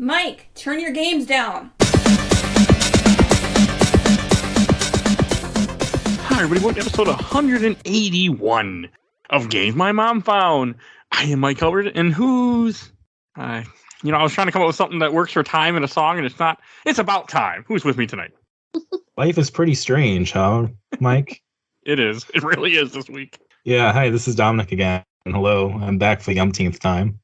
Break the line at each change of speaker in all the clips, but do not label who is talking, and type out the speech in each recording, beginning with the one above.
Mike, turn your games down.
Hi, everybody. Welcome to episode 181 of Games My Mom Found. I am Mike Albertin, and who's... I was trying to come up with something that works for time in a song, and it's not. It's about time. Who's with me tonight?
Life is pretty strange, huh, Mike?
It is. It really is this week.
Yeah, hi, this is Dominic again. Hello, I'm back for the umpteenth time.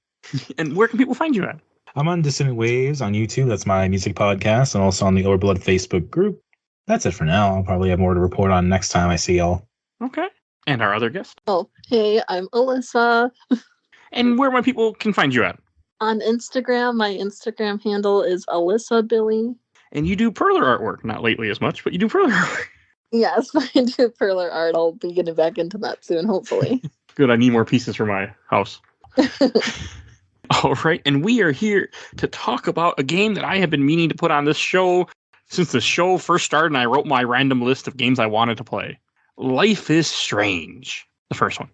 And where can people find you at?
I'm on Dissonant Waves on YouTube. That's my music podcast, and also on the Overblood Facebook group. That's it for now. I'll probably have more to report on next time I see y'all.
Okay. And our other guest?
Oh, hey, I'm Alyssa.
And where my people can find you at?
On Instagram, my Instagram handle is Alyssa Billy.
And you do perler artwork. Not lately as much, but you do perler artwork.
Yes, I do perler art. I'll be getting back into that soon, hopefully.
Good, I need more pieces for my house. All right, and we are here to talk about a game that I have been meaning to put on this show since the show first started, and I wrote my random list of games I wanted to play. Life is Strange, the first one,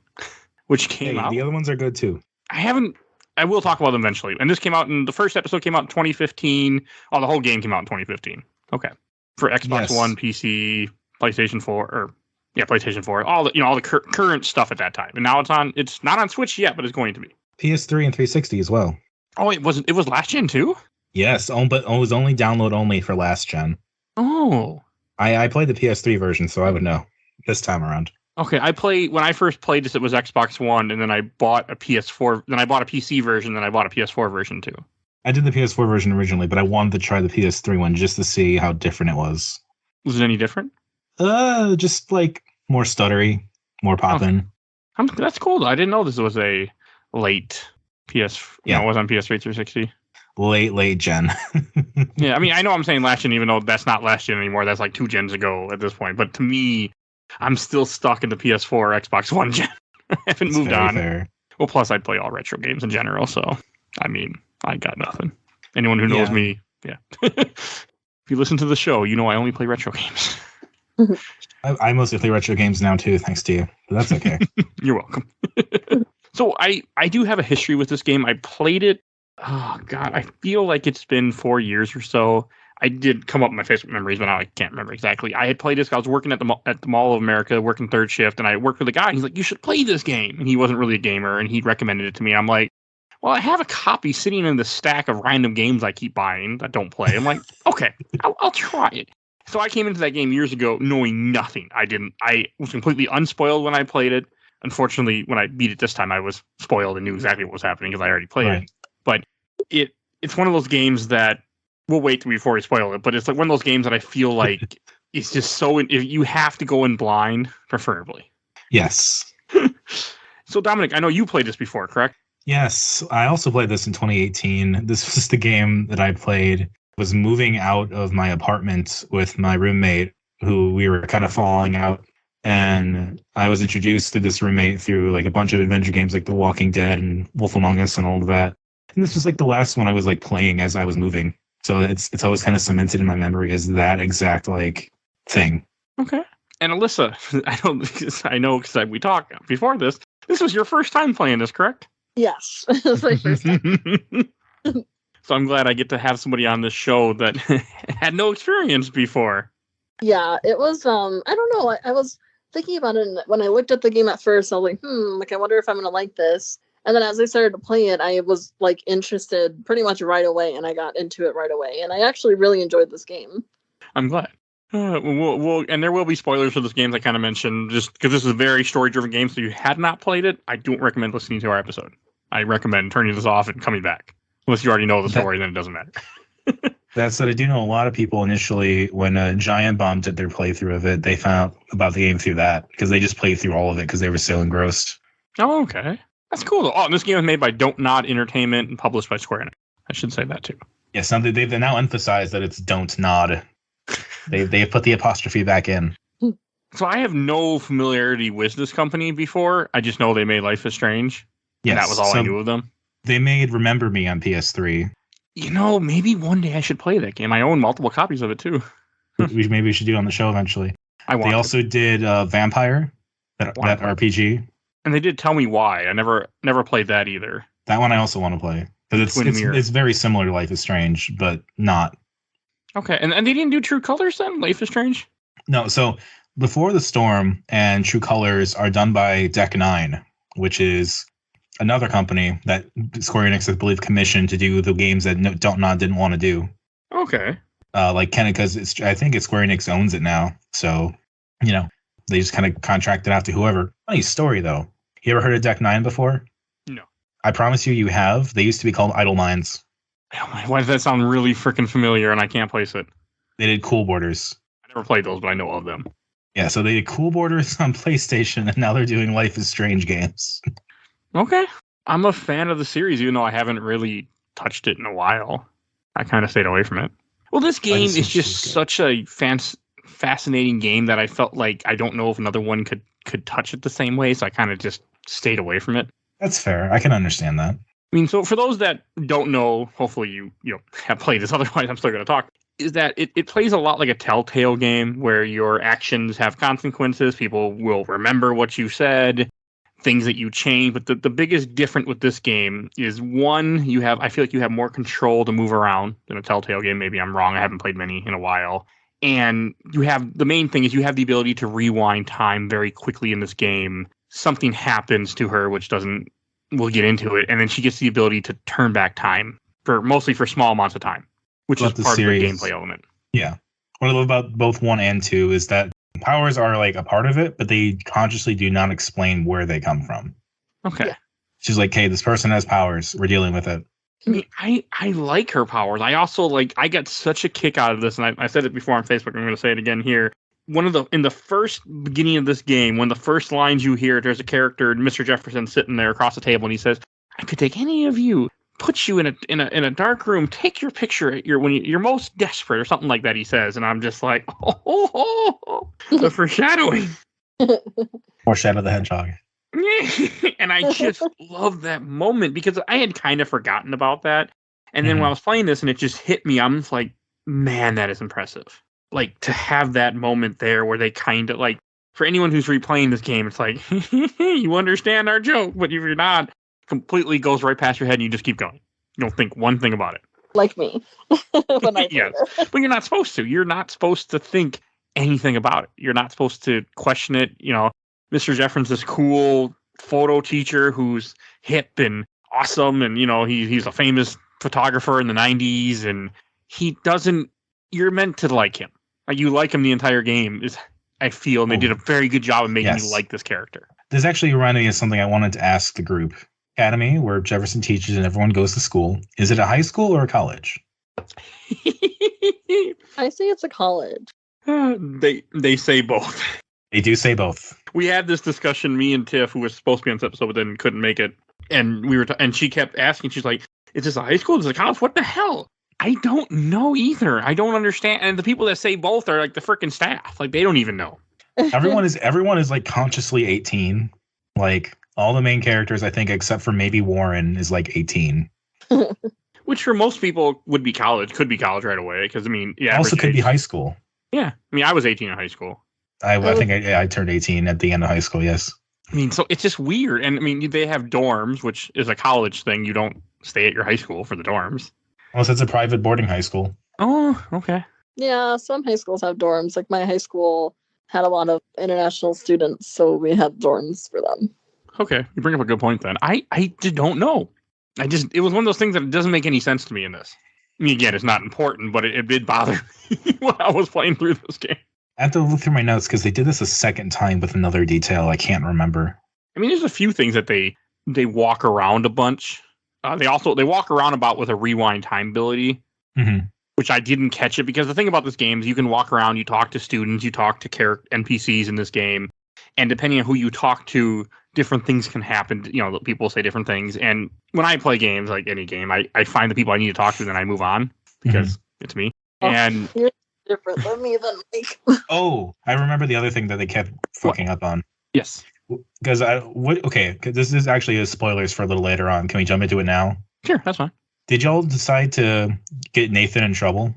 which came out.
The other ones are good too.
I will talk about them eventually. And this came out the first episode came out in 2015. Oh, the whole game came out in 2015. Okay. For Xbox One, PC, PlayStation 4, PlayStation 4, all the current stuff at that time. And now it's not on Switch yet, but it's going to be.
PS3 and 360 as well.
Oh, it was last gen too?
Yes, but it was only download only for last gen.
Oh.
I played the PS3 version, so I would know this time around.
Okay, when I first played this, it was Xbox One, and then I bought a PS4, then I bought a PC version, then I bought a PS4 version too.
I did the PS4 version originally, but I wanted to try the PS3 one just to see how different it was.
Was it any different?
Just like more stuttery, more poppin'.
Okay. That's cool though. I didn't know this was a late it was on PS3 360.
Late gen.
Yeah, I mean, I know I'm saying last gen, even though that's not last gen anymore. That's like 2 gens ago at this point. But to me, I'm still stuck in the PS4 or Xbox One gen. I haven't moved on.
Fair.
Well, plus I play all retro games in general, so I mean, I got nothing. Anyone who knows me, yeah. If you listen to the show, you know I only play retro games.
I mostly play retro games now too, thanks to you. But that's okay.
You're welcome. So I do have a history with this game. I played it. Oh God, I feel like it's been 4 years or so. I did come up with my Facebook memories, but now I can't remember exactly. I had played this. I was working at the Mall of America, working third shift, and I worked with a guy. And he's like, "You should play this game." And he wasn't really a gamer, and he recommended it to me. I'm like, "Well, I have a copy sitting in the stack of random games I keep buying that don't play." I'm like, "Okay, I'll try it." So I came into that game years ago knowing nothing. I was completely unspoiled when I played it. Unfortunately, when I beat it this time, I was spoiled and knew exactly what was happening because I already played it. But it's one of those games that we'll wait before we spoil it. But it's like one of those games that I feel like it's just so you have to go in blind, preferably.
Yes.
So Dominic, I know you played this before, correct?
Yes, I also played this in 2018. This was the game that I played. I was moving out of my apartment with my roommate, who we were kind of falling out. And I was introduced to this roommate through like a bunch of adventure games like The Walking Dead and Wolf Among Us and all of that. And this was like the last one I was like playing as I was moving. So it's always kind of cemented in my memory as that exact like thing.
Okay. And Alyssa, I know because we talked before this. This was your first time playing this, correct?
Yes, it was my first time.
So I'm glad I get to have somebody on this show that had no experience before.
Yeah, it was. I don't know. I was thinking about it, and when I looked at the game at first, I was like, I wonder if I'm gonna like this. And then as I started to play it, I was like interested pretty much right away, and I got into it right away. And I actually really enjoyed this game.
I'm glad. And there will be spoilers for this game, I kind of mentioned, just because this is a very story-driven game. So if you had not played it, I don't recommend listening to our episode. I recommend turning this off and coming back. Unless you already know the story, then it doesn't matter.
That said, I do know a lot of people initially, when Giant Bomb did their playthrough of it, they found out about the game through that, because they just played through all of it because they were so engrossed.
Oh, okay. That's cool, though. Oh, and this game was made by Don't Nod Entertainment and published by Square Enix. I should say that, too.
Yes, they've now emphasized that it's Don't Nod. They've put the apostrophe back in.
So I have no familiarity with this company before. I just know they made Life is Strange. Yes. And that was all I knew of them. They
made Remember Me on PS3.
Maybe one day I should play that game. I own multiple copies of it, too.
Maybe we should do it on the show eventually. They also did Vampire, that RPG.
And they did tell me why. I never played that either.
That one I also want to play. Because it's very similar to Life is Strange, but not.
Okay, and they didn't do True Colors then? Life is Strange?
No, so Before the Storm and True Colors are done by Deck 9, which is another company that Square Enix, I believe, commissioned to do the games that didn't want to do.
Okay.
Because I think it's Square Enix owns it now. So, they just kind of contract it out to whoever. Funny story, though. You ever heard of Deck 9 before?
No.
I promise you have. They used to be called Idle Minds.
Why does that sound really freaking familiar and I can't place it?
They did Cool Borders.
I never played those, but I know of them.
Yeah, so they did Cool Borders on PlayStation, and now they're doing Life is Strange games.
Okay. I'm a fan of the series, even though I haven't really touched it in a while. I kind of stayed away from it. Well, this game is just such a fascinating game that I felt like I don't know if another one could touch it the same way, so I kind of just stayed away from it.
That's fair. I can understand that.
I mean, so for those that don't know, hopefully you have played this, otherwise I'm still going to talk, is that it plays a lot like a Telltale game where your actions have consequences. People will remember what you said, things that you change. But the biggest difference with this game is, one, I feel like you have more control to move around than a Telltale game. Maybe I'm wrong. I haven't played many in a while. And the main thing is you have the ability to rewind time very quickly in this game. Something happens to her, we'll get into it. And then she gets the ability to turn back time mostly for small amounts of time, which is part of the gameplay element.
Yeah. What I love about both 1 and 2 is that powers are like a part of it, but they consciously do not explain where they come from.
Okay.
Yeah.
She's like, hey, this person has powers. We're dealing with it.
I mean, I like her powers. I also I got such a kick out of this, and I said it before on Facebook. I'm going to say it again here. In the first beginning of this game, one of the first lines you hear, there's a character, Mr. Jefferson, sitting there across the table, and he says, "I could take any of you, put you in a dark room, take your picture when you're most desperate," or something like that. He says, and I'm just like, the foreshadowing.
Foreshadow the Hedgehog.
And I just love that moment because I had kind of forgotten about that. And then when I was playing this and it just hit me, I'm like, man, that is impressive. Like, to have that moment there where they kind of for anyone who's replaying this game, it's like, you understand our joke, but if you're not, completely goes right past your head and you just keep going. You don't think one thing about it.
Like me.
Yes. But you're not supposed to. You're not supposed to think anything about it. You're not supposed to question it. Mr. Jefferson's this cool photo teacher who's hip and awesome, and he's a famous photographer in the 90s, and you're meant to like him. You like him the entire game, I feel, and they did a very good job of making you like this character.
This actually reminded me of something I wanted to ask the group. Academy, where Jefferson teaches and everyone goes to school. Is it a high school or a college?
I say it's a college.
They say both.
They do say both.
We had this discussion, me and Tiff, who was supposed to be on this episode but then couldn't make it, and and she kept asking. She's like, "Is this a high school? Is this a college? What the hell?" I don't know either. I don't understand. And the people that say both are like the freaking staff. Like, they don't even know.
Everyone is like consciously 18. Like, all the main characters, I think, except for maybe Warren, is like 18.
Which for most people could be college right away. Because, I mean, yeah.
Also could be high school.
Yeah. I mean, I was 18 in high school.
I think I turned 18 at the end of high school, yes.
I mean, so it's just weird. And, I mean, they have dorms, which is a college thing. You don't stay at your high school for the dorms.
Unless it's a private boarding high school.
Oh, okay.
Yeah, some high schools have dorms. Like, my high school had a lot of international students, so we had dorms for them. Okay,
you bring up a good point then. I just don't know. It was one of those things that doesn't make any sense to me in this. I mean, again, it's not important, but it did bother me when I was playing through this game.
I have to look through my notes because they did this a second time with another detail I can't remember.
I mean, there's a few things that they walk around a bunch. They walk around about with a rewind time ability, which I didn't catch it because the thing about this game is you can walk around, you talk to students, you talk to NPCs in this game, and depending on who you talk to, different things can happen. People say different things, and when I play games, like any game, I find the people I need to talk to, and then I move on because it's me. And
you're different than me, then Mike.
Oh, I remember the other thing that they kept fucking up on.
Yes.
Because this is actually a spoilers for a little later on. Can we jump into it now?
Sure, that's fine.
Did y'all decide to get Nathan in trouble?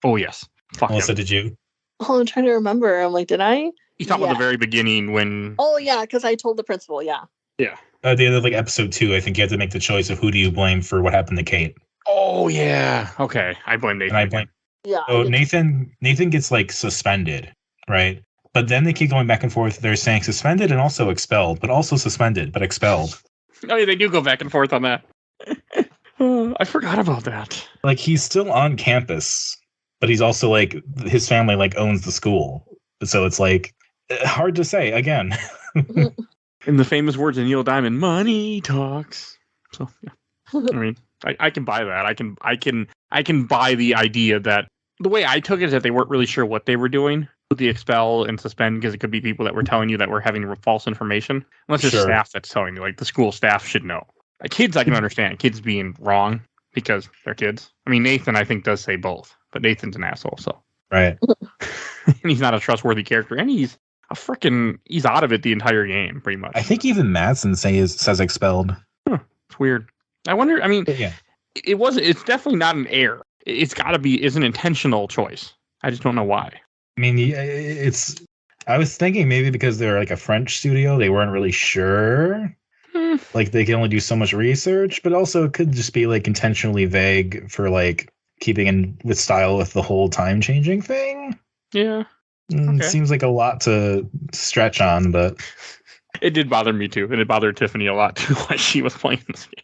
Oh, yes. Fuck
Alyssa,
him.
did you?
Oh, I'm trying to remember. I'm like, did I?
You talking about the very beginning when...
Oh, yeah, because I told the principal, yeah.
Yeah.
The other, like, episode 2, I think you have to make the choice of who do you blame for what happened to Kate.
Oh, yeah. Okay. I blame Nathan.
And I blame.
Yeah.
So Nathan gets, like, suspended, right? But then they keep going back and forth. They're saying suspended and also expelled, but also suspended, but expelled.
Oh, yeah, they do go back and forth on that. I forgot about that.
Like, he's still on campus, but he's also, like, his family, like, owns the school. So it's, like, hard to say, again.
In the famous words of Neil Diamond, money talks. So, yeah. I mean, I can buy that. I can buy the idea that the way I took it is that they weren't really sure what they were doing with the expel and suspend, because it could be people that were telling you that we're having false information. Unless it's staff that's telling you, like the school staff should know. Like, kids, I can understand kids being wrong because they're kids. I mean, Nathan, I think, does say both, but Nathan's an asshole, so.
Right.
And he's not a trustworthy character, and he's out of it the entire game, pretty much.
I think even Madsen says expelled.
It's weird. I wonder, I mean,
Yeah.
It's definitely not an error. It's got to be, it's an intentional choice. I just don't know why.
I mean, I was thinking maybe because they're like a French studio, they weren't really sure. Like, they can only do so much research, but also it could just be like intentionally vague for like keeping in with style with the whole time changing thing.
Yeah.
It seems like a lot to stretch on, but
it did bother me too. And it bothered Tiffany a lot too while she was playing this game.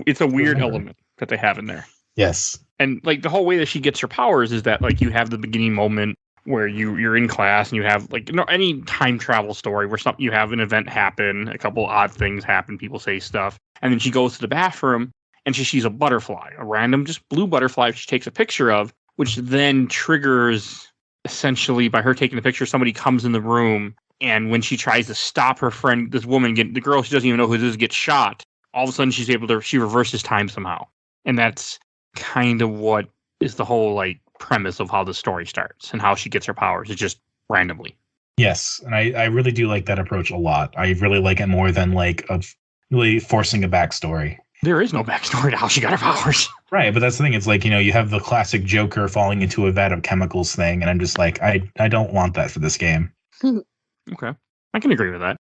It's a weird element that they have in there.
Yes.
And like the whole way that she gets her powers is that like you have the beginning moment where you're in class and you have like any time travel story where you have an event happen, a couple odd things happen, people say stuff, and then she goes to the bathroom and she sees a butterfly, a random just blue butterfly she takes a picture of, which then triggers, essentially by her taking the picture, somebody comes in the room, and when she tries to stop her friend, this woman, the girl she doesn't even know who it is, gets shot. All of a sudden she reverses time somehow. And that's kind of what is the whole like premise of how the story starts and how she gets her powers. It's just randomly.
Yes, and I really do like that approach a lot. I really like it more than like of really forcing a backstory.
There is no backstory to how she got her powers.
Right, but that's the thing. It's like, you have the classic Joker falling into a vat of chemicals thing, and I'm just like, I don't want that for this game.
Okay, I can agree with that.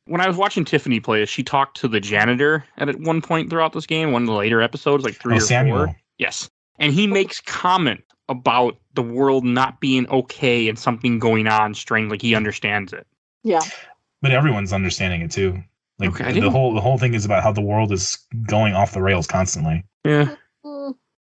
When I was watching Tiffany play, she talked to the janitor at one point throughout this game, one of the later episodes, like 3 or
Samuel.
4. Yes. And he makes comment about the world not being okay and something going on strange, like he understands it.
Yeah.
But everyone's understanding it too. Like,
okay,
the whole thing is about how the world is going off the rails constantly.
Yeah.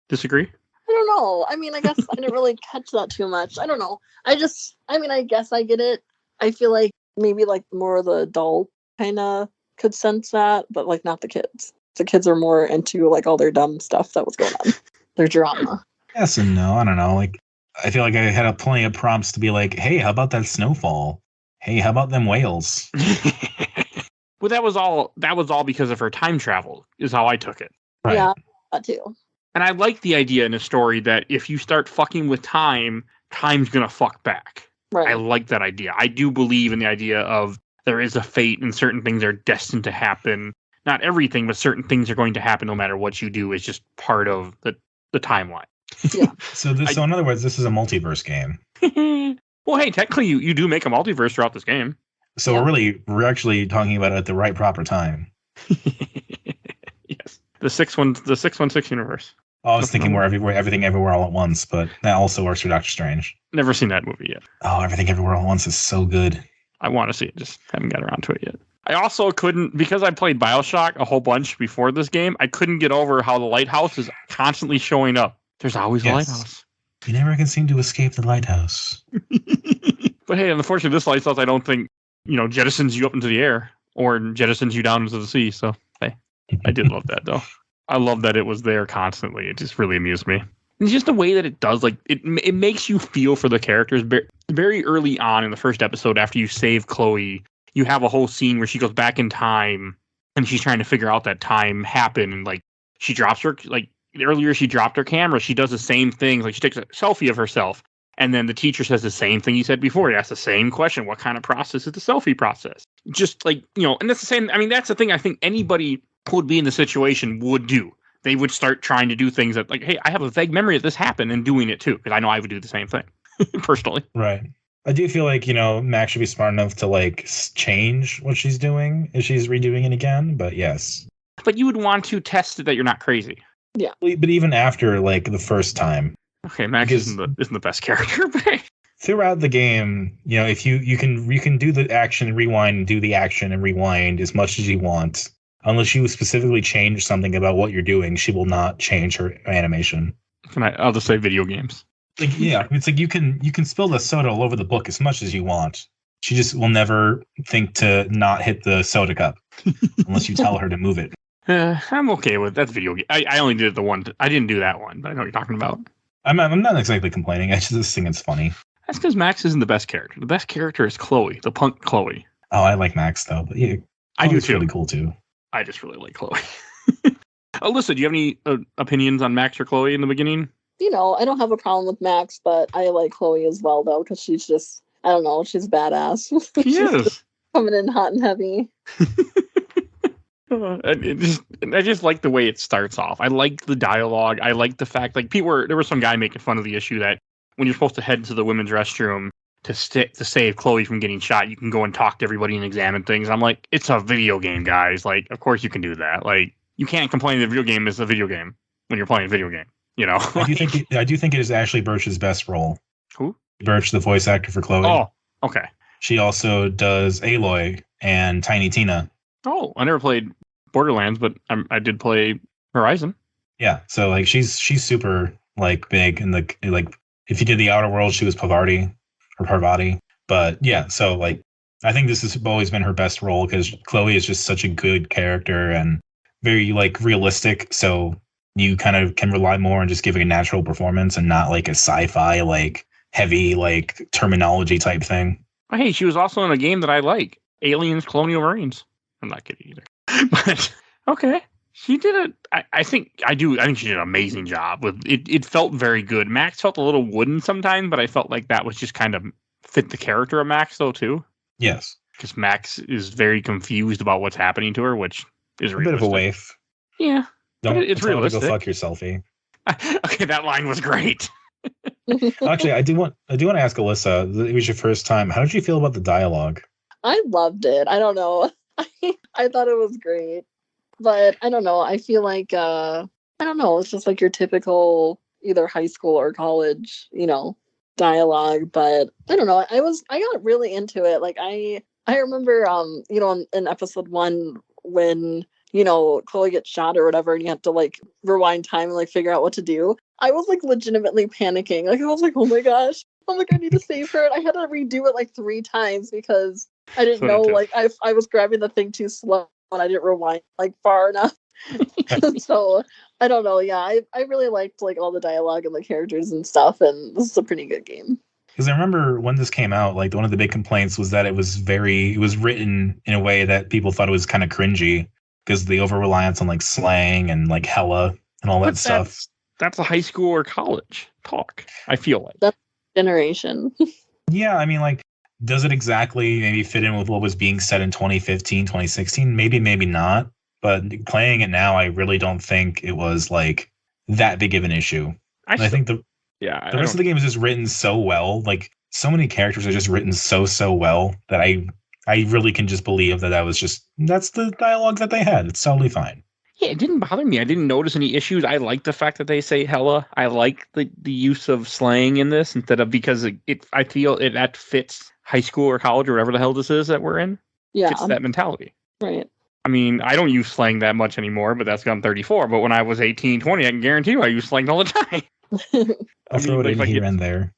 Disagree?
I don't know. I mean, I guess I didn't really catch that too much. I don't know. I guess I get it. I feel like maybe like more of the adult kind of could sense that, but like not the kids. The kids are more into like all their dumb stuff that was going on, their drama.
Yes and no. I don't know. Like, I feel like I had plenty of prompts to be like, hey, how about that snowfall? Hey, how about them whales?
Well, that was all because of her time travel, is how I took it.
Right.
Yeah, that too.
And I like the idea in a story that if you start fucking with time, time's gonna fuck back.
Right.
I like that idea. I do believe in the idea of there is a fate and certain things are destined to happen. Not everything, but certain things are going to happen no matter what you do. It's just part of the timeline.
Yeah.
So in other words, this is a multiverse game.
Well, hey, technically you do make a multiverse throughout this game.
So we're actually talking about it at the right proper time.
Yes. The 616 universe.
I was thinking more everything everywhere all at once, but that also works for Doctor Strange.
Never seen that movie yet.
Oh, Everything Everywhere All at Once is so good.
I want to see it, just haven't got around to it yet. I also couldn't, because I played BioShock a whole bunch before this game, I couldn't get over how the lighthouse is constantly showing up. There's always a lighthouse.
You never can seem to escape the lighthouse.
But hey, unfortunately, this lighthouse, I don't think, jettisons you up into the air or jettisons you down into the sea. So, hey, I did love that, though. I love that it was there constantly. It just really amused me. And just the way that it does, like, it makes you feel for the characters. Very early on in the first episode, after you save Chloe, you have a whole scene where she goes back in time and she's trying to figure out that time happened. And, like, she drops her, like, earlier she dropped her camera. She does the same thing. Like, she takes a selfie of herself. And then the teacher says the same thing you said before. He asks the same question. What kind of process is the selfie process? Just like, and that's the same. I mean, that's the thing I think anybody who would be in the situation would do. They would start trying to do things that, like, hey, I have a vague memory of this happened and doing it too. Because I know I would do the same thing personally.
Right. I do feel like, Max should be smart enough to like change what she's doing if she's redoing it again. But yes.
But you would want to test it that you're not crazy.
Yeah.
But even after like the first time.
Okay, Max isn't the best character, but
throughout the game, if you can do the action, rewind, and do the action and rewind as much as you want. Unless you specifically change something about what you're doing, she will not change her animation.
I'll just say video games.
Like, yeah, it's like you can spill the soda all over the book as much as you want. She just will never think to not hit the soda cup unless you tell her to move it.
I'm okay with that video game. I only did the one. I didn't do that one, but I know what you're talking about.
I'm not exactly complaining. I just think it's funny.
That's because Max isn't the best character. The best character is Chloe, the punk Chloe.
Oh, I like Max though. But yeah,
I do too.
Really cool too.
I just really like Chloe. Alyssa, do you have any opinions on Max or Chloe in the beginning?
I don't have a problem with Max, but I like Chloe as well, though, because she's just, I don't know, she's badass.
She is.
Coming in hot and heavy.
I just like the way it starts off. I like the dialogue. I like the fact, like, there was some guy making fun of the issue that when you're supposed to head to the women's restroom to save Chloe from getting shot, you can go and talk to everybody and examine things. I'm like, it's a video game, guys. Like, of course you can do that. Like, you can't complain that a video game is a video game when you're playing a video game. I do think it is Ashley Birch's best role. Who?
Birch, the voice actor for Chloe.
Oh, okay.
She also does Aloy and Tiny Tina.
Oh, I never played Borderlands, but I did play Horizon.
Yeah, so like she's super like big in the like if you did the Outer Worlds, she was Parvati. But yeah, so like I think this has always been her best role because Chloe is just such a good character and very like realistic. So you kind of can rely more on just giving a natural performance and not like a sci-fi like heavy like terminology type thing.
Oh, hey, she was also in a game that I like, Aliens: Colonial Marines. I'm not kidding either. But okay, she did it. I think she did an amazing job with it. It felt very good. Max felt a little wooden sometimes, but I felt like that was just kind of fit the character of Max though too.
Yes,
because Max is very confused about what's happening to her, which is
a bit of a waif.
Yeah,
it's realistic. Go fuck your selfie.
Okay, that line was great.
Actually, I do want to ask Alyssa. It was your first time. How did you feel about the dialogue?
I loved it. I don't know. I thought it was great, but I don't know. I feel like I don't know. It's just like your typical either high school or college, dialogue. But I don't know. I got really into it. Like I remember, in episode 1 when Chloe gets shot or whatever, and you have to like rewind time and like figure out what to do. I was like legitimately panicking. Like I was like, oh my gosh, I need to save her. And I had to redo it like 3 times because I didn't know, like, I was grabbing the thing too slow and I didn't rewind, like, far enough. So, I don't know. Yeah, I really liked, like, all the dialogue and the characters and stuff, and this is a pretty good game.
Because I remember when this came out, like, one of the big complaints was that it was written in a way that people thought it was kind of cringy because the over-reliance on, like, slang and, like, hella and all that stuff.
That's a high school or college talk, I feel like.
That's generation.
Yeah, I mean, like, does it exactly maybe fit in with what was being said in 2015, 2016? Maybe not. But playing it now, I really don't think it was like that big of an issue. I think the rest of the game is just written so well. Like so many characters are just written so well that I really can just believe that's the dialogue that they had. It's totally fine.
Yeah, it didn't bother me. I didn't notice any issues. I like the fact that they say hella. I like the use of slang in this instead of because I feel that fits high school or college or whatever the hell this is that we're in.
Yeah.
Fits that mentality.
Right.
I mean, I don't use slang that much anymore, but that's gone 34. But when I was 18, 20, I can guarantee you I used slang all the time.
I'll throw it in here and there.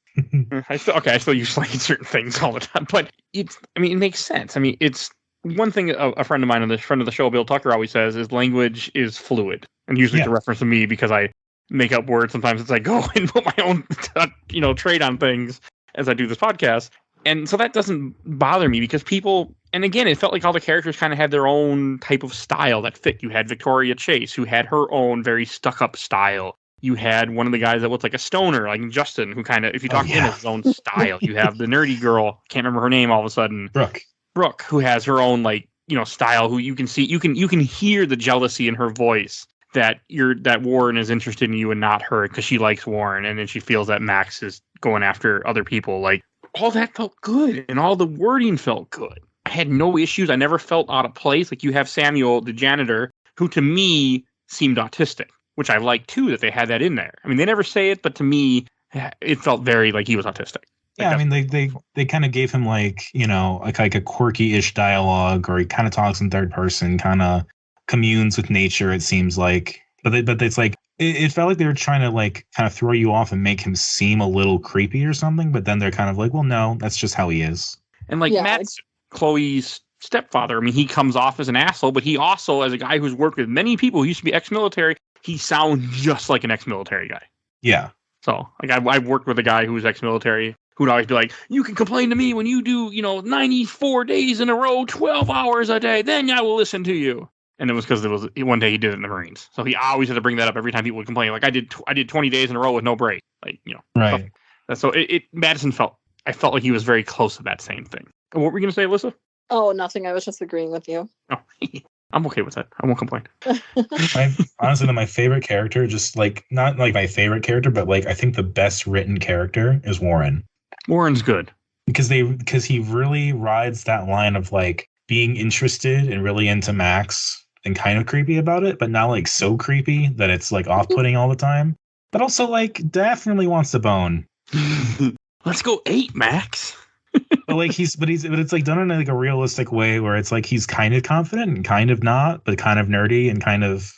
I still use slang in certain things all the time. But it makes sense. I mean, it's one thing a friend of mine, a friend of the show, Bill Tucker, always says is language is fluid. And usually it's a reference to me because I make up words. Sometimes it's like go and put my own, trade on things as I do this podcast. And so that doesn't bother me because people, and again, it felt like all the characters kind of had their own type of style that fit. You had Victoria Chase, who had her own very stuck-up style. You had one of the guys that looked like a stoner, like Justin, who kind of, if you talk to him, has his own style. You have the nerdy girl, can't remember her name all of a sudden. Brooke, who has her own, style, who you can see, you can hear the jealousy in her voice that Warren is interested in you and not her because she likes Warren, and then she feels that Max is going after other people. Like, all that felt good, and all the wording felt good. I had no issues. I never felt out of place. Like, you have Samuel, the janitor, who to me seemed autistic, which I like too, that they had that in there. I mean, they never say it, but to me, it felt very like he was autistic.
Yeah, I mean, they kind of gave him like a quirky-ish dialogue, or he kind of talks in third person, kind of communes with nature. It seems like, but it's like it felt like they were trying to like kind of throw you off and make him seem a little creepy or something. But then they're kind of like, well, no, that's just how he is.
And like Matt's Chloe's stepfather. I mean, he comes off as an asshole, but he also, as a guy who's worked with many people who used to be ex-military, he sounds just like an ex-military guy.
Yeah.
So like I've worked with a guy who was ex-military, who'd always be like, you can complain to me when you do, 94 days in a row, 12 hours a day, then I will listen to you. And it was because one day he did it in the Marines. So he always had to bring that up every time people would complain. Like, I did 20 days in a row with no break. Like,
Right.
So Madison I felt like he was very close to that same thing. And what were you going to say, Alyssa?
Oh, nothing. I was just agreeing with you.
Oh, I'm okay with that. I won't complain.
Honestly, my favorite character, just like, not like my favorite character, but like, I think the best written character is Warren.
Warren's good.
Because he really rides that line of like being interested and really into Max and kind of creepy about it, but not like so creepy that it's like off-putting all the time. But also like definitely wants to bone.
Let's go 8, Max.
But it's like done in like a realistic way where it's like he's kind of confident and kind of not, but kind of nerdy and kind of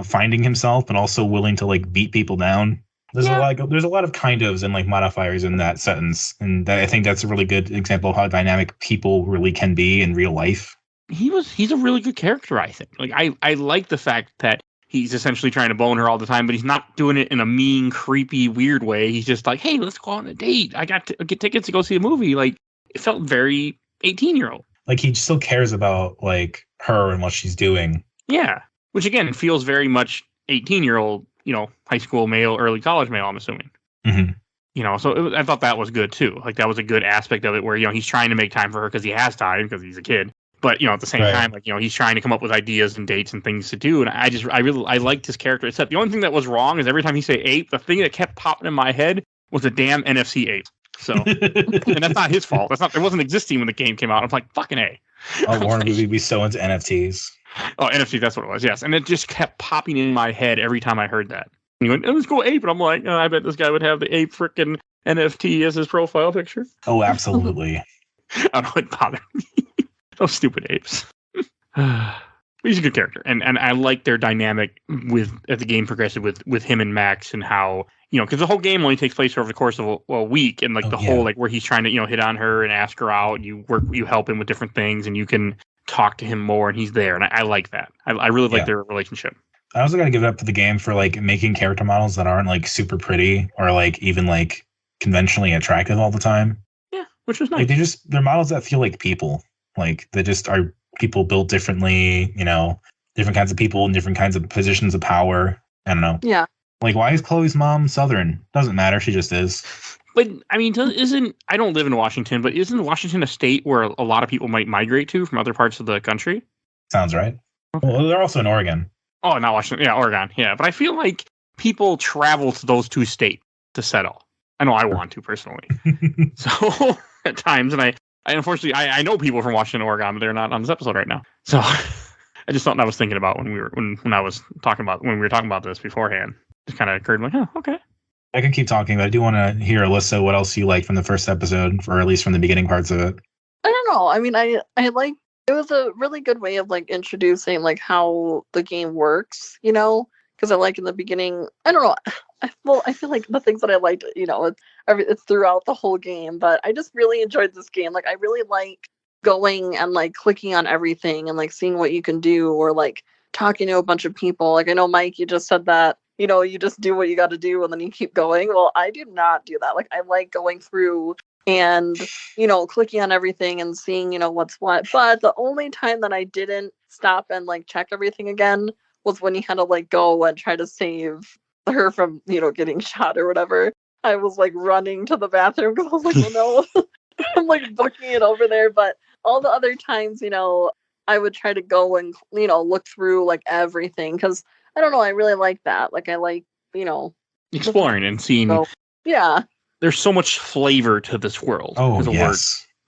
finding himself, but also willing to like beat people down. There's a lot of kind ofs and like modifiers in that sentence, and I think that's a really good example of how dynamic people really can be in real life.
He's a really good character, I think. Like I like the fact that he's essentially trying to bone her all the time, but he's not doing it in a mean, creepy, weird way. He's just like, hey, let's go on a date. I got to get tickets to go see a movie. Like, it felt very 18-year-old.
Like, he still cares about like her and what she's doing.
Yeah, which again feels very much 18-year-old. High school male, early college male, I'm assuming.
Mm-hmm.
So I thought that was good too. Like, that was a good aspect of it where, he's trying to make time for her because he has time because he's a kid. But, at the same time, like, he's trying to come up with ideas and dates and things to do. And I liked his character. Except the only thing that was wrong is every time he say ape, the thing that kept popping in my head was a damn NFC ape. So, and that's not his fault. It wasn't existing when the game came out. I'm like, fucking A.
Oh, Warren would be so into NFTs.
Oh, NFT, that's what it was, yes. And it just kept popping in my head every time I heard that. And he went, let's go ape. And I'm like, I bet this guy would have the ape frickin' NFT as his profile picture.
Oh, absolutely.
I don't know, it bothered me. Those stupid apes. He's a good character. And I like their dynamic as the game progresses with him and Max, and how, because the whole game only takes place over the course of a week, and like whole, like, where he's trying to, hit on her and ask her out, and you help him with different things, and you can talk to him more, and he's there. And I like that. I really like their relationship.
I also got to give it up to the game for like making character models that aren't like super pretty or like even like conventionally attractive all the time.
Yeah, which was nice.
Like, they're models that feel like people. Like, they just are people built differently, different kinds of people in different kinds of positions of power. I don't know.
Yeah.
Like, why is Chloe's mom Southern? Doesn't matter. She just is.
But, I mean, I don't live in Washington, but isn't Washington a state where a lot of people might migrate to from other parts of the country?
Sounds right. Okay. Well, they're also in Oregon.
Oh, not Washington. Yeah, Oregon. Yeah. But I feel like people travel to those two states to settle. I know I want to, personally. So, at times, and I unfortunately, I know people from Washington, Oregon, but they're not on this episode right now. So, I just thought I was thinking about when we were talking about this beforehand. Just kind of occurred, like, oh, okay.
I can keep talking, but I do want to hear, Alyssa, what else you liked from the first episode, or at least from the beginning parts of it.
I don't know. I mean, I like, it was a really good way of like introducing like how the game works, because I like in the beginning, I don't know. I feel like the things that I liked, it's throughout the whole game, but I just really enjoyed this game. Like, I really like going and like clicking on everything and like seeing what you can do, or like talking to a bunch of people. Like, I know, Mike, you just said that, you just do what you got to do and then you keep going. Well, I do not do that. Like, I like going through and, clicking on everything and seeing, what's what. But the only time that I didn't stop and like check everything again was when you had to like go and try to save her from, getting shot or whatever. I was like running to the bathroom because I was like, oh no. I'm like booking it over there. But all the other times, I would try to go and, look through like everything, because I don't know, I really like that. Like, I like,
exploring and seeing.
So, yeah.
there's so much flavor to this world.
Oh,
as a word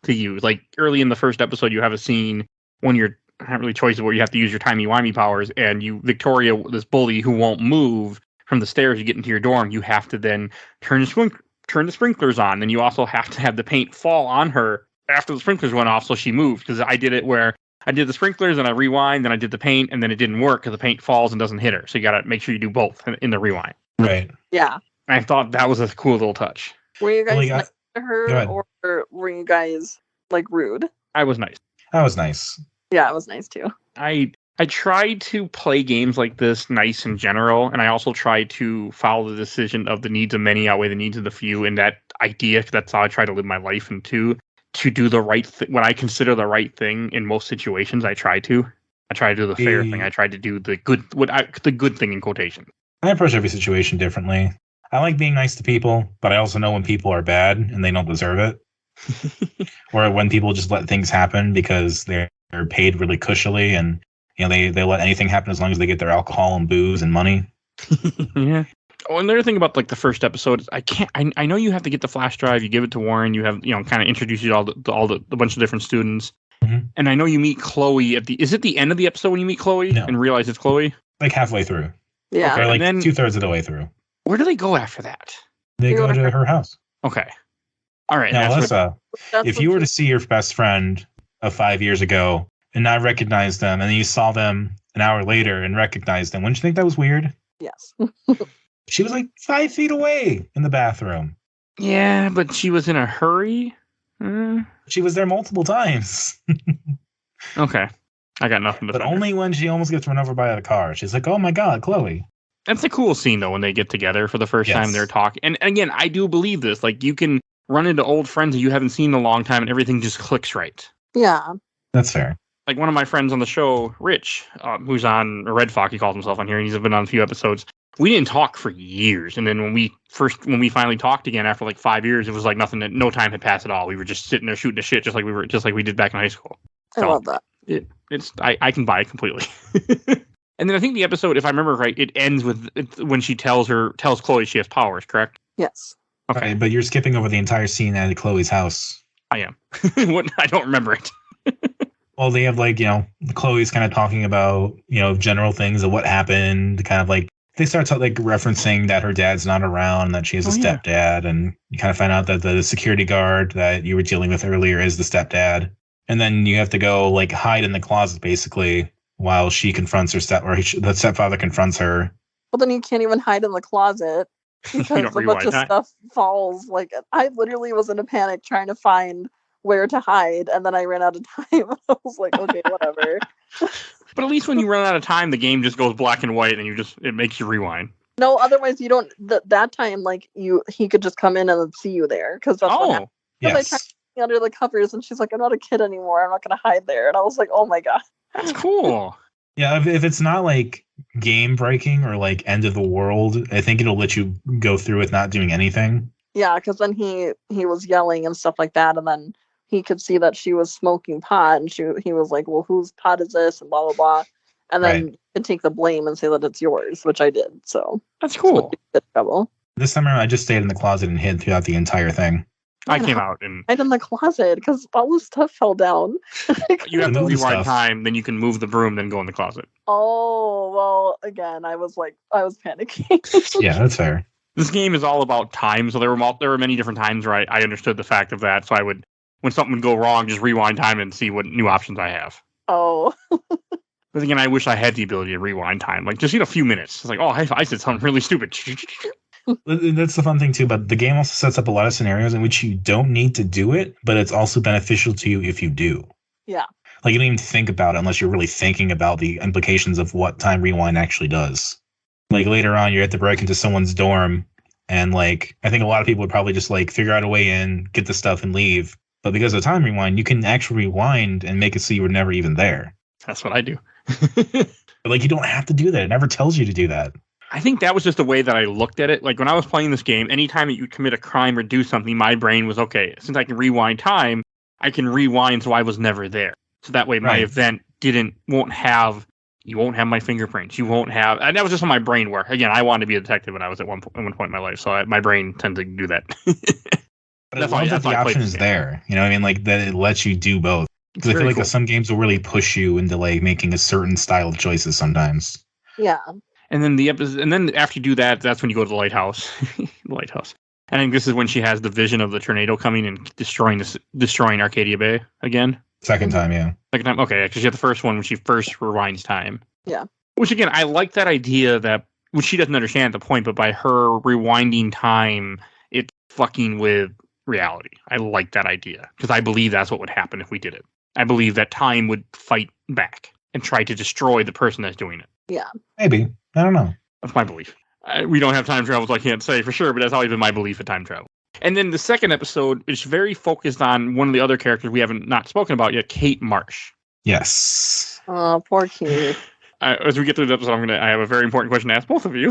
to use. Like early in the first episode, you have a scene when you're not really choices where you have to use your timey-wimey powers, and Victoria, this bully who won't move from the stairs to get into your dorm, you have to then turn the sprinklers on. Then you also have to have the paint fall on her after the sprinklers went off so she moved. Because I did it where I did the sprinklers and I rewind, then I did the paint, and then it didn't work because the paint falls and doesn't hit her. So you got to make sure you do both in the rewind.
Right.
Yeah.
I thought that was a cool little touch.
Were you guys nice to her, or were you guys like rude?
I was nice.
That was nice.
Yeah, it was nice too.
I tried to play games like this nice in general, and I also tried to follow the decision of the needs of many outweigh the needs of the few, and that idea, that's how I try to live my life, and to do the right thing, what I consider the right thing in most situations. I try to do the fair thing. I try to do the good, the good thing in quotation.
I approach every situation differently. I like being nice to people, but I also know when people are bad and they don't deserve it. Or when people just let things happen because they're paid really cushily, and they let anything happen as long as they get their alcohol and booze and money.
Yeah. Oh, another thing about like the first episode is I know you have to get the flash drive, you give it to Warren, you have kind of introduce you to all the bunch of different students. Mm-hmm. And I know you meet Chloe is it the end of the episode when you meet Chloe and realize it's Chloe?
Like halfway through.
Yeah.
Or like 2/3 of the way through.
Where do they go after that?
They go to her house.
Okay. All right.
Now, Alyssa, if you were to see your best friend of 5 years ago and not recognize them, and then you saw them an hour later and recognized them, wouldn't you think that was weird?
Yes.
She was like 5 feet away in the bathroom.
Yeah, but she was in a hurry.
She was there multiple times.
Okay. I got nothing to say.
But only when she almost gets run over by a car. She's like, oh my God, Chloe.
That's a cool scene, though, when they get together for the first time. They're talking. And again, I do believe this. Like, you can run into old friends that you haven't seen in a long time, and everything just clicks right.
Yeah.
That's fair.
Like, one of my friends on the show, Rich, who's on Red Fox, he calls himself on here, and he's been on a few episodes. We didn't talk for years. And then when we finally talked again after like 5 years, it was like no time had passed at all. We were just sitting there shooting the shit just like we did back in high school.
So, I love that.
I can buy it completely. And then I think the episode, if I remember right, it ends with when she tells Chloe she has powers, correct?
Yes.
Okay.
Right, but you're skipping over the entire scene at Chloe's house.
I am. I don't remember it.
Well, they have Chloe's kind of talking about, general things of what happened, kind of like they start referencing that her dad's not around and that she has a stepdad. And you kind of find out that the security guard that you were dealing with earlier is the stepdad. And then you have to go hide in the closet, basically, while she confronts the stepfather confronts her.
Well, then you can't even hide in the closet because a bunch of stuff falls. I literally was in a panic trying to find where to hide, and then I ran out of time. I was like, okay, whatever.
But at least when you run out of time, the game just goes black and white, and it makes you rewind.
No, otherwise you don't. That time, he could just come in and see you there, because that's what happened.
Yes.
I tried to be under the covers, and she's like, I'm not a kid anymore. I'm not going to hide there. And I was like, oh my God.
That's cool.
Yeah, if it's not game breaking or end of the world, I think it'll let you go through with not doing anything. Yeah,
because then he was yelling and stuff like that, and then he could see that she was smoking pot, and he was like, well, whose pot is this, and blah blah blah, and then you can take the blame and say that it's yours, which I did. So
that's cool.
This time around, I just stayed in the closet and hid throughout the entire thing.
I came out and
hid in the closet because all the stuff fell down.
You have to rewind time, then you can move the broom, then go in the closet.
Oh, well, again, I was panicking.
Yeah, that's fair.
This game is all about time, so there were many different times where I understood the fact of that, so I would, when something would go wrong, just rewind time and see what new options I have.
Oh.
But again, I wish I had the ability to rewind time, just a few minutes. It's like, oh, I said something really stupid.
That's the fun thing too, but the game also sets up a lot of scenarios in which you don't need to do it, but it's also beneficial to you if you do.
Yeah.
You don't even think about it unless you're really thinking about the implications of what time rewind actually does. Later on, you have to break into someone's dorm, and I think a lot of people would probably just figure out a way in, get the stuff, and leave. But because of time rewind, you can actually rewind and make it so you were never even there.
That's what I do.
But you don't have to do that. It never tells you to do that.
I think that was just the way that I looked at it. When I was playing this game, anytime that you commit a crime or do something, my brain was, okay, since I can rewind time, I can rewind so I was never there. So that way my event won't have You won't have my fingerprints. You won't have, and that was just how my brain worked. Again, I wanted to be a detective when I was at one point in my life, so my brain tended to do that.
But I love that the option is there. You know what I mean? Like that it lets you do both. Because I feel like some games will really push you into like making a certain style of choices sometimes.
Yeah.
And then after you do that, that's when you go to the lighthouse. Lighthouse. I think this is when she has the vision of the tornado coming and destroying Arcadia Bay again.
Second time, yeah.
Second time, okay, because she had the first one when she first rewinds time.
Yeah.
Which again, I like that idea that, which she doesn't understand at the point, but by her rewinding time, it's fucking with reality. I like that idea because I believe that's what would happen if we did it. I believe that time would fight back and try to destroy the person that's doing it.
Yeah.
Maybe. I don't know.
That's my belief. We don't have time travel, so I can't say for sure, but that's always been my belief of time travel. And then the second episode is very focused on one of the other characters we haven't not spoken about yet, Kate Marsh.
Yes.
Oh, poor Kate.
As we get through the episode, I have a very important question to ask both of you.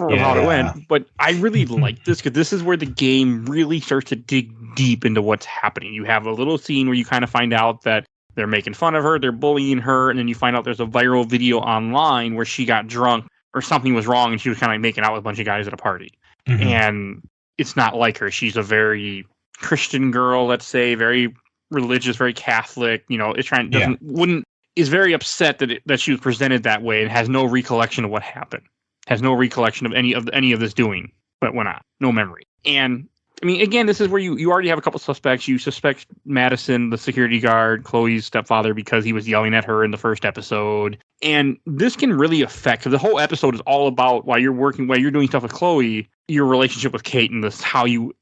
How it went. But I really like this because this is where the game really starts to dig deep into what's happening. You have a little scene where you kind of find out that they're making fun of her, they're bullying her, and then you find out there's a viral video online where she got drunk or something was wrong and she was kind of like making out with a bunch of guys at a party. Mm-hmm. And it's not like her. She's a very Christian girl, let's say, very religious, very Catholic, is very upset that she was presented that way and has no recollection of what happened. Has no recollection of any of this doing, but went on. No memory. And I mean, again, this is where you already have a couple suspects. You suspect Madison, the security guard, Chloe's stepfather, because he was yelling at her in the first episode. And this can really affect, because the whole episode is all about while you're doing stuff with Chloe, your relationship with Kate and this how you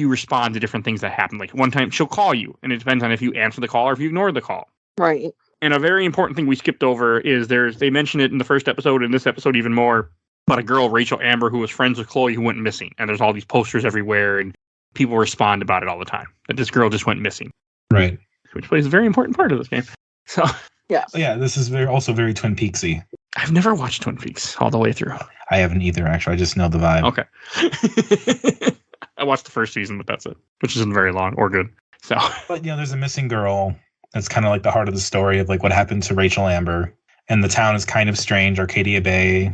respond to different things that happen. Like one time she'll call you, and it depends on if you answer the call or if you ignore the call.
Right.
And a very important thing we skipped over is they mentioned it in the first episode, and this episode even more, about a girl, Rachel Amber, who was friends with Chloe, who went missing. And there's all these posters everywhere, and people respond about it all the time, that this girl just went missing.
Right.
Which plays a very important part of this game. So
yeah.
This is also very Twin Peaksy.
I've never watched Twin Peaks all the way through.
I haven't either, actually. I just know the vibe.
Okay. I watched the first season, but that's it, which isn't very long or good. So,
but there's a missing girl. That's kind of like the heart of the story of like what happened to Rachel Amber. And the town is kind of strange. Arcadia Bay,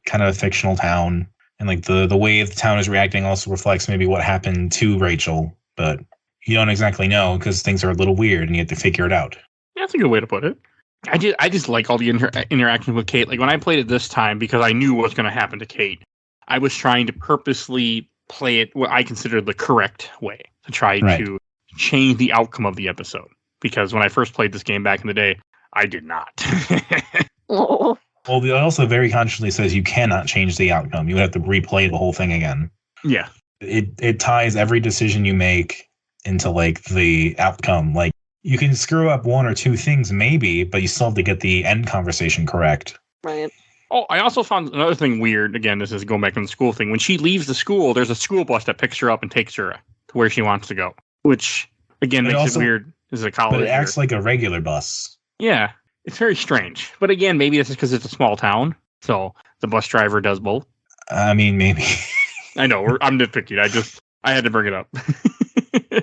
kind of a fictional town. And like the way the town is reacting also reflects maybe what happened to Rachel. But you don't exactly know because things are a little weird and you have to figure it out.
That's a good way to put it. I just like all the interactions with Kate. Like when I played it this time, because I knew what was going to happen to Kate, I was trying to purposely play it what I considered the correct way to try to change the outcome of the episode. Because when I first played this game back in the day, I did not.
Oh.
Well, it also very consciously says you cannot change the outcome. You would have to replay the whole thing again.
Yeah.
It ties every decision you make into like the outcome. Like you can screw up one or two things maybe, but you still have to get the end conversation correct.
Right.
Oh, I also found another thing weird. Again, this is going back to the school thing. When she leaves the school, there's a school bus that picks her up and takes her to where she wants to go. Which, again, makes it weird. This is a college.
But it acts like a regular bus.
Yeah. It's very strange. But again, maybe this is because it's a small town. So the bus driver does both.
I mean, maybe.
I know. I'm nitpicking. I had to bring it up.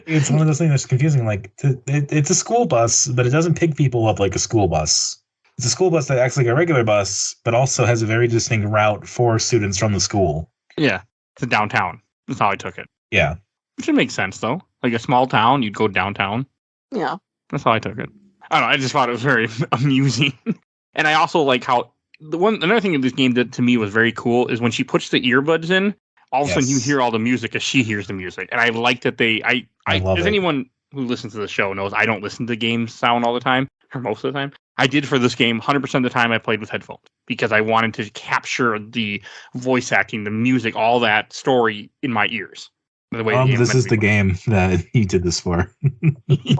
It's one of those things that's confusing. Like, it's a school bus, but it doesn't pick people up like a school bus. It's a school bus that acts like a regular bus, but also has a very distinct route for students from the school.
Yeah. It's a downtown. That's how I took it.
Yeah.
Which makes sense, though. Like a small town, you'd go downtown.
Yeah.
That's how I took it. I don't know. I just thought it was very amusing. And I also like how another thing that this game did to me was very cool is when she puts the earbuds in, all of a sudden you hear all the music as she hears the music. And I like that I love it. Anyone who listens to the show knows I don't listen to games sound all the time, or most of the time. I did for this game 100% of the time I played with headphones because I wanted to capture the voice acting, the music, all that story in my ears. The way
this is the game that you did this for.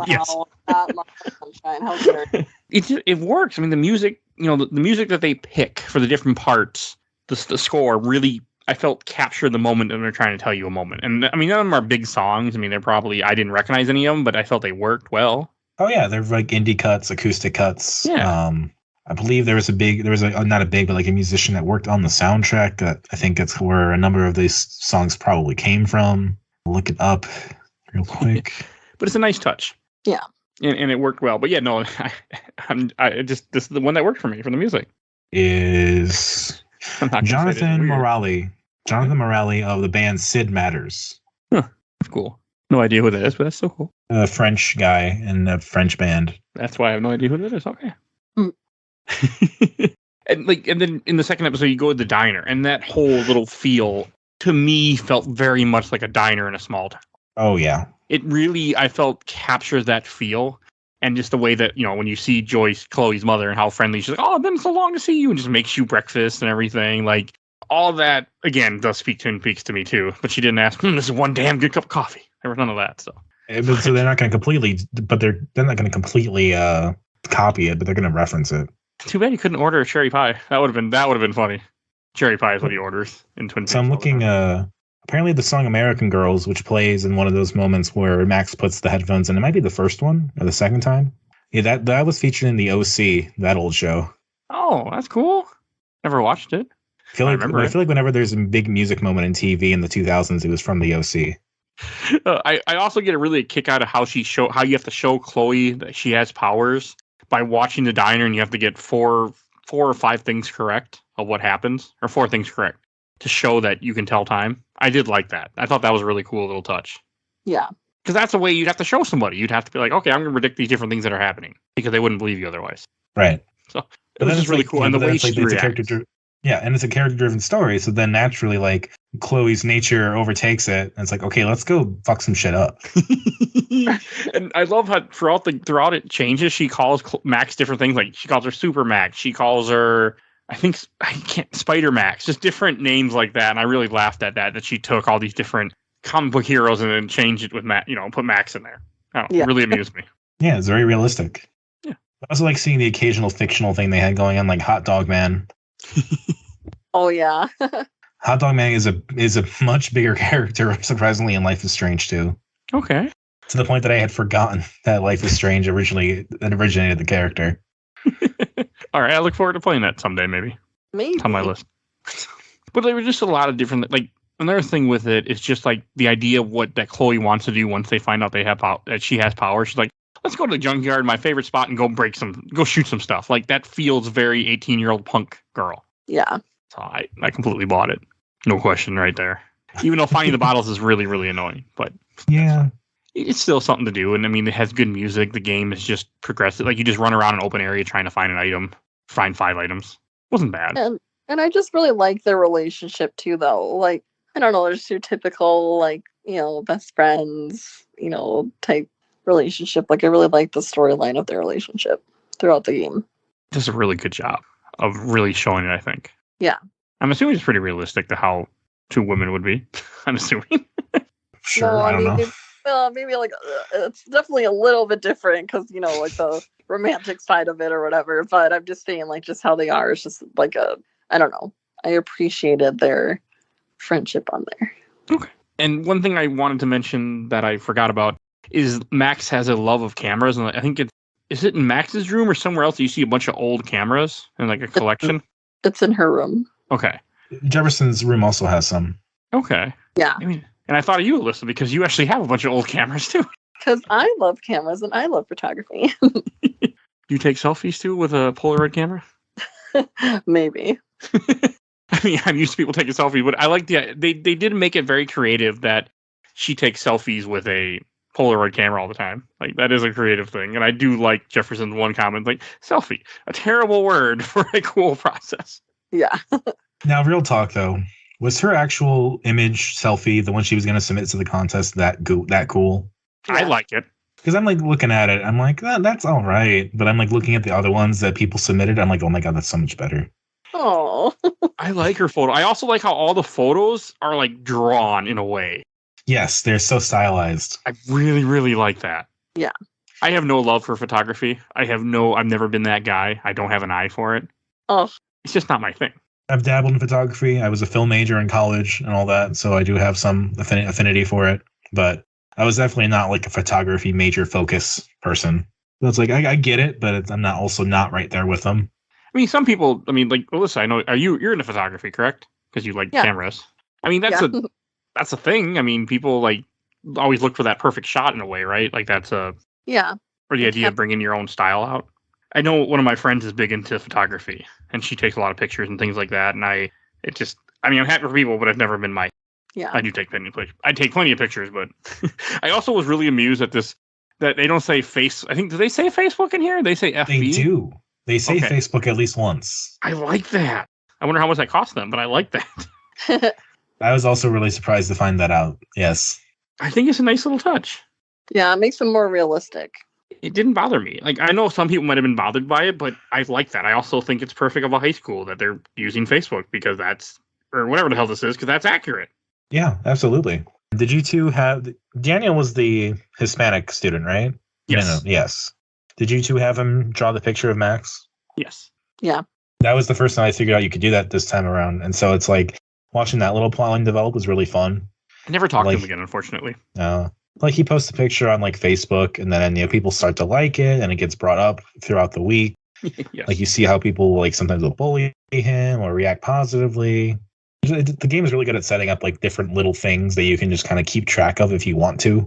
Yes.
Wow, that much sunshine. How dare you.
It works. I mean, the music, the music that they pick for the different parts, the score really, I felt captured the moment that they're trying to tell you a moment. And I mean, none of them are big songs. I mean, I didn't recognize any of them, but I felt they worked well.
Oh yeah, they're like indie cuts, acoustic cuts.
Yeah.
I believe there was not a big, but like a musician that worked on the soundtrack. That I think that's where a number of these songs probably came from. I'll look it up real quick.
But it's a nice touch.
Yeah.
and it worked well. But yeah, no, this is the one that worked for me for the music.
Is
I'm not gonna say it isn't
Jonathan
weird.
Morelli. Jonathan Morelli of the band Sid Matters.
That's cool. No idea who that is, but that's so cool.
A French guy in a French band.
That's why I have no idea who that is. Okay.
Hmm.
And then in the second episode, you go to the diner, and that whole little feel to me felt very much like a diner in a small town.
Oh yeah.
It really, I felt, captures that feel. And just the way that, when you see Joyce, Chloe's mother, and how friendly she's like, oh, it's been so long to see you, and just makes you breakfast and everything. Like, all that, again, does speak Twin Peaks to me, too. But she didn't ask, this is one damn good cup of coffee. There was none of that, so.
So they're not going to completely, but they're not going to completely copy it, but they're going to reference it.
Too bad you couldn't order a cherry pie. That would have been funny. Cherry pie is what he orders in Twin Peaks.
So I'm looking, apparently the song American Girls, which plays in one of those moments where Max puts the headphones in, it might be the first one or the second time. Yeah, that was featured in the OC, that old show.
Oh, that's cool. Never watched it.
I feel like whenever there's a big music moment in TV in the 2000s, it was from the OC.
I also get a kick out of how you have to show Chloe that she has powers by watching the diner, and you have to get four or five things correct of what happens, or four things correct to show that you can tell time. I did like that. I thought that was a really cool little touch.
Yeah.
Because that's a way you'd have to show somebody. You'd have to be like, okay, I'm going to predict these different things that are happening, because they wouldn't believe you otherwise.
Right.
So it was just really cool. And the way she reacts.
Yeah, and it's a character-driven story, so then naturally, like, Chloe's nature overtakes it, and it's like, okay, let's go fuck some shit up.
And I love how throughout it changes. She calls Max different things. Like, she calls her Super Max. She calls her, Spider Max. Just different names like that. And I really laughed at that she took all these different comic book heroes and then changed it with put Max in there. It really amused me.
Yeah, it's very realistic.
Yeah.
I also like seeing the occasional fictional thing they had going on, like Hot Dog Man.
Oh yeah.
Hot Dog Man is a much bigger character, surprisingly, in Life is Strange too.
Okay.
To the point that I had forgotten that Life is Strange originated the character.
All right, I look forward to playing that someday, maybe.
Maybe.
It's on my list. But there were just a lot of different, like, another thing with it is just like the idea of what that Chloe wants to do once they find out that she has power. She's like, let's go to the junkyard, my favorite spot, and go shoot some stuff. Like, that feels very 18-year-old punk girl.
Yeah.
So I completely bought it. No question right there. Even though finding the bottles is really, really annoying. But
yeah,
it's still something to do. And I mean, it has good music. The game is just progressive. Like, you just run around an open area trying to find an item, find 5 items. Wasn't bad.
And I just really like their relationship too, though. Like, I don't know, there's your typical, like, best friends, type relationship. Like, I really like the storyline of their relationship throughout the game.
Does a really good job of really showing it, I think.
Yeah.
I'm assuming it's pretty realistic to how 2 women would be. I'm assuming.
Sure, I don't know.
Well, maybe like it's definitely a little bit different because like the romantic side of it or whatever. But I'm just saying, like, just how they are is just like I don't know. I appreciated their friendship on there.
Okay. And one thing I wanted to mention that I forgot about is Max has a love of cameras, and I think is it in Max's room or somewhere else? You see a bunch of old cameras in like a collection.
It's in her room.
Okay.
Jefferson's room also has some.
Okay.
Yeah.
I mean, and I thought of you, Alyssa, because you actually have a bunch of old cameras too.
Because I love cameras and I love photography.
You take selfies too with a Polaroid camera?
Maybe.
I mean, I'm used to people taking selfies, but I like they did make it very creative that she takes selfies with a Polaroid camera all the time. Like, that is a creative thing. And I do like Jefferson's one comment, like, selfie, a terrible word for a cool process.
Yeah.
Now, real talk though, was her actual image selfie, the one she was going to submit to the contest, that cool?
Yeah. I like it.
Because I'm like looking at it, I'm like, that's all right. But I'm like looking at the other ones that people submitted. I'm like, oh my God, that's so much better.
Oh.
I like her photo. I also like how all the photos are like drawn in a way.
Yes, they're so stylized.
I really, really like that.
Yeah.
I have no love for photography. I've never been that guy. I don't have an eye for it.
Oh.
It's just not my thing.
I've dabbled in photography. I was a film major in college and all that, so I do have some affinity for it. But I was definitely not like a photography major focus person. So it's like, I get it, but I'm also not right there with them.
I mean, some people, like Alyssa, I know, you're into photography, correct? Because you like cameras. I mean, that's a thing. I mean, people like always look for that perfect shot in a way, right? Like, that's a...
Yeah.
or the idea of bringing your own style out. I know one of my friends is big into photography, and she takes a lot of pictures and things like that. And I'm happy for people, but I've never been my.
Yeah.
I do take plenty of pictures. I take plenty of pictures, but I also was really amused at this that they don't say face. I think do they say Facebook in here? They say FB.
They do. They say Facebook at least once.
I like that. I wonder how much that cost them, but I like that.
I was also really surprised to find that out. Yes.
I think it's a nice little touch.
Yeah, it makes them more realistic.
It didn't bother me. Like, I know some people might have been bothered by it, but I like that. I also think it's perfect of a high school that they're using Facebook because that's, or whatever the hell this is, because that's accurate.
Yeah, absolutely. Did you two have, Daniel was the Hispanic student, right?
Yes.
No, yes. Did you two have him draw the picture of Max?
Yes.
Yeah.
That was the first time I figured out you could do that this time around. And so it's like, watching that little plotline develop was really fun.
I never talked to him again, unfortunately.
Like he posts a picture on like Facebook, and then people start to like it, and it gets brought up throughout the week.
Yes.
Like you see how people like sometimes will bully him or react positively. The game is really good at setting up like different little things that you can just kind of keep track of if you want to.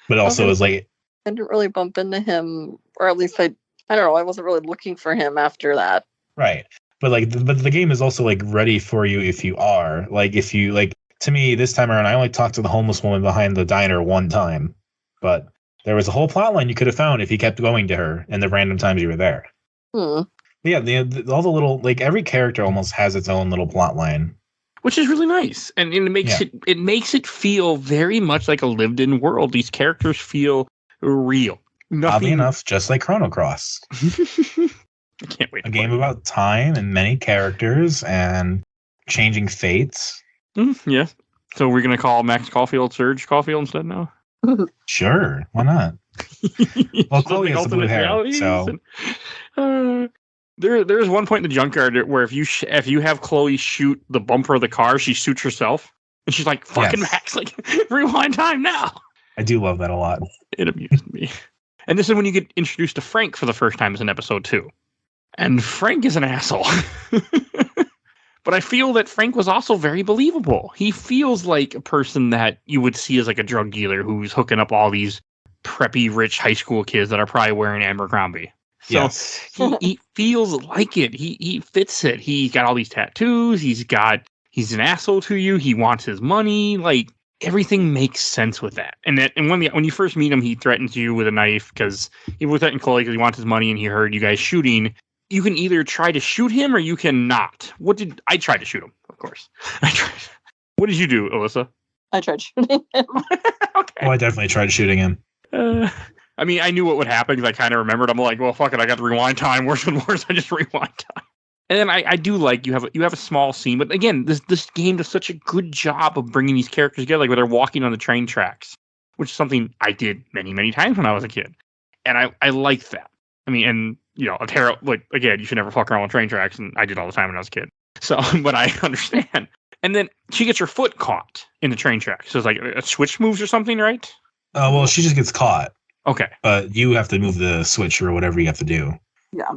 But it also is like
I didn't really bump into him, or at least I don't know. I wasn't really looking for him after that.
Right. But the game is also like ready for you if you are. Like if you like, to me this time around, I only talked to the homeless woman behind the diner one time, but there was a whole plot line you could have found if you kept going to her in the random times you were there. Yeah, all the little, like every character almost has its own little plot line,
which is really nice, and it makes it feel very much like a lived-in world. These characters feel real.
Oddly enough, just like Chrono Cross.
I can't wait.
A game about time and many characters and changing fates.
Yeah. So we're going to call Max Caulfield Surge Caulfield instead now?
Sure. Why not? Well, Chloe has the blue hair, so...
There's one point in the junkyard where if you have Chloe shoot the bumper of the car, she shoots herself. And she's like, fucking Max, like, rewind time now.
I do love that a lot.
It amused me. And this is when you get introduced to Frank for the first time as in episode 2. And Frank is an asshole. But I feel that Frank was also very believable. He feels like a person that you would see as like a drug dealer who's hooking up all these preppy, rich high school kids that are probably wearing Abercrombie. So he feels like it. He fits it. He got all these tattoos. He's an asshole to you. He wants his money. Like, everything makes sense with that. And when you first meet him, he threatens you with a knife because he was threatening Chloe because he wants his money and he heard you guys shooting. You can either try to shoot him or you can not. I tried to shoot him, of course. What did you do, Alyssa?
I tried shooting him.
Okay.
Oh, I definitely tried shooting him.
I mean, I knew what would happen because I kind of remembered. I'm like, well, fuck it. I got the rewind time. Worse and worse, I just rewind time. And then I do like you have a small scene, but again, this game does such a good job of bringing these characters together, like where they're walking on the train tracks, which is something I did many, many times when I was a kid, and I like that. I mean, and a terrible, like, again, you should never fuck around on train tracks, and I did all the time when I was a kid. So, but I understand. And then she gets her foot caught in the train track. So it's like a switch moves or something, right?
Well, she just gets caught.
Okay.
But you have to move the switch or whatever you have to do.
Yeah.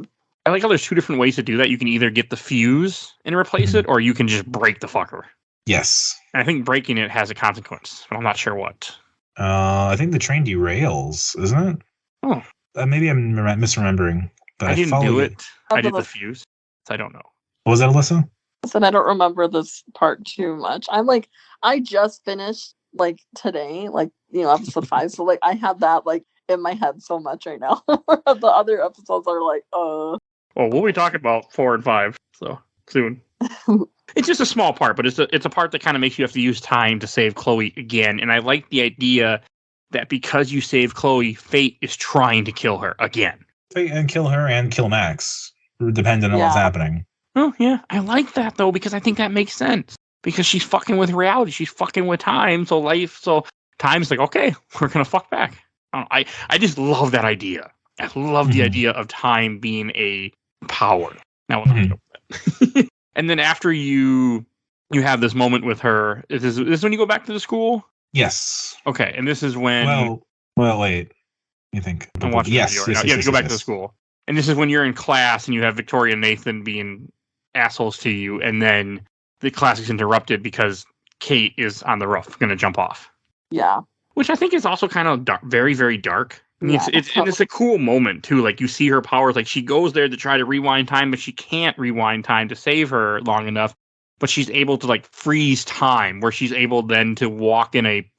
I like how there's 2 different ways to do that. You can either get the fuse and replace it, or you can just break the fucker.
Yes.
And I think breaking it has a consequence, but I'm not sure what.
I think the train derails, isn't it?
Oh.
Maybe I'm misremembering. But
I didn't do it. I did
the
the fuse. So I don't know.
What was that, Alyssa?
And I don't remember this part too much. I'm like, I just finished like today, like, episode 5. So like I have that like in my head so much right now. The other episodes are like,
Well, we'll be talking about 4 and 5 so soon. It's just a small part, but it's a part that kind of makes you have to use time to save Chloe again. And I like the idea that because you save Chloe, fate is trying to kill her again.
And kill her and kill Max, depending on what's happening.
Oh, yeah. I like that, though, because I think that makes sense. Because she's fucking with reality. She's fucking with time. So time's like, okay, we're going to fuck back. I just love that idea. I love the idea of time being a power. Now, and then after you have this moment with her, is this when you go back to the school?
Yes.
Okay, and this is when...
Well, wait. You think?
I'm watching the video right now. You go back to the
yes.
school. And this is when you're in class and you have Victoria and Nathan being assholes to you, and then the class is interrupted because Kate is on the roof, going to jump off.
Yeah.
Which I think is also kind of dark, very, very dark, And it's a cool moment too. Like you see her powers, like she goes there to try to rewind time, but she can't rewind time to save her long enough. But she's able to like freeze time, where she's able then to walk in a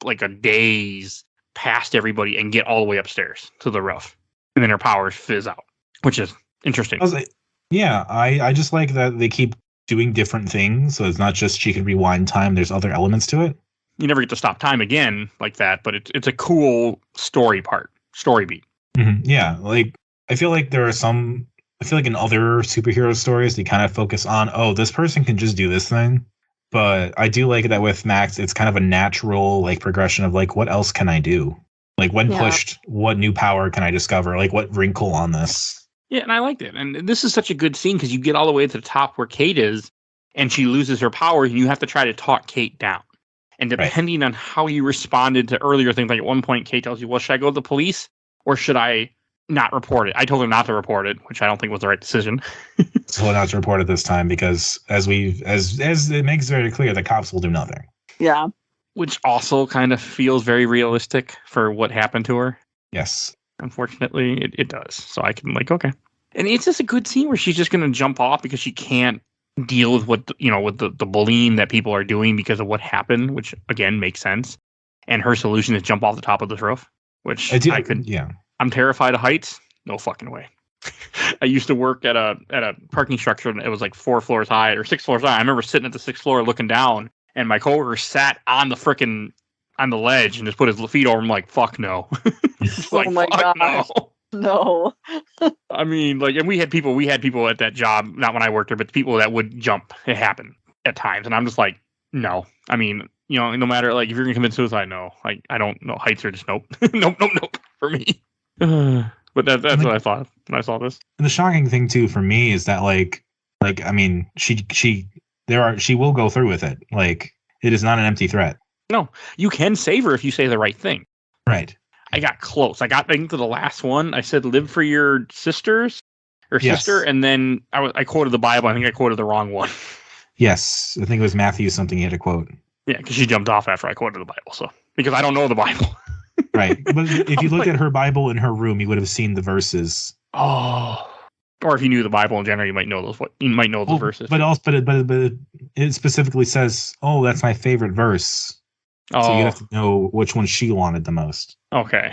daze past everybody and get all the way upstairs to the roof, and then her powers fizz out, which is interesting.
I just like that they keep doing different things, so it's not just she can rewind time. There's other elements to it.
You never get to stop time again like that, but it's a cool story beat.
Mm-hmm. Yeah, like I feel like in other superhero stories they kind of focus on, oh, this person can just do this thing, but I do like that with Max. It's kind of a natural like progression of like, what else can I do? Like when pushed, what new power can I discover? Like what wrinkle on this?
Yeah, and I liked it. And this is such a good scene because you get all the way to the top where Kate is, and she loses her powers, and you have to try to talk Kate down. And depending on how you responded to earlier things, like at one point, Kate tells you, well, should I go to the police or should I not report it? I told her not to report it, which I don't think was the right decision.
So not to report it this time because as it makes very clear, the cops will do nothing.
Yeah.
Which also kind of feels very realistic for what happened to her.
Yes.
Unfortunately, it does. So I can okay. And it's just a good scene where she's just going to jump off because she can't deal with with the bullying that people are doing because of what happened, which again makes sense. And her solution is jump off the top of this roof, which I could. Yeah. I'm terrified of heights. No fucking way. I used to work at a parking structure and it was like 4 floors high or 6 floors high. I remember sitting at the 6th floor looking down, and my coworker sat on the ledge and just put his feet over him like, fuck no.
Like, oh my god. No.
I mean, and we had people at that job, not when I worked there, but the people that would jump. It happened at times. And I'm just like, no. I mean, no matter, if you're going to commit suicide, no. I don't know. Heights are just nope. Nope for me. But that's what I thought when I saw this.
And the shocking thing, too, for me is that, I mean, she will go through with it. It is not an empty threat.
No, you can save her if you say the right thing.
Right.
I got close. I got into the last one. I said, live for your sister, and then I quoted the Bible. I think I quoted the wrong one.
Yes, I think it was Matthew something you had to quote.
Yeah, because she jumped off after I quoted the Bible. So because I don't know the Bible.
Right, but if you looked at her Bible in her room, you would have seen the verses.
Oh, or if you knew the Bible in general, you might know those. The verses. But
it specifically says, "Oh, that's my favorite verse." Oh. So you have to know which one she wanted the most.
Okay,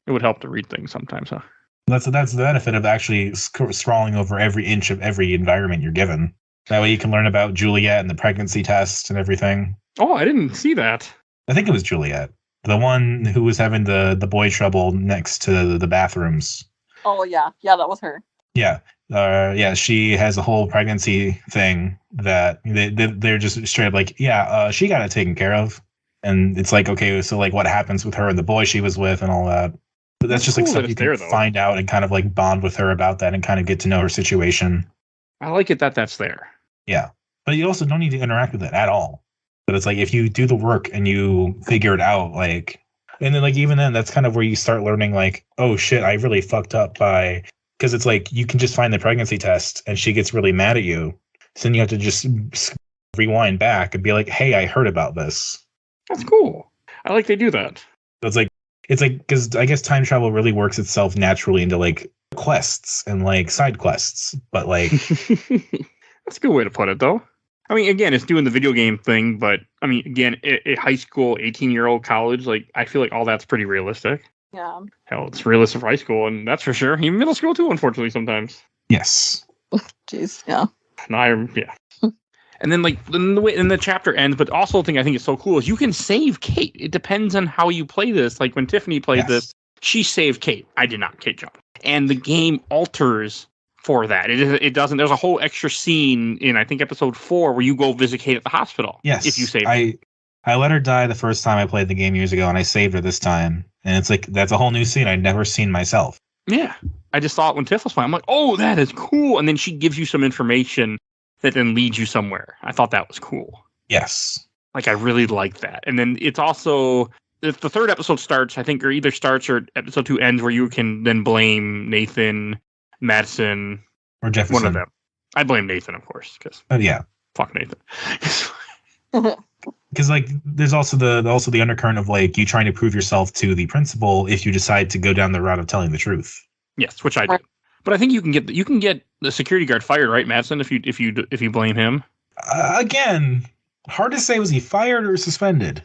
it would help to read things sometimes, huh?
That's the benefit of actually scrolling over every inch of every environment you're given. That way you can learn about Juliet and the pregnancy test and everything.
Oh, I didn't see that.
I think it was Juliet. The one who was having the boy trouble next to the bathrooms.
Oh, yeah. Yeah, that was her.
Yeah. She has a whole pregnancy thing that they're just straight up she got it taken care of. And it's okay, so what happens with her and the boy she was with and all that. But that's just stuff you can find out and kind of bond with her about that and kind of get to know her situation.
I like it that's there.
Yeah. But you also don't need to interact with it at all. But it's if you do the work and you figure it out, and then even then, that's kind of where you start learning oh shit, I really fucked up because it's you can just find the pregnancy test and she gets really mad at you. So then you have to just rewind back and be hey, I heard about this.
That's cool. I like they do that.
So it's because I guess time travel really works itself naturally into quests and side quests, but
that's a good way to put it, though. I mean, again, it's doing the video game thing, but I mean, again, a high school, 18-year-old college, I feel all that's pretty realistic.
Yeah.
Hell, it's realistic for high school, and that's for sure. Even middle school too, unfortunately, sometimes.
Yes.
Jeez, yeah.
Yeah. And then, the way the chapter ends, but also the thing I think is so cool is you can save Kate. It depends on how you play this. When Tiffany played this, she saved Kate. I did not, Kate jumped. And the game alters for that. It doesn't. There's a whole extra scene in, I think, episode 4 where you go visit Kate at the hospital.
Yes.
If you save her.
I let her die the first time I played the game years ago, and I saved her this time. And it's that's a whole new scene I'd never seen myself.
Yeah. I just saw it when Tiff was playing. I'm oh, that is cool. And then she gives you some information that then leads you somewhere. I thought that was cool.
Yes.
I really like that. And then it's also, if the 3rd episode starts, I think, or either starts or episode 2 ends, where you can then blame Nathan, Madison,
or Jefferson.
One of them. I blame Nathan, of course, because
yeah,
fuck Nathan.
Because like there's also the undercurrent of like you trying to prove yourself to the principal if you decide to go down the route of telling the truth.
Yes, which I did. But I think you can get the security guard fired, right, Madsen? If you blame him.
Again, hard to say. Was he fired or suspended?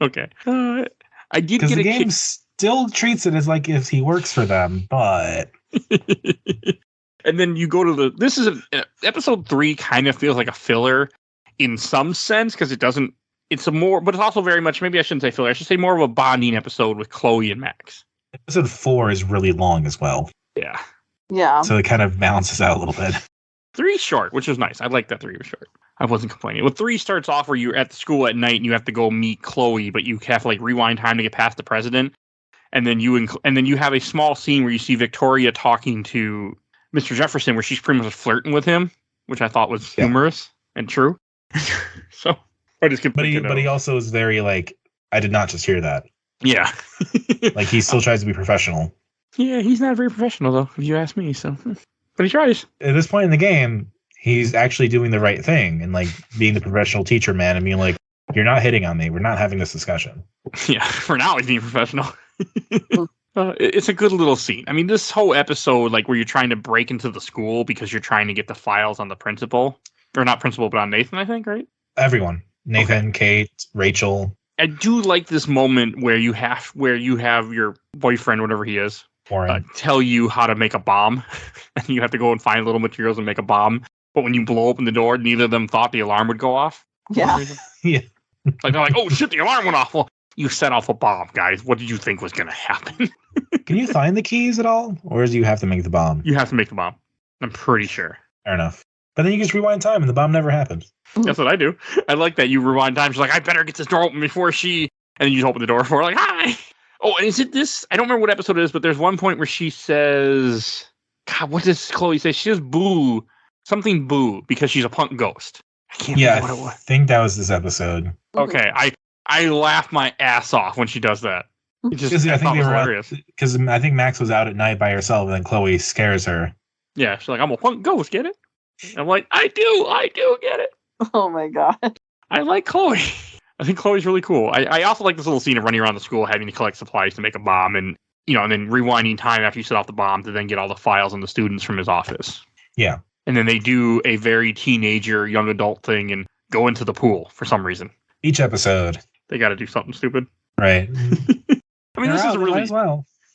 Okay. I did get
the game still treats it as like if he works for them, but.
And then you go to this is episode 3 kind of feels like a filler in some sense because it doesn't. It's but it's also very much, maybe I shouldn't say filler. I should say more of a bonding episode with Chloe and Max.
Episode 4 is really long as well.
Yeah.
Yeah.
So it kind of balances out a little bit.
3 short, which is nice. I like that 3 was short. I wasn't complaining. Well, 3 starts off where you're at the school at night and you have to go meet Chloe, but you have to like rewind time to get past the president. And then you have a small scene where you see Victoria talking to Mr. Jefferson, where she's pretty much flirting with him, which I thought was humorous and true. So I just but
he also is very like, I did not just hear that.
Yeah.
Like he still tries to be professional.
Yeah, he's not very professional though, if you ask me. So, but he tries.
At this point in the game, he's actually doing the right thing and like being the professional teacher man and being like, "You're not hitting on me. We're not having this discussion."
Yeah, for now he's being professional. It's a good little scene. I mean, this whole episode, like where you're trying to break into the school because you're trying to get the files on the principal, or not principal, but on Nathan, I think, right?
Everyone. Nathan, okay. Kate, Rachel.
I do like this moment where you have your boyfriend, whatever he is, tell you how to make a bomb, and you have to go and find little materials and make a bomb. But when you blow open the door, neither of them thought the alarm would go off.
Yeah.
Yeah.
Like they're like, "Oh shit, the alarm went off." Well, you set off a bomb, guys. What did you think was going to happen?
Can you find the keys at all, or do you have to make the bomb?
You have to make the bomb. I'm pretty sure.
Fair enough. But then you just rewind time, and the bomb never happened.
That's what I do. I like that you rewind time. She's like, "I better get this door open before she," and then you just open the door for her, like, "Hi." Oh, and is it this? I don't remember what episode it is, but there's one point where she says, "God, what does Chloe say?" She says, "Boo," something boo, because she's a punk ghost. I can't remember what it was.
I think that was this episode.
Okay, I laugh my ass off when she does that. It just, I think they were hilarious.
Because I think Max was out at night by herself, and then Chloe scares her.
Yeah, she's like, "I'm a punk ghost, get it?" And I'm like, I do get it.
Oh my god.
I like Chloe. I think Chloe's really cool. I also like this little scene of running around the school, having to collect supplies to make a bomb, and and then rewinding time after you set off the bomb to then get all the files on the students from his office.
Yeah. And
then they do a very teenager, young adult thing and go into the pool for some reason.
Each episode.
They got to do something stupid.
Right.
I mean, this is really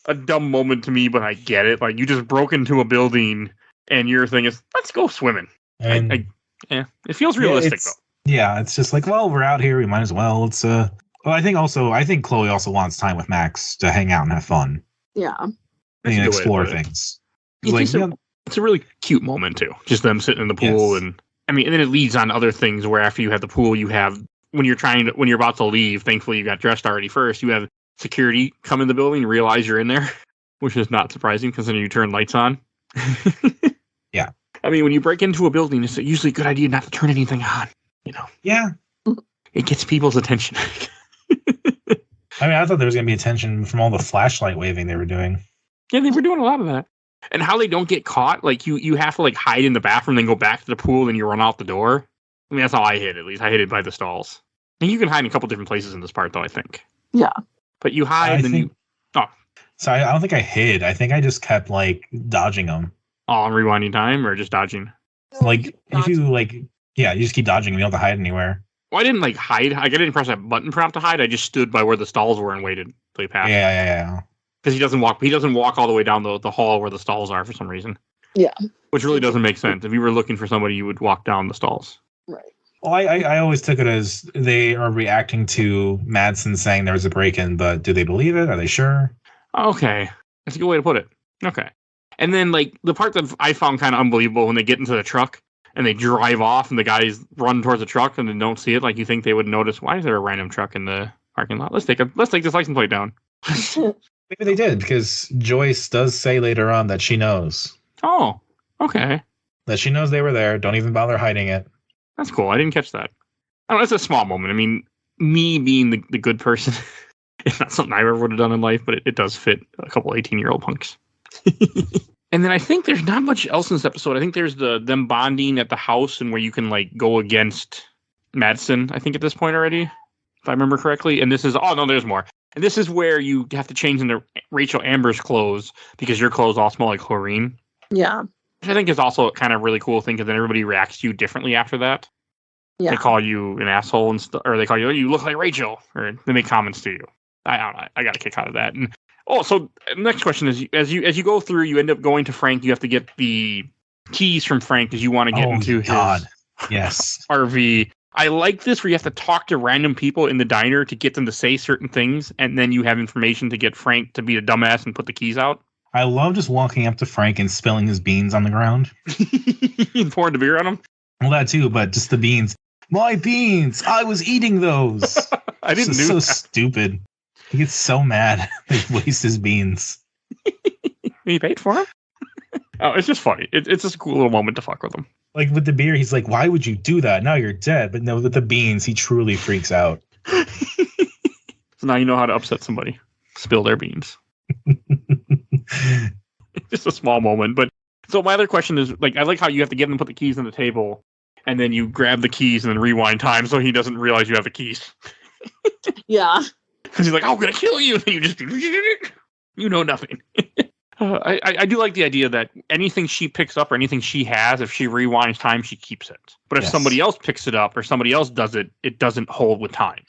a dumb moment to me, but I get it. Like, you just broke into a building, and your thing is, let's go swimming. And it feels realistic, though.
Yeah, it's just like, well, we're out here. We might as well. It's Well, I think Chloe also wants time with Max to hang out and have fun.
Yeah.
And explore things.
It's a really cute moment, too. Just them sitting in the pool.
Yes.
And then it leads on to other things where after you have the pool, you have, when you're about to leave, thankfully you got dressed already first, you have security come in the building, realize you're in there, which is not surprising because then you turn lights on.
Yeah.
I mean, when you break into a building, it's usually a good idea not to turn anything on,
Yeah.
It gets people's attention.
I mean, I thought there was going to be attention from all the flashlight waving they were doing.
Yeah, they were doing a lot of that. And how they don't get caught, like you have to like hide in the bathroom, then go back to the pool, then you run out the door. I mean, that's how I hid, at least. I hid it by the stalls. And you can hide in a couple different places in this part, though, I think.
Yeah.
But you hide,
So I don't think I hid. I think I just kept, like, dodging them.
Oh, on rewinding time, or just dodging?
Like, if you, like... Yeah, you just keep dodging. You don't have to hide anywhere.
Well, I didn't, like, hide. I didn't press that button prompt to hide. I just stood by where the stalls were and waited till he passed.
Yeah.
Because he doesn't walk all the way down the hall where the stalls are for some reason.
Yeah.
Which really doesn't make sense. If you were looking for somebody, you would walk down the stalls.
Right.
Well, I always took it as they are reacting to Madsen saying there was a break-in, but do they believe it? Are they sure?
Okay. That's a good way to put it. Okay. And then, like, the part that I found kind of unbelievable when they get into the truck and they drive off and the guys run towards the truck and then don't see it, like, you think they would notice, why is there a random truck in the parking lot? Let's take this license plate down.
Maybe they did, because Joyce does say later on that she knows.
Oh, okay.
That she knows they were there. Don't even bother hiding it.
That's cool. I didn't catch that. I don't know, it's a small moment. I mean, me being the good person, it's not something I ever would have done in life, but it does fit a couple 18-year-old punks. And then I think there's not much else in this episode. I think there's them bonding at the house and where you can, like, go against Madsen, I think, at this point already. if I remember correctly. And this is, oh no, there's more. And this is where you have to change into Rachel Amber's clothes because your clothes all smell like chlorine.
Yeah.
Which I think is also kind of really cool thing because then everybody reacts to you differently after that.
Yeah.
They call you an asshole and or they call you, you look like Rachel, or they make comments to you. I don't know. I got a kick out of that. And so next question is, as you go through, you end up going to Frank. You have to get the keys from Frank because you want to get into his
yes
RV. I like this where you have to talk to random people in the diner to get them to say certain things, and then you have information to get Frank to be a dumbass and put the keys out.
I love just walking up to Frank and spilling his beans on the ground.
And pouring the beer on him.
Well, that too, but just the beans. My beans! I was eating those!
I didn't do
so
that.
Stupid. He gets so mad. They waste his beans.
He paid for him? Oh, it's just funny. It's just a cool little moment to fuck with him.
Like with the beer, he's like, why would you do that? Now you're dead. But no, with the beans, he truly freaks out.
So now you know how to upset somebody. Spill their beans. Just a small moment. But so my other question is, like, I like how you have to get him to put the keys on the table, and then you grab the keys and then rewind time so he doesn't realize you have the keys.
Yeah.
Because he's like, I'm going to kill you. And you just, you know nothing. I do like the idea that anything she picks up or anything she has, if she rewinds time, she keeps it. But if somebody else picks it up or somebody else does it, it doesn't hold with time.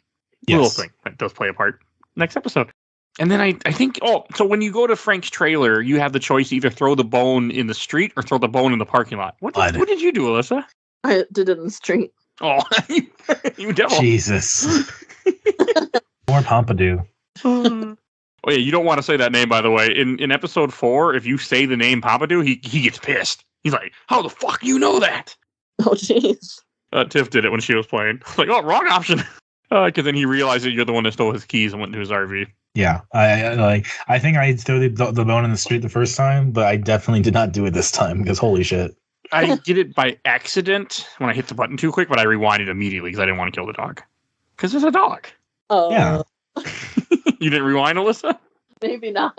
Yes.
Little thing that does play a part. Next episode. And then I think, so when you go to Frank's trailer, you have the choice to either throw the bone in the street or throw the bone in the parking lot. What did you do, Alyssa?
I did it in the street.
Oh, you devil.
Jesus. More Pompidou.
Oh yeah, you don't want to say that name, by the way. In episode 4, if you say the name Pompidou, he gets pissed. He's like, "How the fuck do you know that?"
Oh jeez.
Tiff did it when she was playing. Like, oh, wrong option. Because then he realized that you're the one that stole his keys and went into his RV.
Yeah, I think I threw the bone in the street the first time, but I definitely did not do it this time because holy shit.
I did it by accident when I hit the button too quick, but I rewinded immediately because I didn't want to kill the dog. Because there's a dog.
Oh.
Yeah.
You didn't rewind, Alyssa?
Maybe not.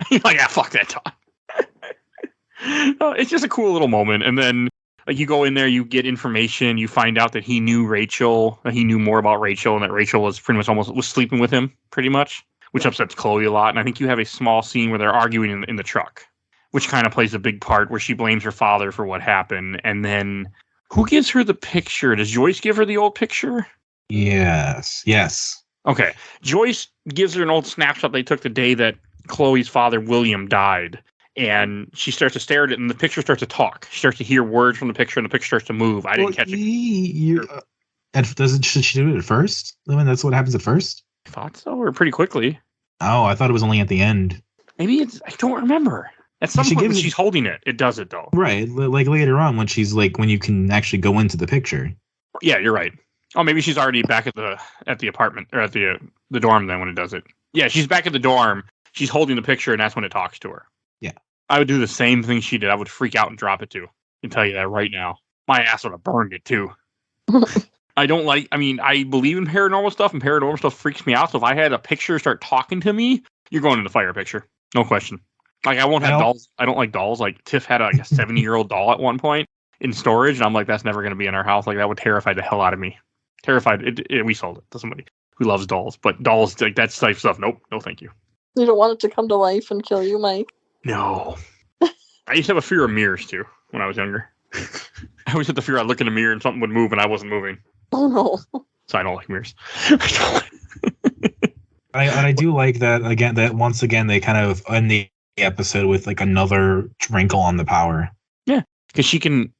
You're like, fuck that dog. It's just a cool little moment. And then like you go in there, you get information, you find out that he knew Rachel, he knew more about Rachel, and that Rachel was pretty much was sleeping with him, pretty much, which upsets Chloe a lot. And I think you have a small scene where they're arguing in the truck, which kind of plays a big part where she blames her father for what happened. And then who gives her the picture? Does Joyce give her the old picture?
Yes.
Okay. Joyce gives her an old snapshot they took the day that Chloe's father, William, died. And she starts to stare at it, and the picture starts to talk. She starts to hear words from the picture, and the picture starts to move. I didn't catch it.
Should she do it at first? I mean, that's what happens at first?
I thought so, or pretty quickly.
Oh, I thought it was only at the end.
Maybe I don't remember. At some point when she's holding it, it does it, though.
Right. Like later on when she's like, when you can actually go into the picture.
Yeah, you're right. Oh, maybe she's already back at the apartment, or at the dorm then when it does it. Yeah, she's back at the dorm. She's holding the picture, and that's when it talks to her.
Yeah.
I would do the same thing she did. I would freak out and drop it too. I can tell you that right now. My ass would have burned it too. I believe in paranormal stuff, and paranormal stuff freaks me out. So if I had a picture start talking to me, you're going in the fire picture. No question. Like, I won't have dolls. I don't like dolls. Like, Tiff had a 70-year-old doll at one point in storage, and I'm like, that's never going to be in our house. Like, that would terrify the hell out of me. Terrified. We sold it to somebody who loves dolls. But dolls, like, that type of stuff, nope. No, thank you.
You don't want it to come to life and kill you, Mike?
No. I used to have a fear of mirrors, too, when I was younger. I always had the fear I'd look in a mirror and something would move and I wasn't moving.
Oh, no.
So I don't like mirrors.
I do like that, again, that once again, they kind of end the episode with, like, another wrinkle on the power.
Yeah, because she can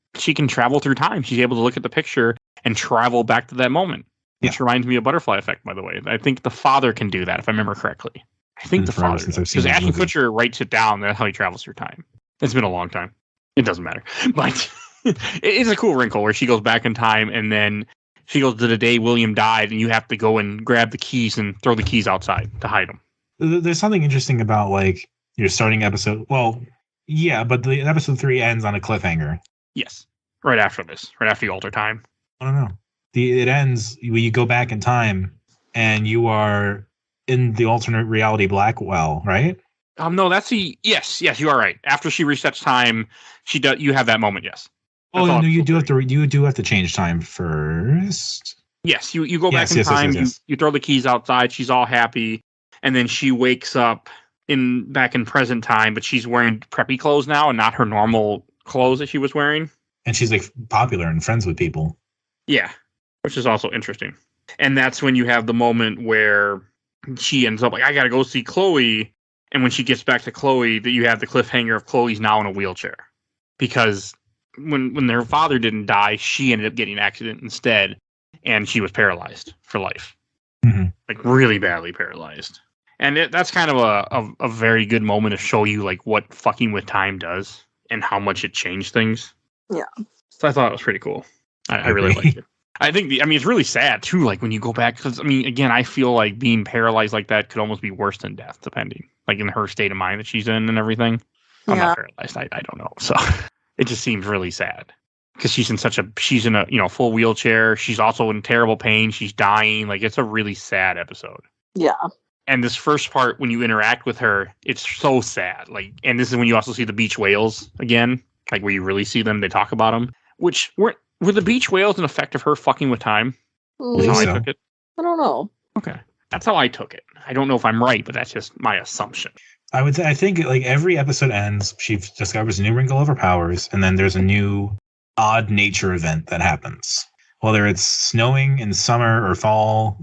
travel through time. She's able to look at the picture and travel back to that moment. Which reminds me of Butterfly Effect, by the way. I think the father can do that, if I remember correctly. I think the father, because Ashton Kutcher writes it down. That's how he travels through time. It's been a long time. It doesn't matter, but it's a cool wrinkle where she goes back in time, and then she goes to the day William died, and you have to go and grab the keys and throw the keys outside to hide them.
There's something interesting about like your starting episode. Well, yeah, but the episode 3 ends on a cliffhanger.
Yes, right after this, right after you alter time.
I don't know. It ends when you go back in time, and you are in the alternate reality Blackwell, right?
No, that's yes, you are right. After she resets time, you have that moment, yes.
Oh no, you do have to change time first.
Yes, you go back
Yes,
in
yes, yes,
time.
yes, yes.
You throw the keys outside. She's all happy, and then she wakes up back in present time, but she's wearing preppy clothes now and not her normal clothes that she was wearing.
And she's like popular and friends with people.
Yeah, which is also interesting. And that's when you have the moment where she ends up like, I gotta go see Chloe. And when she gets back to Chloe, that you have the cliffhanger of Chloe's now in a wheelchair. Because when their father didn't die, she ended up getting an accident instead, and she was paralyzed for life.
Mm-hmm.
Like really badly paralyzed. And that's kind of a very good moment to show you like what fucking with time does and how much it changed things.
Yeah.
So I thought it was pretty cool. I really liked it. I think it's really sad too. Like when you go back, because again, I feel like being paralyzed like that could almost be worse than death, depending, like in her state of mind that she's in and everything. I'm not paralyzed. I don't know. So it just seems really sad because she's in a full wheelchair. She's also in terrible pain. She's dying. Like it's a really sad episode.
Yeah.
And this first part, when you interact with her, it's so sad. Like, and this is when you also see the beach whales again, like where you really see them. They talk about them, which were the beach whales an effect of her fucking with time? That's how I took it.
I don't know.
Okay, that's how I took it. I don't know if I'm right, but that's just my assumption.
I think like every episode ends, she discovers a new wrinkle of her powers, and then there's a new odd nature event that happens. Whether it's snowing in summer or fall,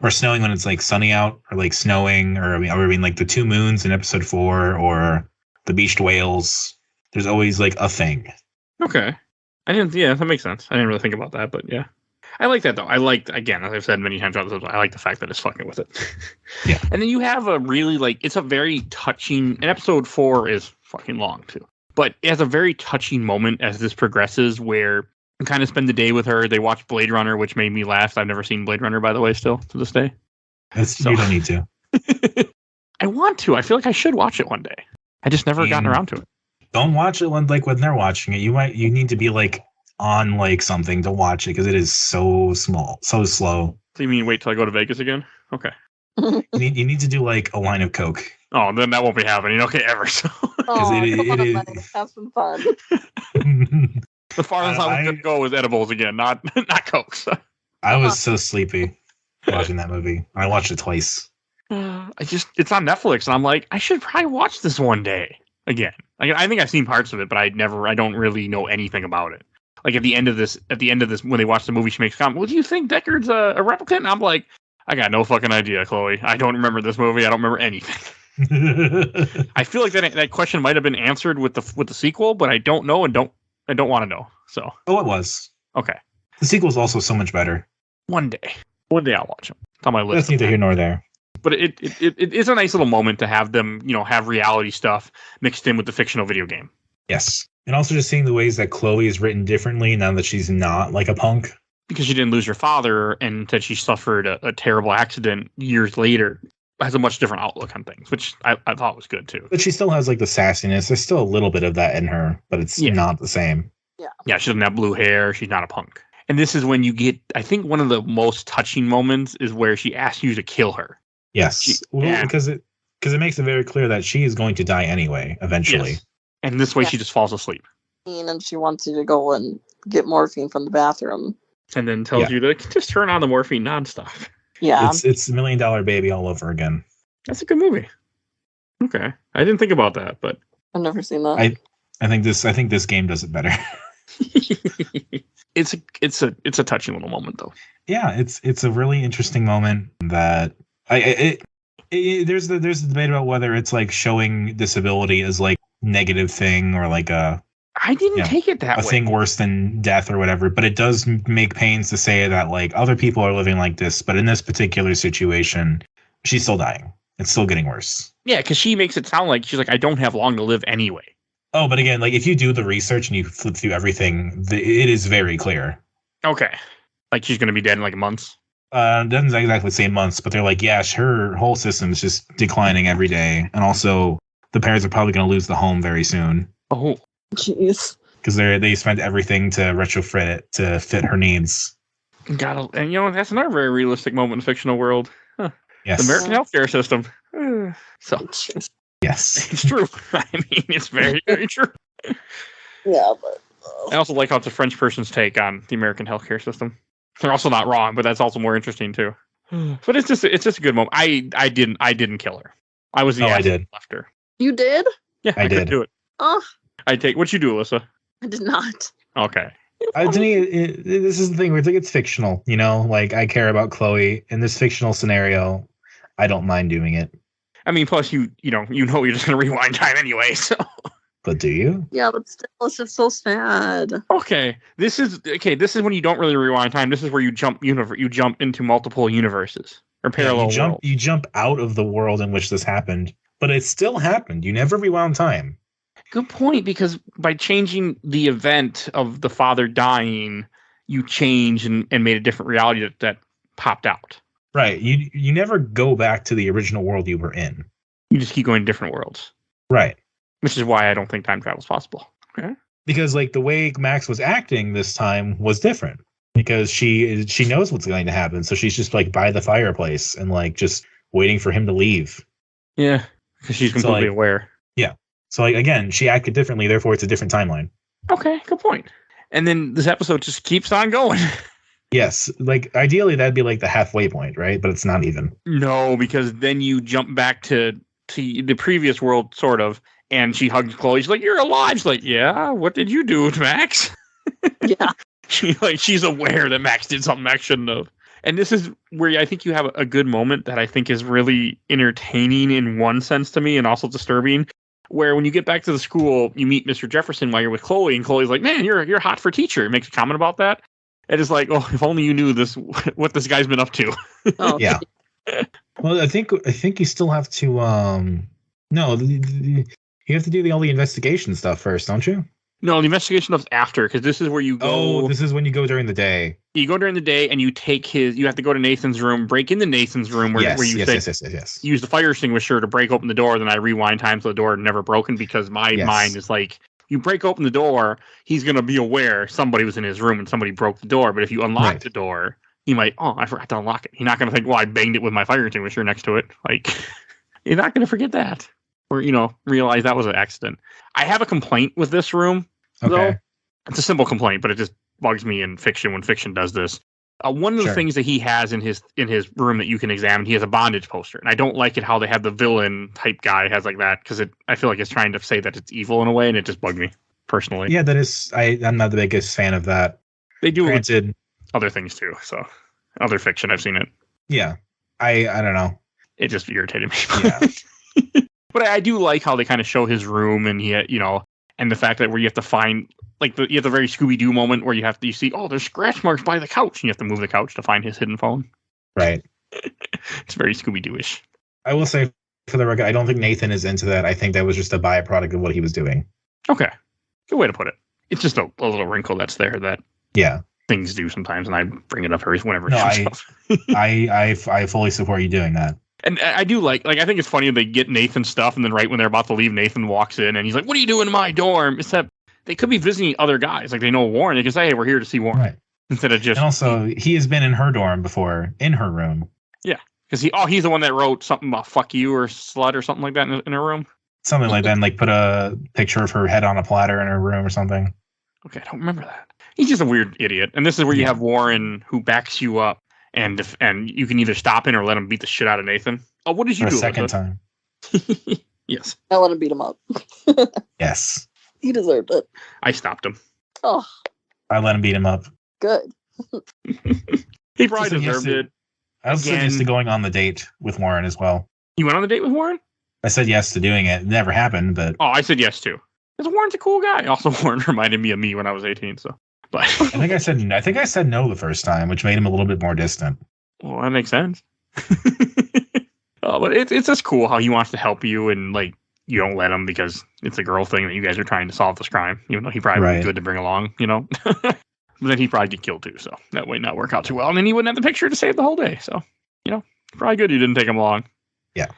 or snowing when it's like sunny out, or like snowing, or like the two moons in episode 4, or the beached whales. There's always like a thing.
Okay. That makes sense. I didn't really think about that, but yeah. I like that though. I like, again, as I've said many times, I like the fact that it's fucking with it.
Yeah.
And then you have a really it's a very touching, and episode 4 is fucking long too, but it has a very touching moment as this progresses where you kind of spend the day with her. They watch Blade Runner, which made me laugh. I've never seen Blade Runner, by the way, still to this day.
You don't need to.
I want to. I feel like I should watch it one day. I just never gotten around to it.
Don't watch it when they're watching it. You need to be like on like something to watch it because it is so small, so slow.
So you mean wait till I go to Vegas again? Okay.
You need to do like a line of Coke.
Oh, then that won't be happening. Okay, ever. So
it is.
Have some fun.
the farthest I was going to go was edibles again, not Coke. So.
I was so sleepy watching that movie. I watched it twice.
It's on Netflix, and I'm like, I should probably watch this one day again. I think I've seen parts of it, but I don't really know anything about it. Like at the end of this, when they watch the movie, she makes a comment, well, do you think Deckard's a replicant? And I'm like, I got no fucking idea, Chloe. I don't remember this movie. I don't remember anything. I feel like that question might have been answered with the sequel, but I don't know and don't want to know. So.
Oh, it was.
Okay.
The sequel is also so much better.
One day I'll watch them. It's on my list.
That's neither here nor there.
But it is a nice little moment to have them, have reality stuff mixed in with the fictional video game.
Yes. And also just seeing the ways that Chloe is written differently now that she's not like a punk.
Because she didn't lose her father and that she suffered a terrible accident years later, has a much different outlook on things, which I thought was good too.
But she still has like the sassiness. There's still a little bit of that in her, but it's not the same.
Yeah, she doesn't have blue hair. She's not a punk. And this is when you get, I think one of the most touching moments is where she asks you to kill her.
Yes. Because it makes it very clear that she is going to die anyway, eventually.
Yes. And this way she just falls asleep.
And she wants you to go and get morphine from the bathroom.
And then tells you to just turn on the morphine nonstop.
Yeah.
It's $1 Million Baby all over again. That's
a good movie. Okay. I didn't think about that, but
I've never seen that.
I think this game does it better.
It's a touching little moment though.
Yeah, it's a really interesting moment that there's the debate about whether it's like showing disability as like negative thing or like I
didn't take it that way.
A thing worse than death or whatever, but it does make pains to say that like other people are living like this, but in this particular situation, she's still dying. It's still getting worse.
Yeah, because she makes it sound like she's like, I don't have long to live anyway.
Oh, but again, like if you do the research and you flip through everything, it is very clear.
Okay. Like she's going to be dead in like months?
Doesn't exactly say months, but they're like, yeah, her whole system is just declining every day. And also the parents are probably going to lose the home very soon.
Oh.
Jeez.
Because they spent everything to retrofit it to fit her needs.
And that's another very realistic moment in the fictional world. Huh.
Yes.
The American healthcare system. So.
Yes.
It's true. I mean, it's very, very true.
Yeah, but...
I also like how it's a French person's take on the American healthcare system. They're also not wrong, but that's also more interesting too. But it's just a good moment. I didn't kill her. I was the
I
asshole
did.
that left her.
You did?
Yeah, I
did.
could do it.
Oh,
What'd you do, Alyssa?
I did not.
Okay.
To me, this is the thing where it's like it's fictional, you know. Like I care about Chloe in this fictional scenario. I don't mind doing it.
I mean, plus you know you're just gonna rewind time anyway. So.
But do you?
Yeah, but still, it's just so sad.
Okay, this is when you don't really rewind time. This is where you jump into multiple universes or parallel worlds.
You jump out of the world in which this happened, but it still happened. You never rewound time.
Good point, because by changing the event of the father dying, you change and made a different reality that popped out.
Right. You never go back to the original world you were in.
You just keep going to different worlds.
Right.
Which is why I don't think time travel is possible. Okay.
Because like the way Max was acting this time was different. Because she knows what's going to happen, so she's just like by the fireplace and like just waiting for him to leave.
Yeah, because she's completely aware.
Yeah. So like again, she acted differently, therefore it's a different timeline.
Okay, good point. And then this episode just keeps on going.
Yes, like ideally that'd be like the halfway point, right? But it's not even.
No, because then you jump back to the previous world, sort of, and she hugs Chloe. She's like, "You're alive." She's like, "Yeah. What did you do to Max?"
Yeah.
She's aware that Max did something Max shouldn't have. And this is where I think you have a good moment that I think is really entertaining in one sense to me, and also disturbing. Where when you get back to the school, you meet Mr. Jefferson while you're with Chloe, and Chloe's like, "Man, you're hot for teacher." Makes a comment about that. And it's like, oh, if only you knew what this guy's been up to.
Oh,
yeah. Well, I think you still have to you have to do all the investigation stuff first, don't you?
No, the investigation stuff's after, because this is where you go.
Oh, this is when you go during the day.
You go during the day, and you have to go to Nathan's room, break into Nathan's room where you use the fire extinguisher to break open the door. Then I rewind time so the door never broken, because my mind is like, you break open the door, he's going to be aware somebody was in his room and somebody broke the door. But if you unlock the door, he might, I forgot to unlock it. He's not going to think, well, I banged it with my fire extinguisher next to it. Like, you're not going to forget that. Or, realize that was an accident. I have a complaint with this room, though. It's a simple complaint, but it just bugs me in fiction when fiction does this. One of the things that he has in his room that you can examine, he has a bondage poster. And I don't like it how they have the villain type guy has like that, because I feel like it's trying to say that it's evil in a way, and it just bugged me, personally.
Yeah, that is, I'm not the biggest fan of that.
They do it with other things, too. So, other fiction, I've seen it.
Yeah. I don't know.
It just irritated me.
Yeah.
But I do like how they kind of show his room, and and the fact that where you have to find, like, you have the very Scooby-Doo moment where you see, there's scratch marks by the couch, and you have to move the couch to find his hidden phone.
Right.
It's very Scooby-Doo-ish.
I will say, for the record, I don't think Nathan is into that. I think that was just a byproduct of what he was doing.
Okay. Good way to put it. It's just a little wrinkle that's there that things do sometimes, and I bring it up whenever it shows up.
I fully support you doing that.
And I do like I think it's funny they get Nathan's stuff, and then right when they're about to leave, Nathan walks in, and he's like, "What are you doing in my dorm?" Except they could be visiting other guys. Like, they know Warren. They can say, "Hey, we're here to see Warren."
Right.
Instead of just...
And also, he has been in her dorm before, in her room.
Yeah. Because he's the one that wrote something about "fuck you" or "slut" or something like that in her room.
Something like that, and like put a picture of her head on a platter in her room or something.
Okay, I don't remember that. He's just a weird idiot. And this is where you have Warren, who backs you up, and you can either stop him or let him beat the shit out of Nathan. Oh, what did you do?
A second time.
Yes.
I let him beat him up.
Yes.
He deserved it.
I stopped him.
Oh.
I let him beat him up.
Good.
He probably deserved it.
I was used to going on the date with Warren as well.
You went on the date with Warren?
I said yes to doing it. It never happened, but...
Oh, I said yes, too. Because Warren's a cool guy. Also, Warren reminded me of me when I was 18, so... But
I think I said no the first time, which made him a little bit more distant.
Well, that makes sense. But it's just cool how he wants to help you, and like you don't let him because it's a girl thing that you guys are trying to solve this crime. Even though he probably would be good to bring along, But then he'd probably get killed too, so that would not work out too well. And then he wouldn't have the picture to save the whole day. So, probably good you didn't take him along.
Yeah.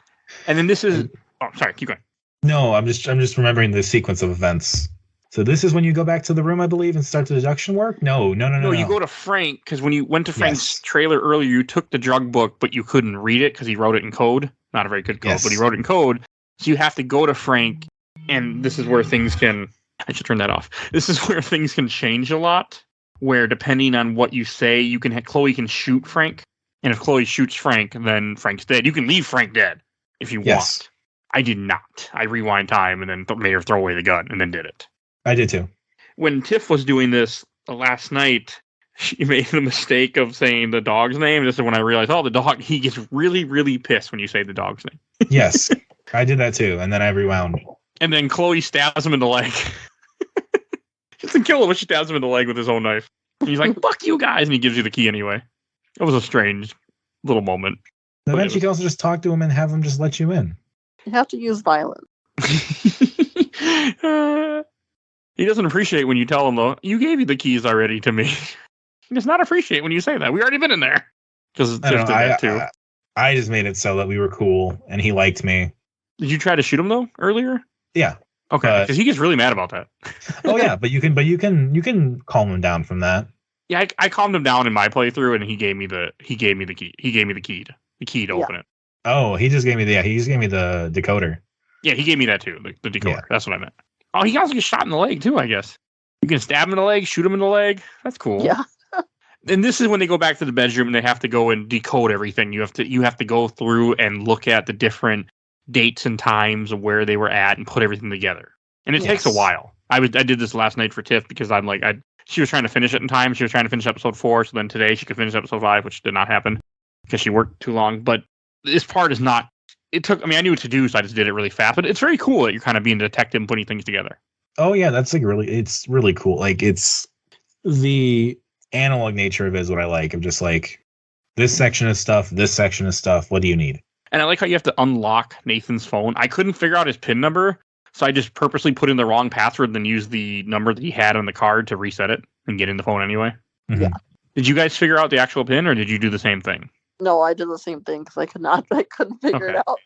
And then this is... Oh, sorry, keep going.
No, I'm just remembering the sequence of events. So this is when you go back to the room, I believe, and start the deduction work? No.
No, you go to Frank, because when you went to Frank's trailer earlier, you took the drug book, but you couldn't read it because he wrote it in code. Not a very good code, but he wrote it in code. So you have to go to Frank, and this is where things can... I should turn that off. This is where things can change a lot. where depending on what you say, you can Chloe can shoot Frank, and if Chloe shoots Frank, then Frank's dead. You can leave Frank dead if you want. I did not. I rewind time and then made her throw away the gun and then did it.
I did too.
When Tiff was doing this last night, she made the mistake of saying the dog's name. This is when I realized, the dog, he gets really, really pissed when you say the dog's name.
Yes, I did that too, and then I rewound.
And then Chloe stabs him in the leg. She doesn't kill him, but she stabs him in the leg with his own knife. And he's like, fuck you guys, and he gives you the key anyway. It was a strange little moment.
But then you can also just talk to him and have him just let you in.
You have to use violence.
He doesn't appreciate when you tell him, though, you gave the keys already to me. He does not appreciate when you say that. We already been in there. Because Tiff did that too.
I just made it so that we were cool and he liked me.
Did you try to shoot him though earlier?
Yeah.
Okay. Because he gets really mad about that.
Oh yeah, but you can calm him down from that.
Yeah, I calmed him down in my playthrough, and he gave me the key. He gave me the key to open it.
Oh, he just gave me the decoder.
Yeah, he gave me that too. The decoder.
Yeah.
That's what I meant. Oh, he also gets shot in the leg too, I guess. You can stab him in the leg, shoot him in the leg. That's cool.
Yeah.
And this is when they go back to the bedroom and they have to go and decode everything. You have to go through and look at the different dates and times of where they were at and put everything together. And it takes a while. I did this last night for Tiff because I'm like she was trying to finish it in time. She was trying to finish episode 4, so then today she could finish episode 5, which did not happen because she worked too long. But this part is not. I knew what to do, so I just did it really fast. But it's very cool that you're kind of being a detective and putting things together.
Oh yeah, that's it's really cool. Like it's the analog nature of it is what I like. I'm just like, this section of stuff, what do you need?
And I like how you have to unlock Nathan's phone. I couldn't figure out his PIN number, so I just purposely put in the wrong password and then used the number that he had on the card to reset it and get in the phone anyway.
Mm-hmm.
Yeah.
Did you guys figure out the actual PIN, or did you do the same thing?
No, I did the same thing because I couldn't figure it out.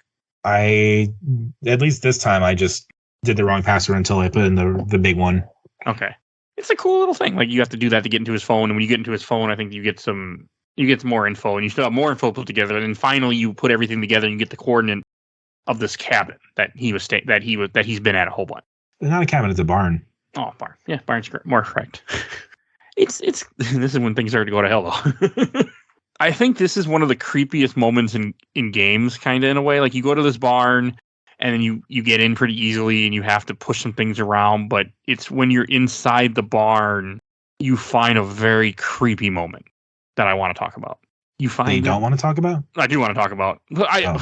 At least this time, I just did the wrong password until I put in the big one.
Okay. It's a cool little thing. Like, you have to do that to get into his phone, and when you get into his phone, I think you get some more info, and you still have more info put together, and then finally you put everything together and you get the coordinate of this cabin that he's been at a whole bunch.
It's not a cabin, it's a barn.
Oh, barn. Yeah, barn's more correct. It's this is when things start to go to hell though. I think this is one of the creepiest moments in games, kind of, in a way. Like, you go to this barn and then you get in pretty easily and you have to push some things around, but it's when you're inside the barn you find a very creepy moment that I want to talk about. You
don't want to talk about?
I do want to talk about.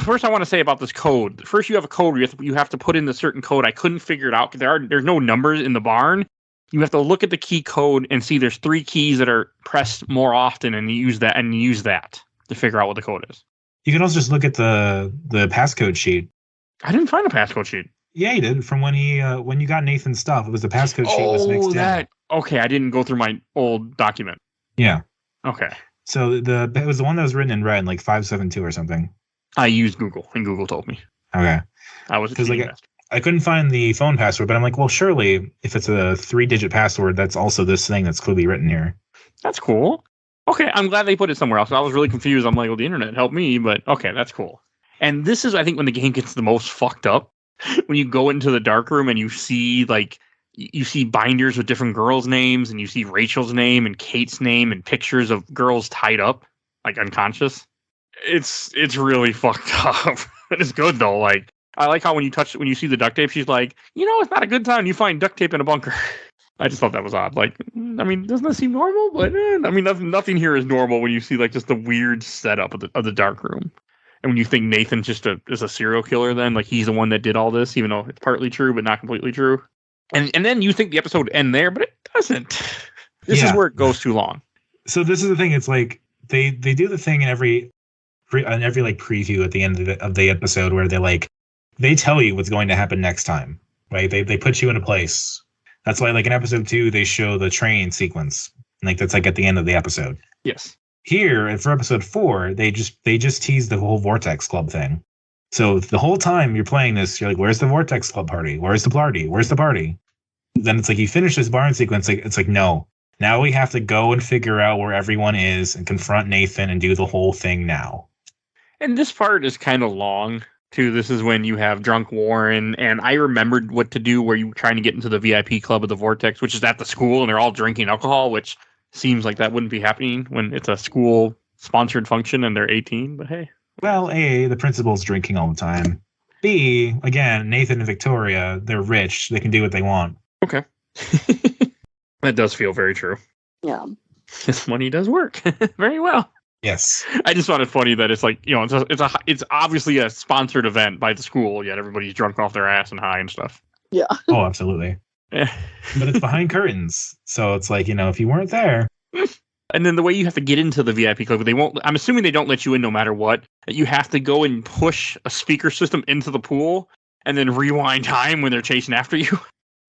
First, I want to say about this code. First, you have a code where you have to put in the certain code. I couldn't figure it out because there's no numbers in the barn. You have to look at the key code and see there's 3 keys that are pressed more often, and you use that to figure out what the code is.
You can also just look at the passcode sheet.
I didn't find a passcode sheet.
Yeah, you did. From when you got Nathan's stuff, it was the passcode sheet was mixed in.
Okay, I didn't go through my old document.
Yeah.
Okay.
So it was the one that was written in red, like 572 or something.
I used Google, and Google told me.
Okay.
I was because
I couldn't find the phone password, but I'm like, well, surely if it's a 3-digit password, that's also this thing that's clearly written here.
That's cool. Okay, I'm glad they put it somewhere else. I was really confused. I'm like, well, the internet helped me, but okay, that's cool. And this is, I think, when the game gets the most fucked up. When you go into the dark room and you see binders with different girls' names, and you see Rachel's name and Kate's name and pictures of girls tied up, like unconscious. It's really fucked up. It's good though. Like, I like how when you see the duct tape, she's like, it's not a good time. You find duct tape in a bunker. I just thought that was odd. Like, I mean, doesn't that seem normal? But nothing here is normal when you see like just the weird setup of the dark room. And when you think Nathan is a serial killer, then like he's the one that did all this, even though it's partly true but not completely true. And then you think the episode would end there, but it doesn't. This is where it goes too long.
So this is the thing. It's like they do the thing in every like preview at the end of the episode where they tell you what's going to happen next time, right? They put you in a place. That's why, like in episode 2, they show the train sequence. Like that's like at the end of the episode.
Yes.
Here, for episode 4, they just tease the whole Vortex Club thing. So the whole time you're playing this, you're like, "Where's the Vortex Club party? Where's the party? Where's the party?" Then it's like you finish this barn sequence. It's like no. Now we have to go and figure out where everyone is and confront Nathan and do the whole thing now.
And this part is kind of long, too. This is when you have drunk Warren, and I remembered what to do where you were trying to get into the VIP club of the Vortex, which is at the school, and they're all drinking alcohol, which seems like that wouldn't be happening when it's a school-sponsored function and they're 18, but hey.
Well, A, the principal's drinking all the time. B, again, Nathan and Victoria, they're rich. They can do what they want.
Okay. That does feel very true.
Yeah.
This money does work very well.
Yes.
I just found it funny that it's like, it's obviously a sponsored event by the school, yet everybody's drunk off their ass and high and stuff.
Yeah.
Oh, absolutely. But it's behind curtains. So it's like, if you weren't there.
And then the way you have to get into the VIP club, I'm assuming they don't let you in no matter what. You have to go and push a speaker system into the pool and then rewind time when they're chasing after you.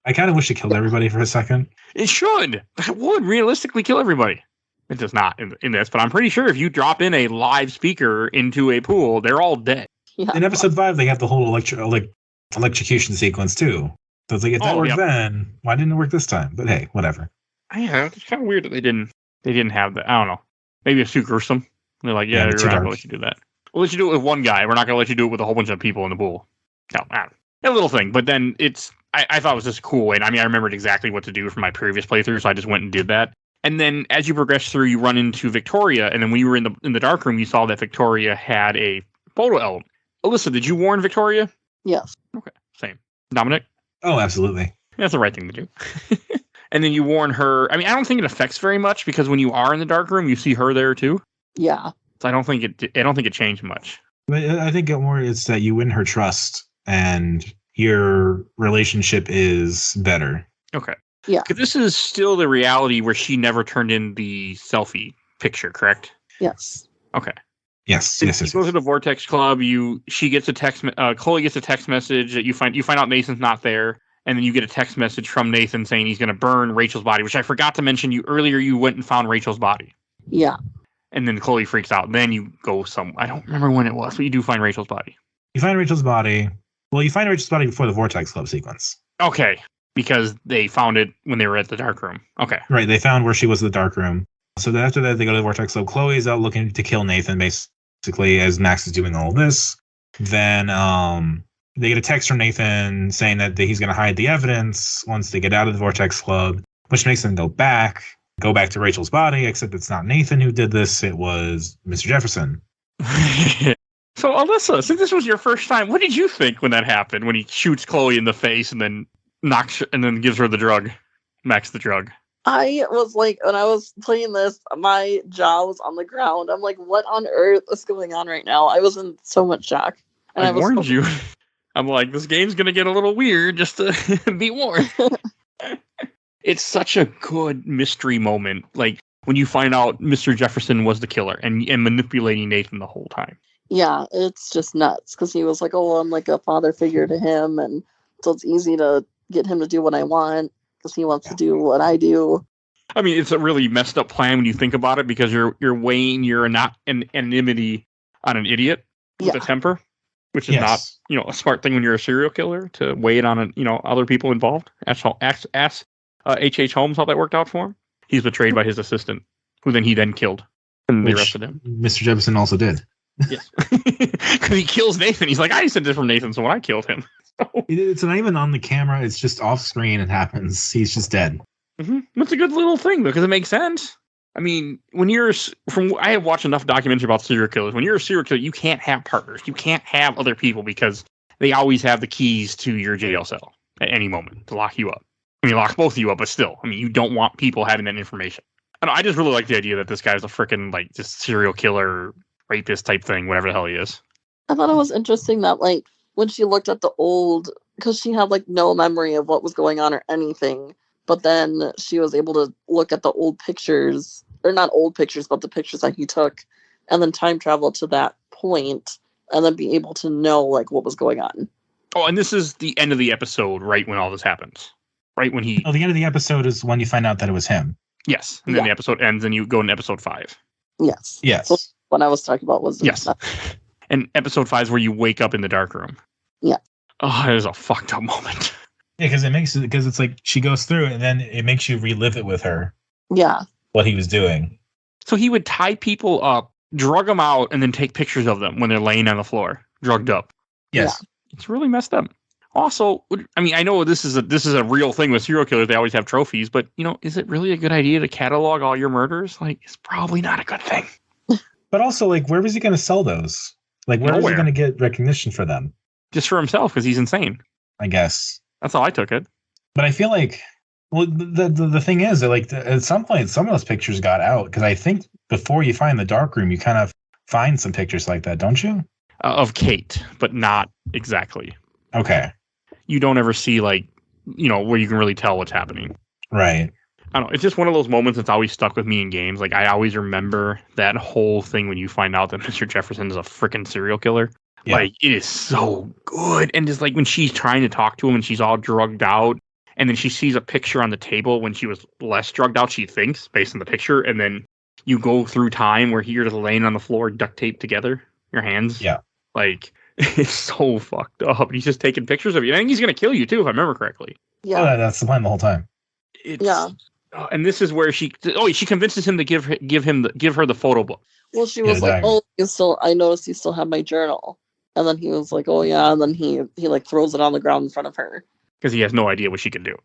I kind of wish it killed everybody for a second.
It should. That would realistically kill everybody. It does not in this, but I'm pretty sure if you drop in a live speaker into a pool, they're all dead.
Yeah.
In episode 5, they have the whole electrocution sequence too. So it's like, if that worked then, why didn't it work this time? But hey, whatever.
Yeah, it's kind of weird that they didn't have that. I don't know. Maybe it's too gruesome. They're like, we're not going to let you do that. We'll let you do it with one guy. We're not going to let you do it with a whole bunch of people in the pool. No, I don't know. A little thing. But then I thought it was just a cool way. And I remembered exactly what to do from my previous playthrough, so I just went and did that. And then as you progress through, you run into Victoria. And then when you were in the dark room, you saw that Victoria had a photo album. Alyssa, did you warn Victoria?
Yes.
Okay, same. Dominic?
Oh, absolutely.
That's the right thing to do. And then you warn her. I don't think it affects very much because when you are in the dark room, you see her there too.
Yeah.
So I don't think it changed much.
But I think more it's that you win her trust and your relationship is better.
Okay.
Yeah.
Because this is still the reality where she never turned in the selfie picture, correct?
Yes.
Okay.
Yes.
You go to the Vortex Club. She gets a text. Chloe gets a text message that you find out Nathan's not there, and then you get a text message from Nathan saying he's going to burn Rachel's body. Which I forgot to mention. You earlier you went and found Rachel's body.
Yeah.
And then Chloe freaks out. Then you go I don't remember when it was, but you do find Rachel's body.
You find Rachel's body. Well, you find Rachel's body before the Vortex Club sequence.
Okay. Because they found it when they were at the dark room. Okay.
Right. They found where she was in the dark room. So then after that, they go to the Vortex Club. Chloe's out looking to kill Nathan, basically, as Max is doing all of this. Then they get a text from Nathan saying that he's going to hide the evidence once they get out of the Vortex Club, which makes them go back to Rachel's body, except it's not Nathan who did this. It was Mr. Jefferson.
So, Alyssa, since this was your first time, what did you think when that happened? When he shoots Chloe in the face and then gives her the drug, Max the drug.
I was like, when I was playing this, my jaw was on the ground. I'm like, what on earth is going on right now? I was in so much shock. And
I warned you. I'm like, this game's going to get a little weird, just to be warned. It's such a good mystery moment. Like, when you find out Mr. Jefferson was the killer and manipulating Nathan the whole time.
Yeah, it's just nuts. Because he was like, oh, I'm like a father figure to him. And so it's easy to get him to do what I want because he wants to do what I do.
It's a really messed up plan when you think about it because you're weighing your anonymity on an idiot with a temper, which is not a smart thing when you're a serial killer to weigh it on other people involved. Ask H.H. Holmes how that worked out for him. He's betrayed by his assistant, who he then killed, and they arrested him.
Mr. Jefferson also did.
Yes, because he kills Nathan. He's like, I sent this from Nathan, so when I killed him.
It's not even on the camera. It's just off screen. It happens. He's just dead.
Mm-hmm. It's a good little thing, though, because it makes sense. When I have watched enough documentaries about serial killers. When you're a serial killer, you can't have partners. You can't have other people because they always have the keys to your jail cell at any moment to lock you up. Lock both of you up, but still, you don't want people having that information. I just really like the idea that this guy's a freaking just serial killer, rapist type thing, whatever the hell he is.
I thought it was interesting that when she looked at the old, because she had no memory of what was going on or anything, but then she was able to look at the old pictures, or not old pictures, but the pictures that he took, and then time travel to that point, and then be able to know what was going on.
Oh, and this is the end of the episode, right when all this happens, right when he.
Oh, the end of the episode is when you find out that it was him.
Yes, and then the episode ends, and you go into episode 5.
Yes.
Yes.
So what I was talking about was
And episode 5 is where you wake up in the dark room.
Yeah.
Oh, it is a fucked up moment.
Yeah, because it's like she goes through it and then it makes you relive it with her.
Yeah.
What he was doing.
So he would tie people up, drug them out, and then take pictures of them when they're laying on the floor, drugged up.
Yes.
Yeah. It's really messed up. Also, I mean, I know this is a real thing with serial killers. They always have trophies, but is it really a good idea to catalog all your murders? Like, it's probably not a good thing.
But also, like, where was he going to sell those? Like, where is he going to get recognition for them?
Just for himself, because he's insane.
I guess.
That's how I took it.
But I feel like, well, the thing is that, like, at some point, some of those pictures got out. Because I think before you find the darkroom, you kind of find some pictures like that, don't you?
Of Kate, but not exactly.
Okay.
You don't ever see, like, where you can really tell what's happening.
Right.
I don't know. It's just one of those moments that's always stuck with me in games. Like, I always remember that whole thing when you find out that Mr. Jefferson is a freaking serial killer. Yeah. Like, it is so good. And just like when she's trying to talk to him and she's all drugged out, and then she sees a picture on the table when she was less drugged out, she thinks, based on the picture. And then you go through time where you're just laying on the floor, duct taped together, your hands.
Yeah.
Like, it's so fucked up. He's just taking pictures of you. I think he's going to kill you, too, if I remember correctly.
Yeah. Oh, that's the plan the whole time.
And this is where she convinces him to give her the photo book.
Well, she was like, "Oh, I noticed you still have my journal." And then he was like, "Oh yeah," and then he like throws it on the ground in front of her
because he has no idea what she can do.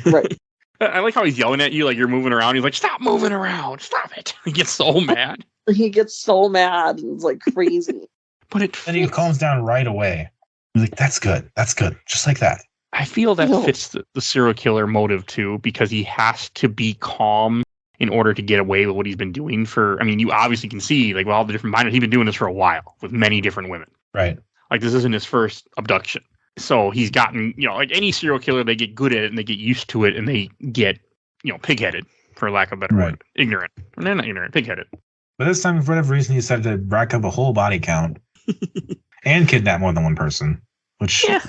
Right.
I like how he's yelling at you like you're moving around. He's like, "Stop moving around! Stop it!" He gets so mad.
He gets so mad and it's like crazy.
And he calms down right away. He's like, "That's good. That's good. Just like that."
I feel that fits the serial killer motive too, because he has to be calm in order to get away with what he's been doing you obviously can see, like, with all the different minors, he's been doing this for a while with many different women.
Right.
Like, this isn't his first abduction. So he's gotten, like any serial killer, they get good at it and they get used to it and they get, pig-headed, for lack of a better word. Ignorant. And they're not ignorant, pig-headed.
But this time, for whatever reason, he decided to rack up a whole body count and kidnap more than one person, which... Yeah.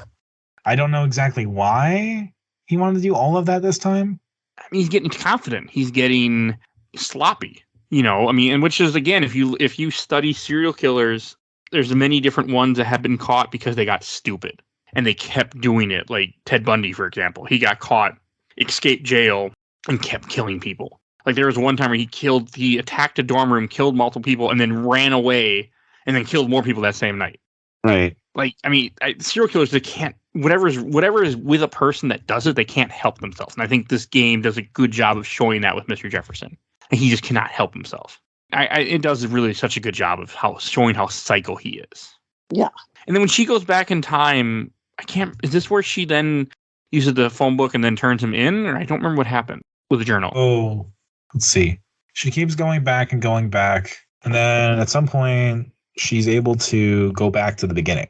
I don't know exactly why he wanted to do all of that this time.
I mean, he's getting confident. He's getting sloppy, and which is, again, if you study serial killers, there's many different ones that have been caught because they got stupid and they kept doing it. Like Ted Bundy, for example, he got caught, escaped jail, and kept killing people. Like there was one time where he attacked a dorm room, killed multiple people, and then ran away and then killed more people that same night.
Right.
Like, I mean, serial killers, they can't, whatever is with a person that does it, they can't help themselves. And I think this game does a good job of showing that with Mr. Jefferson. And he just cannot help himself. It does really such a good job of showing how psycho he is.
Yeah.
And then when she goes back in time, is this where she then uses the phone book and then turns him in? Or I don't remember what happened with the journal.
Oh, let's see. She keeps going back and going back. And then at some point, she's able to go back to the beginning.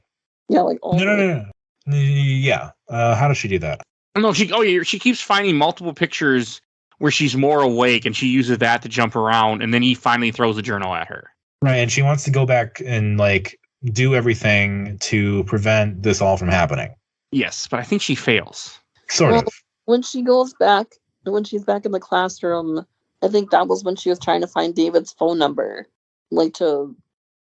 Yeah, like
No. Yeah. How does she do that?
No, she keeps finding multiple pictures where she's more awake, and she uses that to jump around, and then he finally throws the journal at her.
Right, and she wants to go back and like do everything to prevent this all from happening.
Yes, but I think she fails.
Sort of.
When she goes back, when she's back in the classroom, I think that was when she was trying to find David's phone number, like to.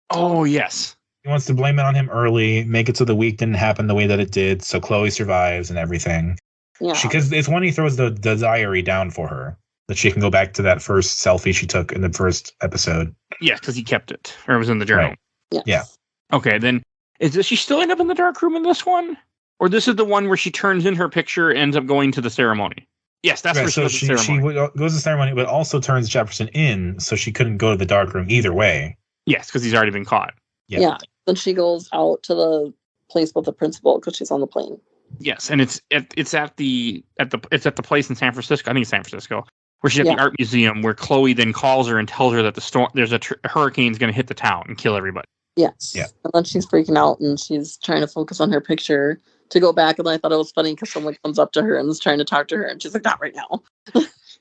Oh yes.
He wants to blame it on him early, make it so the week didn't happen the way that it did, so Chloe survives and everything. Yeah. Because it's when he throws the diary down for her that she can go back to that first selfie she took in the first episode.
Yeah, because he kept it. Or it was in the journal.
Right. Yes. Yeah.
Okay, then does she still end up in the dark room in this one? Or this is the one where she turns in her picture and ends up going to the ceremony? Yes, that's where she goes to the ceremony.
She goes to the ceremony, but also turns Jefferson in, so she couldn't go to the dark room either way.
Yes, because he's already been caught.
Yeah. Then she goes out to the place with the principal because she's on the plane.
Yes, and it's at the place in San Francisco. I think it's San Francisco, where she's at the art museum, where Chloe then calls her and tells her that there's a hurricane's going to hit the town and kill everybody.
Yes.
Yeah.
And then she's freaking out and she's trying to focus on her picture to go back. And I thought it was funny because someone comes up to her and is trying to talk to her, and she's like, "Not right now."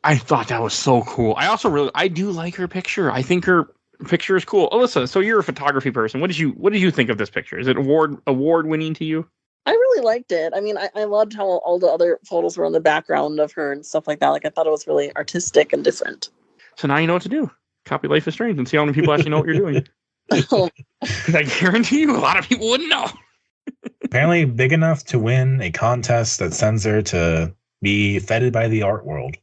I thought that was so cool. I do like her picture. I think her picture is cool. Alyssa, so you're a photography person. What did you think of this picture? Is it award winning to you?
I really liked it. I mean, I loved how all the other photos were in the background of her and stuff like that. Like, I thought it was really artistic and different.
So now you know what to do. Copy Life is Strange and see how many people actually know what you're doing. I guarantee you a lot of people wouldn't know.
Apparently big enough to win a contest that sends her to be feted by the art world.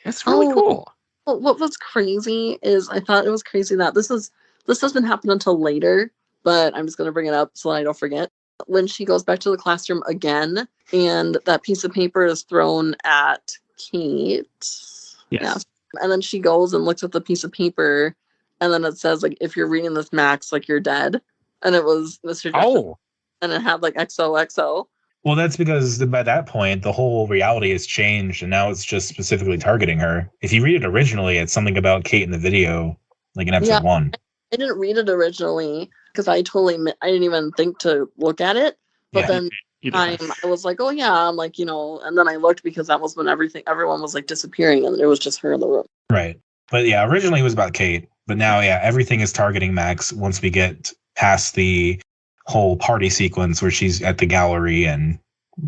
It's really cool.
Well, what was crazy is I thought it was crazy that this doesn't happen until later, but I'm just going to bring it up so I don't forget. when she goes back to the classroom again, and that piece of paper is thrown at Kate.
Yes.
Yeah. And then she goes and looks at the piece of paper, and then it says, like, if you're reading this, Max, like, you're dead. And it was Mr. Jefferson.
Oh.
And it had, like, XOXO.
Well, that's because by that point, the whole reality has changed, and now it's just specifically targeting her. If you read it originally, it's something about Kate in the video, like in episode 1.
I didn't read it originally because I didn't even think to look at it. But then I was like, oh yeah, I'm like, and then I looked because that was when everyone was like disappearing, and it was just her in the room.
Right. But yeah, originally it was about Kate, but now, yeah, everything is targeting Max once we get past the whole party sequence where she's at the gallery and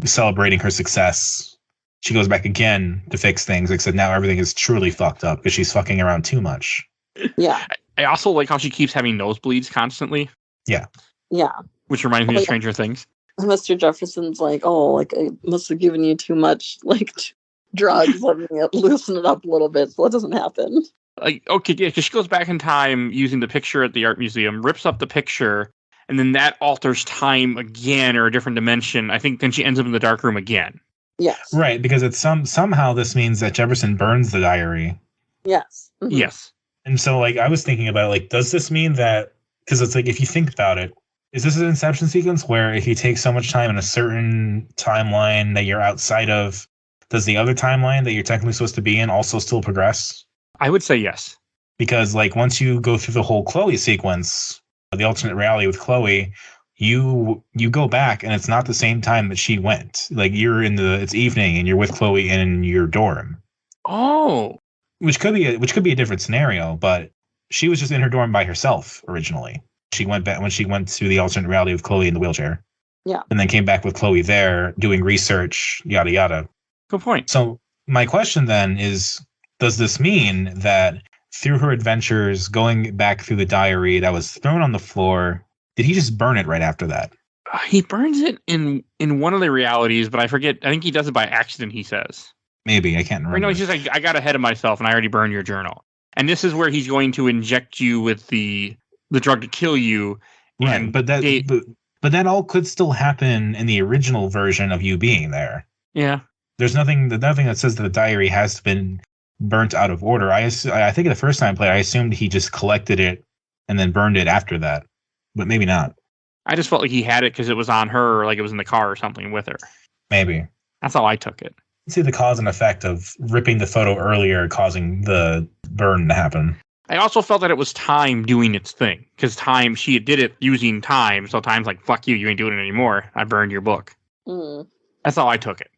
celebrating her success. She goes back again to fix things, except now everything is truly fucked up because she's fucking around too much.
Yeah.
I also like how she keeps having nosebleeds constantly.
Yeah.
Yeah.
Which reminds me of Stranger Things.
Mr. Jefferson's like, oh, like, I must have given you too much, like, drugs. Let me loosen it up a little bit so it doesn't happen.
Like, okay, yeah, because she goes back in time using the picture at the art museum, rips up the picture, and then that alters time again or a different dimension. I think then she ends up in the dark room again.
Yes.
Right, because it's somehow this means that Jefferson burns the diary.
Yes.
Mm-hmm. Yes.
And so, like, I was thinking about, like, does this mean that, because it's like, if you think about it, is this an Inception sequence where if you take so much time in a certain timeline that you're outside of, does the other timeline that you're technically supposed to be in also still progress?
I would say yes.
Because, like, once you go through the whole Chloe sequence, the alternate reality with Chloe, you go back and it's not the same time that she went. Like, it's evening and you're with Chloe in your dorm.
Oh.
Which could be a different scenario, but she was just in her dorm by herself originally. She went back when she went to the alternate reality with Chloe in the wheelchair.
Yeah.
And then came back with Chloe there doing research, yada yada.
Good point.
So my question then is, does this mean that through her adventures going back through the diary that was thrown on the floor, did he just burn it right after that?
He burns it in one of the realities, but I forget. I think he does it by accident, he says.
Maybe. I can't remember.
Right, no, he's just like, I got ahead of myself and I already burned your journal. And this is where he's going to inject you with the drug to kill you.
Right, but that all could still happen in the original version of you being there.
Yeah.
There's nothing that says that the diary has been burnt out of order. I think the first time I played, I assumed he just collected it and then burned it after that, but maybe not.
I just felt like he had it because it was on her, like it was in the car or something with her.
Maybe.
That's how I took it.
See the cause and effect of ripping the photo earlier causing the burn to happen.
I also felt that it was time doing its thing because time, she did it using time. So time's like, fuck you, you ain't doing it anymore. I burned your book.
Mm.
That's how I took it.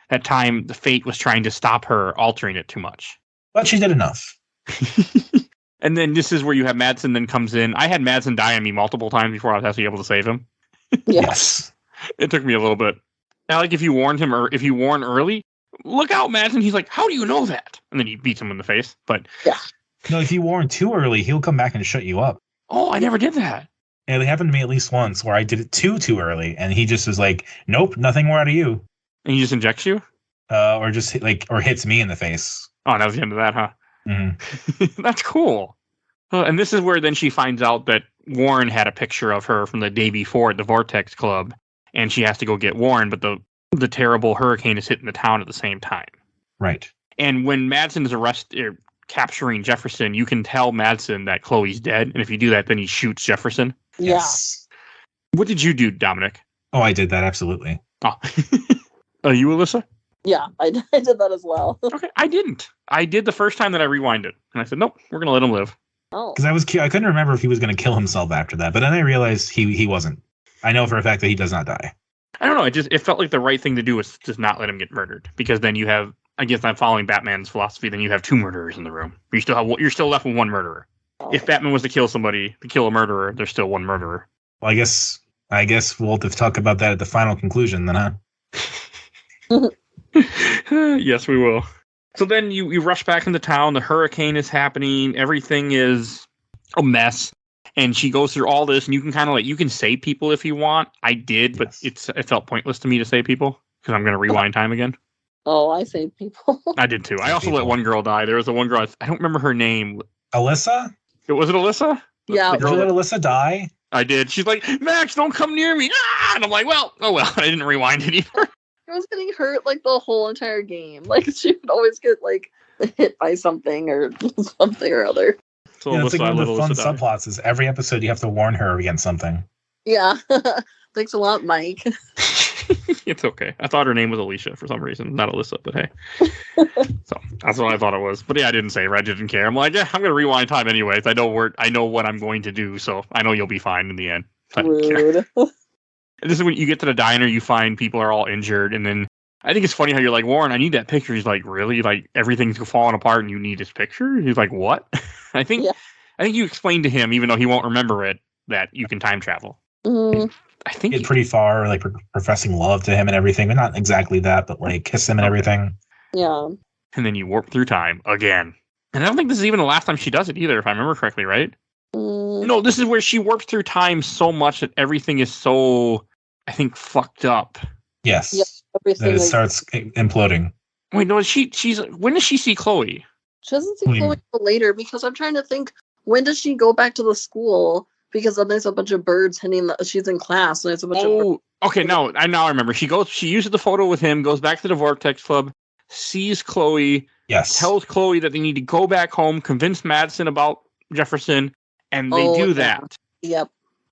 That time, the fate was trying to stop her altering it too much.
But she did enough.
And then this is where you have Madsen then comes in. I had Madsen die on me multiple times before I was actually able to save him.
Yes.
It took me a little bit. Now, like if you warned him or if you warn early, look out, Madsen. He's like, how do you know that? And then he beats him in the face. But
yeah.
No, if you warn too early, he'll come back and shut you up.
Oh, I never did that.
Yeah, it happened to me at least once where I did it too early, and he just was like, nope, nothing more out of you.
And he just injects you?
Or just or hits me in the face.
Oh, that was the end of that, huh?
Mm-hmm.
That's cool. And this is where then she finds out that Warren had a picture of her from the day before at the Vortex Club, and she has to go get Warren, but the terrible hurricane is hitting the town at the same time.
Right.
And when Madsen is capturing Jefferson, you can tell Madsen that Chloe's dead, and if you do that, then he shoots Jefferson.
Yeah.
Yes.
What did you do, Dominic?
Oh, I did that, absolutely.
Oh. Are you, Alyssa?
Yeah, I did that as well.
Okay, I didn't. I did the first time that I rewinded, and I said, nope, we're going to let him live.
Oh.
Because I couldn't remember if he was going to kill himself after that, but then I realized he wasn't. I know for a fact that he does not die.
I don't know. It felt like the right thing to do was just not let him get murdered, because then you have, I guess I'm following Batman's philosophy, then you have two murderers in the room. You're still left with one murderer.
Oh.
If Batman was to kill somebody, to kill a murderer, there's still one murderer.
Well, I guess we'll have to talk about that at the final conclusion then, huh?
Yes, we will. So then you rush back into town. The hurricane is happening. Everything is a mess. And she goes through all this, and you can kind of you can save people if you want. I did, but
Yes.
it felt pointless to me to save people because I'm going to rewind time again.
Oh, I saved people.
I did too. I also let
People.
one girl die. There was the one girl, I don't remember her name.
Alyssa?
Was it Alyssa?
Yeah.
The
Did you
girl
let
that-
Alyssa die?
I did. She's like, Max, don't come near me. Ah! And I'm like, well, oh well. I didn't rewind it either.
I was getting hurt like the whole entire game. Like she would always get like hit by something or something or other.
So
Yeah, it's like one of the fun
Alyssa died.
subplots is every episode you have to warn her against something.
Yeah. Thanks a lot, Mike.
It's okay. I thought her name was Alicia for some reason, not Alyssa, but hey. So that's what I thought it was. But yeah, I didn't say it. I didn't care. I'm like, yeah, I'm gonna rewind time anyways. I know what I'm going to do, so I know you'll be fine in the end. I don't care.
Rude.
And this is when you get to the diner, you find people are all injured, and then I think it's funny how you're like, Warren, I need that picture. He's like, really? Like everything's falling apart, and you need this picture? He's like, what? I think you explained to him, even though he won't remember it, that you can time travel.
Mm.
I think
Get pretty far, like professing love to him and everything, but not exactly that, but like kiss him and everything.
Yeah.
And then you warp through time again. And I don't think this is even the last time she does it either, if I remember correctly, right?
Mm.
No, this is where she warps through time so much that everything is so, I think, fucked up.
Yes.
Yeah, everything
That it
is-
starts imploding.
Wait, no, when does she see Chloe?
She doesn't see
What do you
Chloe until later because I'm trying to think, when does she go back to the school? Because then there's a bunch of birds hitting she's in class and there's a bunch of birds.
Oh, okay, now I remember. She uses the photo with him, goes back to the Vortex Club, sees Chloe,
Yes.
tells Chloe that they need to go back home, convince Madison about Jefferson, and they do that.
Yep.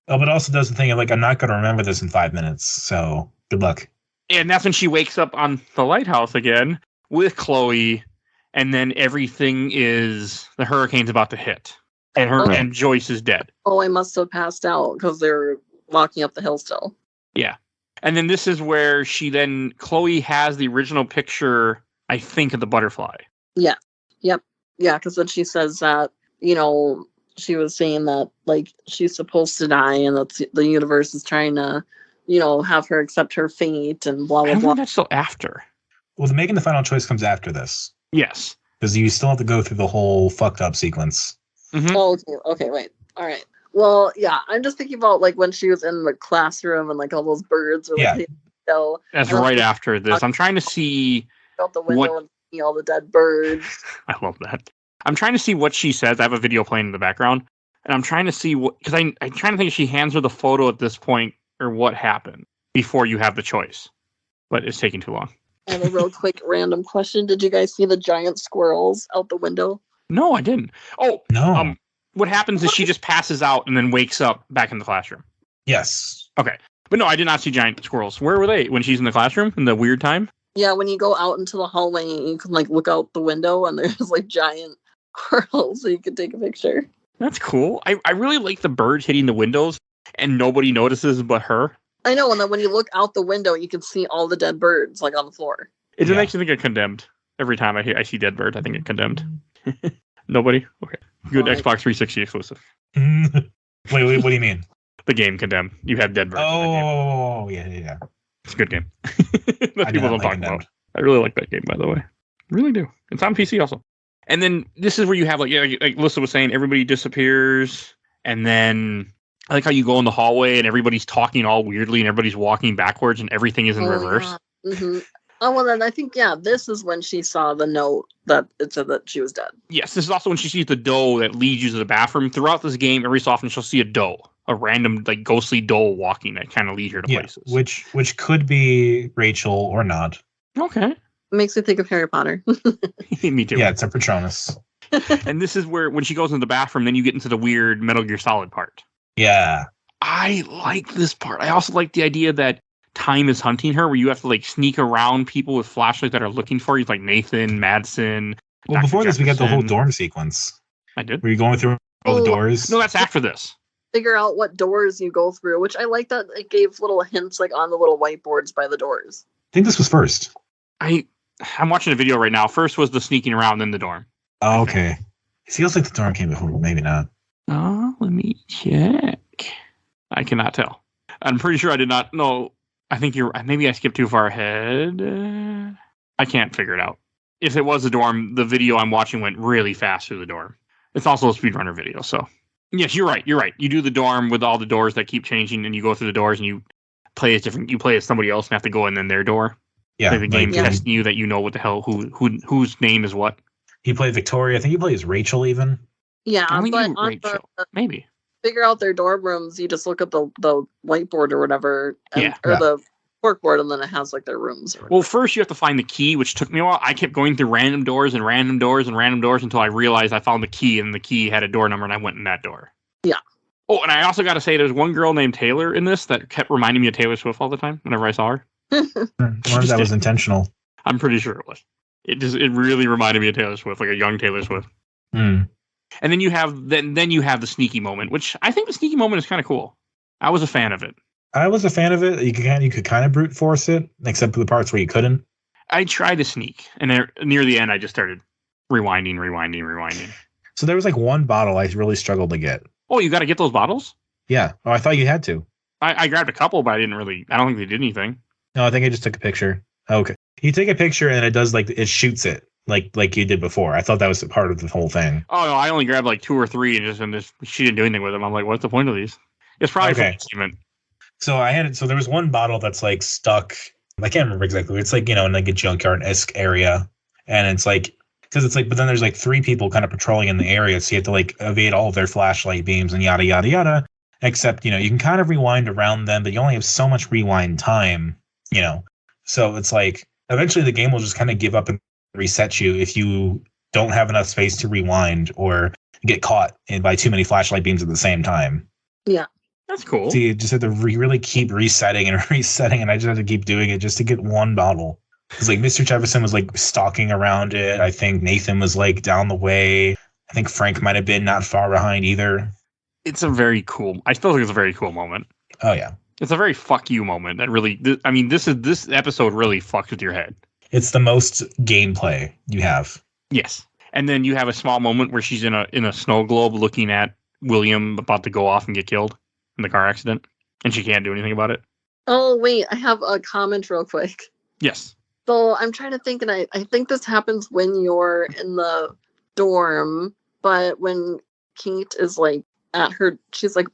Oh, but also does the thing of like, I'm not going to remember this in 5 minutes, so good luck.
And that's when she wakes up on the lighthouse again with Chloe, and then everything is the hurricane's about to hit, and and Joyce is dead.
Oh, I must have passed out because they're walking up the hill still.
Yeah, and then this is where Chloe has the original picture, I think, of the butterfly.
Yeah. Yep. Yeah, because then she says that, she was saying that like she's supposed to die and that the universe is trying to, have her accept her fate and blah
I
blah
don't
blah.
think that's still after.
Well, the making the final choice comes after this.
Yes.
Because you still have to go through the whole fucked up sequence.
Mm-hmm.
Oh, okay, wait. All right. Well, yeah, I'm just thinking about like when she was in the classroom and like all those birds were like
That's right after this. I'm trying to see
out the window and see all the dead birds.
I love that. I'm trying to see what she says. I have a video playing in the background, and I'm trying to see what, because I'm trying to think if she hands her the photo at this point or what happened before you have the choice, but it's taking too long.
I have a real quick random question. Did you guys see the giant squirrels out the window?
No, I didn't. Oh,
No.
What happens is she just passes out and then wakes up back in the classroom.
Yes.
Okay. But no, I did not see giant squirrels. Where were they? When she's in the classroom in the weird time?
Yeah, when you go out into the hallway, you can like look out the window and there's like giant squirrels so you can take a picture.
That's cool. I really like the birds hitting the windows and nobody notices but her.
I know, and then when you look out the window, you can see all the dead birds like on the floor.
It makes me think of Condemned. Every time I see dead birds, I think of Condemned. Nobody? Okay. Good Xbox 360 exclusive.
Wait, what do you mean?
The game Condemned. You have dead birds.
Oh, yeah.
It's a good game. That people don't talk about. I really like that game, by the way. Really do. It's on PC also. And then this is where you have like Alyssa was saying, everybody disappears, and then I like how you go in the hallway and everybody's talking all weirdly and everybody's walking backwards and everything is in reverse.
Yeah. Mm-hmm. Oh, well, then I think, this is when she saw the note that it said that she was dead.
Yes, this is also when she sees the doe that leads you to the bathroom. Throughout this game, every so often she'll see a doe, a random like ghostly doe walking that kind of leads her to places.
Which could be Rachel or not.
Okay.
It makes me think of Harry Potter.
Me too.
Yeah, it's a Patronus.
And this is where, when she goes into the bathroom, then you get into the weird Metal Gear Solid part.
Yeah.
I like this part. I also like the idea that time is hunting her, where you have to like sneak around people with flashlights that are looking for you, like Nathan, Madsen.
Well,
Dr.
before this, we got the whole
Jefferson.
dorm sequence.
I did.
Were you going through all the doors?
No, that's after this.
Figure out what doors you go through, which I like that it gave little hints like on the little whiteboards by the doors.
I think this was first.
I'm watching a video right now. First was the sneaking around, then the dorm.
Oh, okay. It feels like the dorm came before, maybe not.
Oh, let me check. I cannot tell. I'm pretty sure I did not. No, I think maybe I skipped too far ahead. I can't figure it out. If it was the dorm, the video I'm watching went really fast through the dorm. It's also a speedrunner video, so. Yes, you're right. You do the dorm with all the doors that keep changing, and you go through the doors and you play as different. You play as somebody else and have to go in then their door.
Yeah.
Like the game testing you that you know what the hell whose name is what.
He played Victoria. I think he plays Rachel even.
Yeah,
I think
but
you
on
Rachel. Maybe.
figure out their dorm rooms, you just look at the whiteboard or whatever, or
Yeah.
the corkboard, and then it has like their rooms.
Well, first you have to find the key, which took me a while. I kept going through random doors and random doors and random doors until I realized I found the key, and the key had a door number, and I went in that door.
Yeah.
Oh, and I also got to say, there's one girl named Taylor in this that kept reminding me of Taylor Swift all the time whenever I saw her.
I wonder if that was intentional.
I'm pretty sure it was. It really reminded me of Taylor Swift, like a young Taylor Swift.
Hmm.
And then you have the sneaky moment, which I think the sneaky moment is kind of cool. I was a fan of it.
I was a fan of it. You could kind of brute force it, except for the parts where you couldn't.
I tried to sneak, and near the end, I just started rewinding.
So there was like one bottle I really struggled to get.
Oh, you got to get those bottles?
Yeah. Oh, I thought you had to.
I grabbed a couple, but I don't think they did anything.
No, I think I just took a picture. Okay. You take a picture and it does it shoots it like you did before. I thought that was part of the whole thing.
Oh no, I only grabbed like 2 or 3 and she didn't do anything with them. I'm like, what's the point of these? It's probably for achievement.
So there was one bottle that's like stuck. I can't remember exactly. It's like, in like a junkyard-esque area. And it's like, because it's like, but then there's like 3 people kind of patrolling in the area. So you have to like evade all of their flashlight beams and yada, yada, yada. Except, you can kind of rewind around them, but you only have so much rewind time, So it's like, eventually the game will just kind of give up and reset you if you don't have enough space to rewind or get caught by too many flashlight beams at the same time.
Yeah.
That's cool.
So you just have to really keep resetting, and I just had to keep doing it just to get one bottle. Because like Mr. Jefferson was like stalking around it. I think Nathan was like down the way. I think Frank might have been not far behind either.
It's a very cool. I still think it's a very cool moment.
Oh yeah,
it's a very fuck you moment. That really. This episode really fucks with your head.
It's the most gameplay you have.
Yes, and then you have a small moment where she's in a snow globe looking at William about to go off and get killed in the car accident, and she can't do anything about it.
Oh wait, I have a comment real quick.
Yes.
So I'm trying to think, and I think this happens when you're in the dorm, but when Kate is like at her, she's like,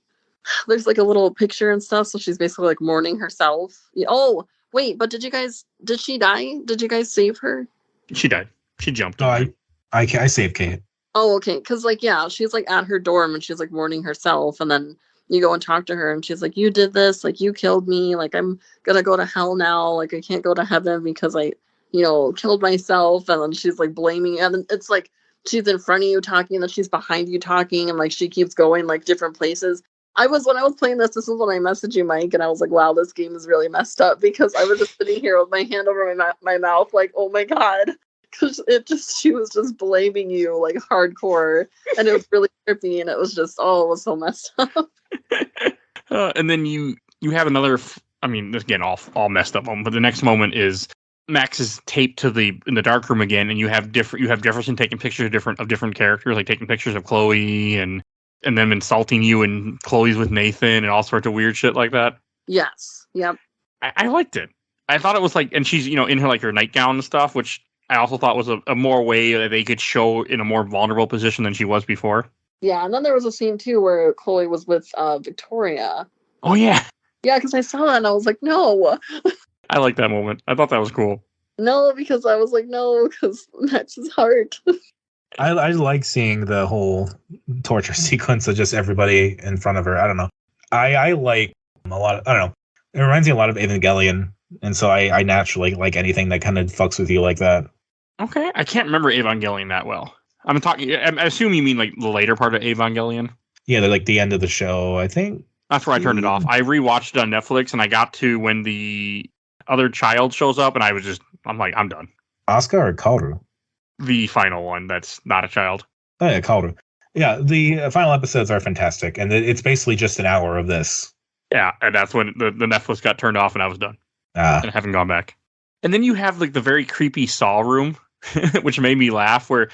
there's like a little picture and stuff, so she's basically like mourning herself. Oh wait, but did she die? Did you guys save her?
She died. She jumped.
Oh, I saved Kate.
Oh, okay, because like she's like at her dorm and she's like mourning herself, and then you go and talk to her and she's like, you did this, like you killed me, like I'm gonna go to hell now, like I can't go to heaven because I killed myself. And then she's like blaming, and then it's like she's in front of you talking and then she's behind you talking, and like she keeps going like different places. When I was playing this is when I messaged you, Mike, and I was like, wow, this game is really messed up, because I was just sitting here with my hand over my mouth like, oh my god, because she was just blaming you like hardcore, and it was really trippy, and it was just, it was so messed up.
And then you have another. This again all messed up moment. But the next moment is Max is taped in the dark room again, and you have Jefferson taking pictures of different characters, like taking pictures of Chloe and them insulting you, and Chloe's with Nathan and all sorts of weird shit like that.
Yes. Yep.
I liked it. I thought it was like, and she's in her nightgown and stuff, which I also thought was a more way that they could show in a more vulnerable position than she was before.
Yeah, and then there was a scene too where Chloe was with Victoria.
Oh yeah.
Yeah, because I saw that and I was like, no.
I like that moment. I thought that was cool.
No, because I was like, no, because Max's heart.
I like seeing the whole torture sequence of just everybody in front of her. I don't know. I like a lot of, I don't know. It reminds me a lot of Evangelion. And so I naturally like anything that kind of fucks with you like that.
Okay. I can't remember Evangelion that well. I assume you mean like the later part of Evangelion.
Yeah, they're like the end of the show, I think.
That's where I turned it off. I rewatched it on Netflix, and I got to when the other child shows up, and I'm like, I'm done.
Asuka or Kaoru?
The final one that's not a child.
Oh yeah, Kaoru. Yeah, the final episodes are fantastic, and it's basically just an hour of this.
Yeah, and that's when the Netflix got turned off, and I was done. And I haven't gone back. And then you have like the very creepy Saw room, which made me laugh, where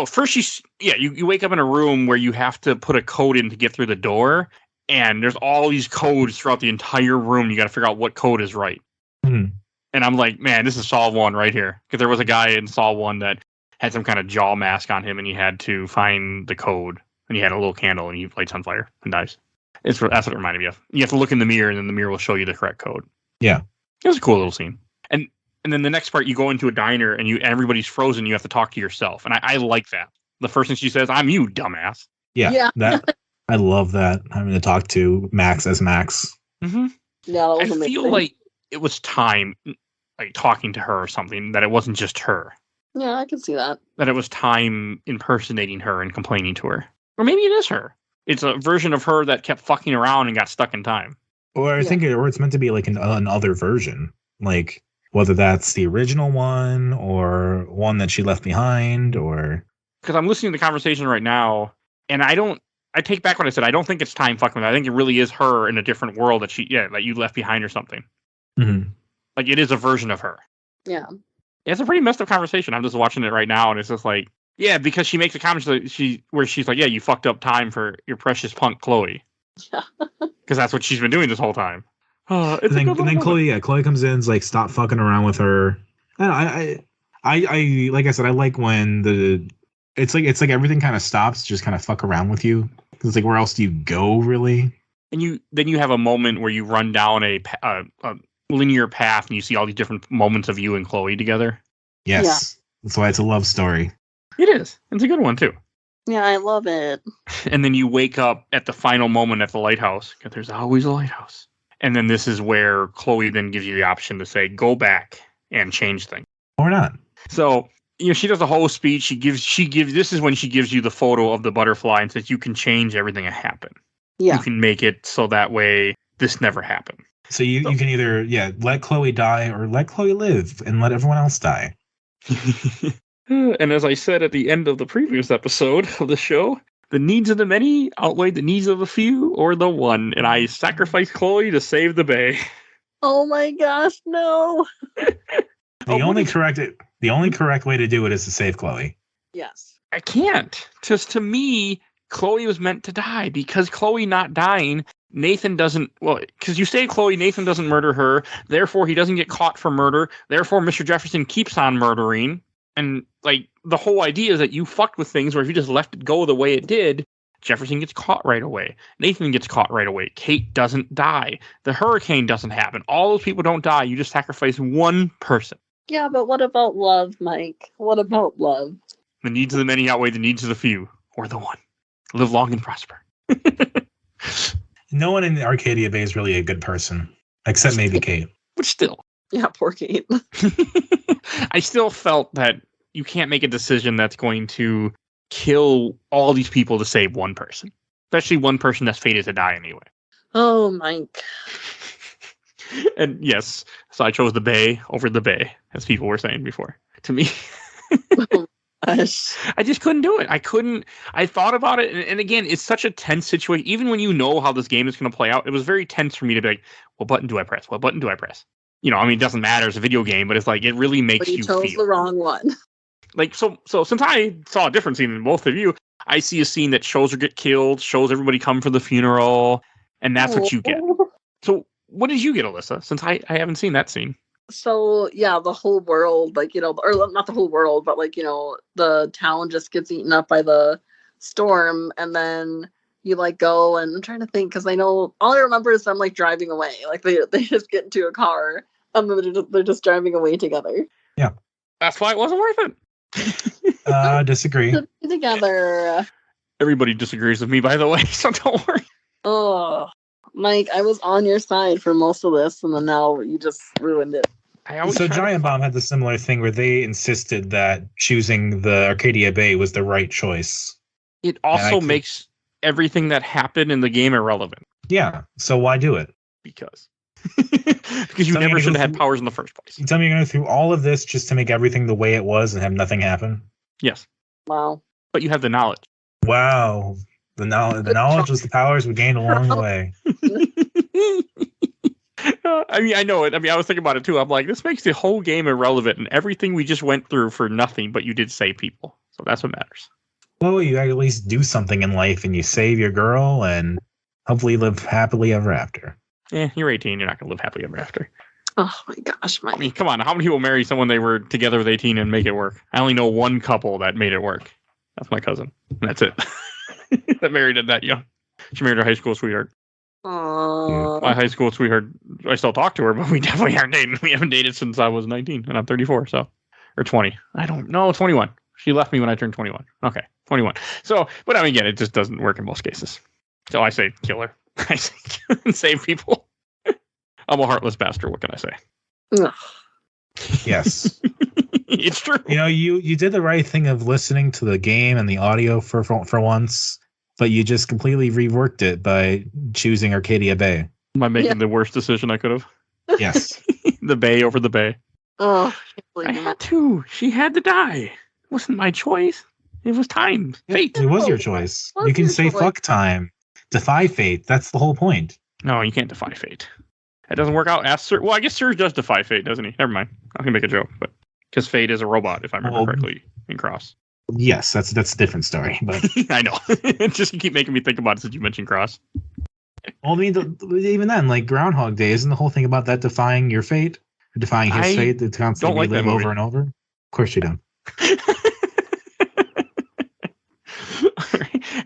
first you wake up in a room where you have to put a code in to get through the door, and there's all these codes throughout the entire room. You got to figure out what code is right.
Mm-hmm.
And I'm like, man, this is Saw 1 right here. Because there was a guy in Saw 1 that had some kind of jaw mask on him, and he had to find the code. And he had a little candle, and he lights on fire and dies. That's what it reminded me of. You have to look in the mirror, and then the mirror will show you the correct code.
Yeah.
It was a cool little scene. And then the next part, you go into a diner, and everybody's frozen. You have to talk to yourself. And I like that. The first thing she says, I'm you, dumbass.
Yeah. I love that, having to talk to Max as Max.
Mm-hmm.
Yeah, that
I
was amazing.
feel like it was time, like talking to her or something, that it wasn't just her.
Yeah, I can see that.
That it was time impersonating her and complaining to her. Or maybe it is her. It's a version of her that kept fucking around and got stuck in time.
Or I think or it's meant to be like an other version. Like, whether that's the original one or one that she left behind, or...
Because I'm listening to the conversation right now, and I take back what I said. I don't think it's time fucking with her. I think it really is her in a different world that that you left behind or something.
Mm-hmm.
Like, it is a version of her.
Yeah.
It's a pretty messed up conversation. I'm just watching it right now, and it's just like, yeah, because she makes a comment where she's like, yeah, you fucked up time for your precious punk Chloe.
Yeah.
Because that's what she's been doing this whole time.
And then Chloe comes in, is like, stop fucking around with her. I like I said, I like when it's like everything kind of stops, just kind of fuck around with you. It's like, where else do you go, really?
And then you have a moment where you run down a linear path and you see all these different moments of you and Chloe together.
Yes.
Yeah.
That's why it's a love story.
It is. It's a good one, too.
Yeah, I love it.
And then you wake up at the final moment at the lighthouse. Because there's always a lighthouse. And then this is where Chloe then gives you the option to say, go back and change things.
Or not.
So, she does a whole speech. This is when she gives you the photo of the butterfly and says, you can change everything that happened.
Yeah.
You can make it so that way this never happened.
So you can either, let Chloe die or let Chloe live and let everyone else die.
And as I said at the end of the previous episode of the show, the needs of the many outweigh the needs of the few or the one. And I sacrificed Chloe to save the bay.
Oh my gosh, no.
The only correct way to do it is to save Chloe.
Yes.
I can't. Just to me, Chloe was meant to die because Chloe not dying, Nathan doesn't, because you save Chloe, Nathan doesn't murder her. Therefore, he doesn't get caught for murder. Therefore, Mr. Jefferson keeps on murdering. And like the whole idea is that you fucked with things where if you just left it go the way it did, Jefferson gets caught right away. Nathan gets caught right away. Kate doesn't die. The hurricane doesn't happen. All those people don't die. You just sacrifice one person.
Yeah, but what about love, Mike? What about love?
The needs of the many outweigh the needs of the few, or the one. Live long and prosper.
No one in the Arcadia Bay is really a good person, except maybe Kate.
But still.
Yeah, poor Kate.
I still felt that you can't make a decision that's going to kill all these people to save one person. Especially one person that's fated to die anyway.
Oh, Mike.
And yes, so I chose the bay over the bay, as people were saying before. To me.
Oh, gosh.
I just couldn't do it. I thought about it. And again, it's such a tense situation. Even when you know how this game is going to play out, it was very tense for me to be like, what button do I press? What button do I press? It doesn't matter. It's a video game, but it's like, it really makes you feel.
But you chose the wrong one.
Like, so since I saw a different scene than both of you, I see a scene that shows her get killed, shows everybody come for the funeral, and that's what you get. So what did you get, Alyssa? Since I haven't seen that scene.
So, yeah, the whole world, or not the whole world, but the town just gets eaten up by the storm, and then you go, and I'm trying to think, because I know, all I remember is them driving away. They just get into a car, and they're just driving away together.
Yeah.
That's why it wasn't worth it.
Disagree.
Together.
Everybody disagrees with me, by the way, so don't worry.
Oh, Mike, I was on your side for most of this, and then now you just ruined it.
So Giant Bomb had the similar thing where they insisted that choosing the Arcadia Bay was the right choice.
It also makes everything that happened in the game irrelevant.
Yeah, so why do it?
Because you never should have had powers in the first place.
You tell me you're going to go through all of this just to make everything the way it was and have nothing happen?
Yes.
Wow.
But you have the knowledge.
Wow. The knowledge was the powers we gained along the way.
I know it. I was thinking about it too. I'm like, this makes the whole game irrelevant and everything we just went through for nothing, but you did save people. So that's what matters.
Well, you at least do something in life and you save your girl and hopefully live happily ever after.
Yeah, you're 18. You're not going to live happily ever after.
Oh my gosh, Mike.
I mean, come on. How many people marry someone they were together with 18 and make it work? I only know one couple that made it work. That's my cousin. And that's it. That married at that young. She married her high school sweetheart.
Aww.
My high school sweetheart, I still talk to her, but we definitely aren't dating. We haven't dated since I was 19, and I'm 34, so. Or 20. I don't know, 21. She left me when I turned 21. Okay, 21. So, but I mean, again, it just doesn't work in most cases. So I say kill her. I say save people. I'm a heartless bastard. What can I say?
Ugh.
Yes.
It's true.
You know, you did the right thing of listening to the game and the audio for once, but you just completely reworked it by choosing Arcadia Bay.
Am I making the worst decision I could have?
Yes.
The Bay over the Bay.
Oh, I can't believe
I
you
had to. She had to die. It wasn't my choice. It was time. Fate.
It was your choice.
Was
You can
your
say
choice.
fuck time. Defy fate. That's the whole point.
No, you can't defy fate. It doesn't work out. Ask Sir. Well, I guess Sir does defy fate, doesn't he? Never mind. I can make a joke, but because fate is a robot, if I remember correctly, in Cross.
Yes, that's a different story. But
I know. It's just you keep making me think about it since you mentioned Cross.
well, I mean, even then, like Groundhog Day, isn't the whole thing about that defying your fate, defying his
I
fate, to constantly
don't like that
relive
movie.
over and over? Of course you don't.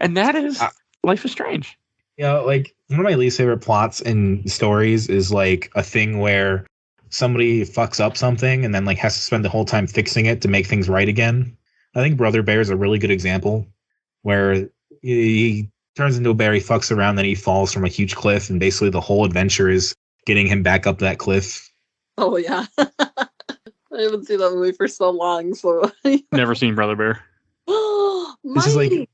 And that is Life is Strange.
You know, like one of my least favorite plots in stories is like a thing where somebody fucks up something and then like has to spend the whole time fixing it to make things right again. I think Brother Bear is a really good example where he turns into a bear, he fucks around, then he falls from a huge cliff, and basically the whole adventure is getting him back up that cliff.
Oh yeah. I haven't seen that movie for so long, so
Never seen Brother Bear.
This is like-
Mike,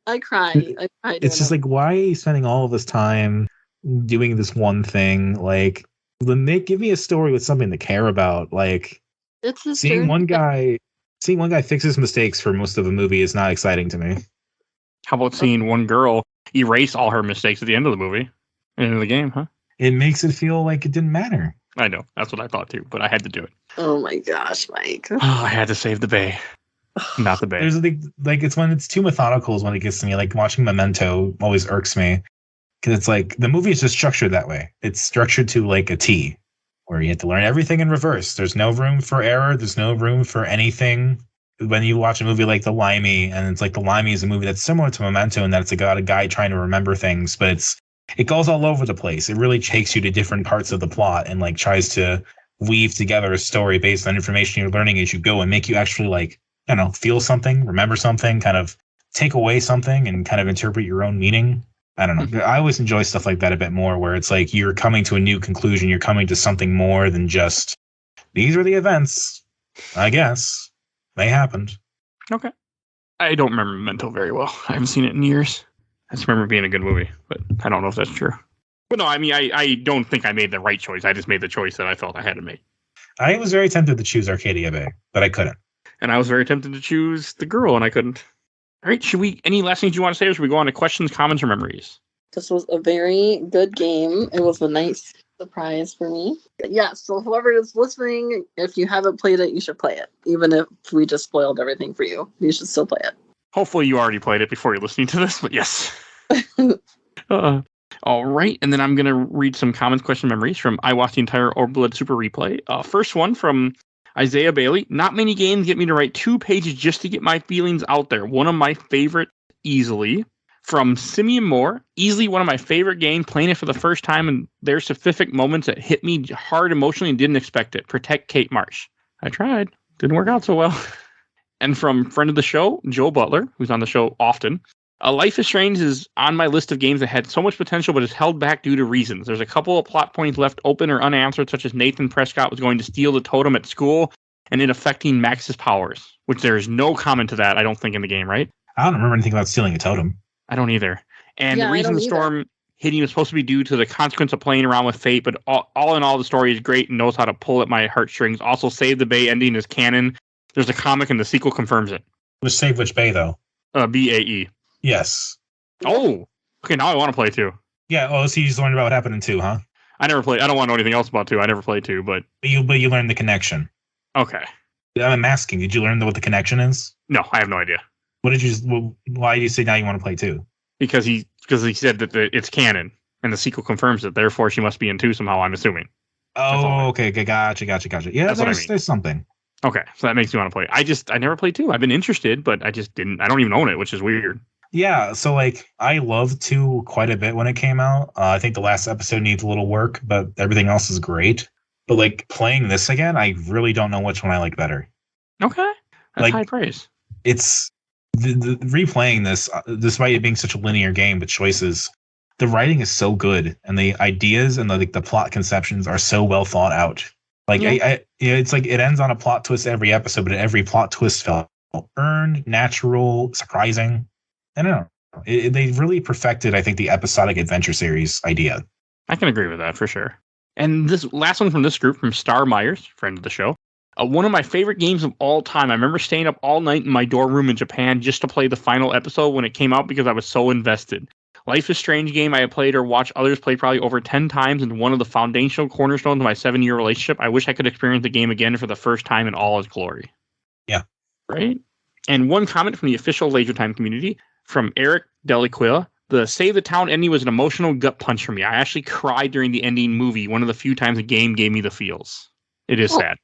I cried.
It's just like, why are you spending all of this time doing this one thing? Like, give me a story with something to care about. Like,
it's his
seeing
journey.
one guy fix his mistakes for most of the movie is not exciting to me.
How about seeing one girl erase all her mistakes at the end of the movie? End of the game, huh?
It makes it feel like it didn't matter.
I know. That's what I thought too, but I had to do it.
Oh my gosh, Mike.
Oh, I had to save the Bay. Not the Bay.
There's like it's when it's too methodical is when it gets to me. Like watching Memento always irks me because it's like the movie is just structured that way. It's structured to like a T, where you have to learn everything in reverse. There's no room for error. There's no room for anything. When you watch a movie like The Limey, and it's like The Limey is a movie that's similar to Memento in that it's about a guy trying to remember things, but it goes all over the place. It really takes you to different parts of the plot and like tries to weave together a story based on information you're learning as you go and make you actually like, I don't know, feel something, remember something, kind of take away something and kind of interpret your own meaning. I don't know. I always enjoy stuff like that a bit more, where it's like you're coming to a new conclusion. You're coming to something more than just, these are the events, I guess. They happened.
Okay. I don't remember Memento very well. I haven't seen it in years. I just remember it being a good movie, but I don't know if that's true. But no, I mean, I don't think I made the right choice. I just made the choice that I felt I had to make.
I was very tempted to choose Arcadia Bay, but I couldn't.
And I was very tempted to choose the girl, and I couldn't. All right, any last things you want to say, or should we go on to questions, comments, or memories?
This was a very good game. It was a nice surprise for me. Yeah, so whoever is listening, if you haven't played it, you should play it. Even if we just spoiled everything for you, you should still play it.
Hopefully you already played it before you're listening to this, but yes. All right, and then I'm going to read some comments, question, memories from I watched the entire Orblood Super Replay. First one from Isaiah Bailey. Not many games get me to write 2 pages just to get my feelings out there. One of my favorite, easily. From Simeon Moore, easily one of my favorite games, playing it for the first time, and there's specific moments that hit me hard emotionally and didn't expect it. Protect Kate Marsh. I tried. Didn't work out so well. And from friend of the show, Joe Butler, who's on the show often, Life is Strange is on my list of games that had so much potential but is held back due to reasons. There's a couple of plot points left open or unanswered, such as Nathan Prescott was going to steal the totem at school and it affecting Max's powers, which there is no comment to that, I don't think, in the game, right?
I don't remember anything about stealing a totem.
I don't either. And
Yeah,
the
I
reason
don't
the
either.
storm hitting was supposed to be due to the consequence of playing around with fate, but all in all, the story is great and knows how to pull at my heartstrings. Also, Save the Bay ending is canon. There's a comic and the sequel confirms it.
Which Save Which Bay, though?
BAE.
Yes.
Oh, okay, now I want to play 2.
Yeah, oh, so you just learned about what happened in 2, huh?
I never played. I don't want to know anything else about 2. I never played 2, but
But you learned the connection.
okay.
I'm asking, did you learn what the connection is?
No, I have no idea.
Why do you say now you want to play 2?
Because he said that it's canon and the sequel confirms it. Therefore, she must be in 2 somehow, I'm assuming. all.
Oh, okay, gotcha. Yeah,
That's what I mean.
There's something.
Okay, so that makes me want to play. I never played 2. I've been interested, but I just didn't. I don't even own it, which is weird.
Yeah, so like I loved 2 quite a bit when it came out. I think the last episode needs a little work, but everything else is great. But like playing this again, I really don't know which one I like better.
Okay, that's
Like-
high praise.
It's replaying this, despite it being such a linear game with choices, the writing is so good, and the ideas and the plot conceptions are so well thought out. Like, it's like it ends on a plot twist every episode, but every plot twist felt earned, natural, surprising. I don't know. They really perfected, I think, the episodic adventure series idea.
I can agree with that for sure. And this last one from this group, from Star Myers, friend of the show, one of my favorite games of all time. I remember staying up all night in my dorm room in Japan just to play the final episode when it came out because I was so invested. Life is Strange game I have played or watched others play probably over 10 times, and one of the foundational cornerstones of my 7-year relationship. I wish I could experience the game again for the first time in all its glory.
Yeah.
Right? And one comment from the official Laser Time community from Eric Delaquila. The Save the Town ending was an emotional gut punch for me. I actually cried during the ending movie, one of the few times a game gave me the feels. It is sad.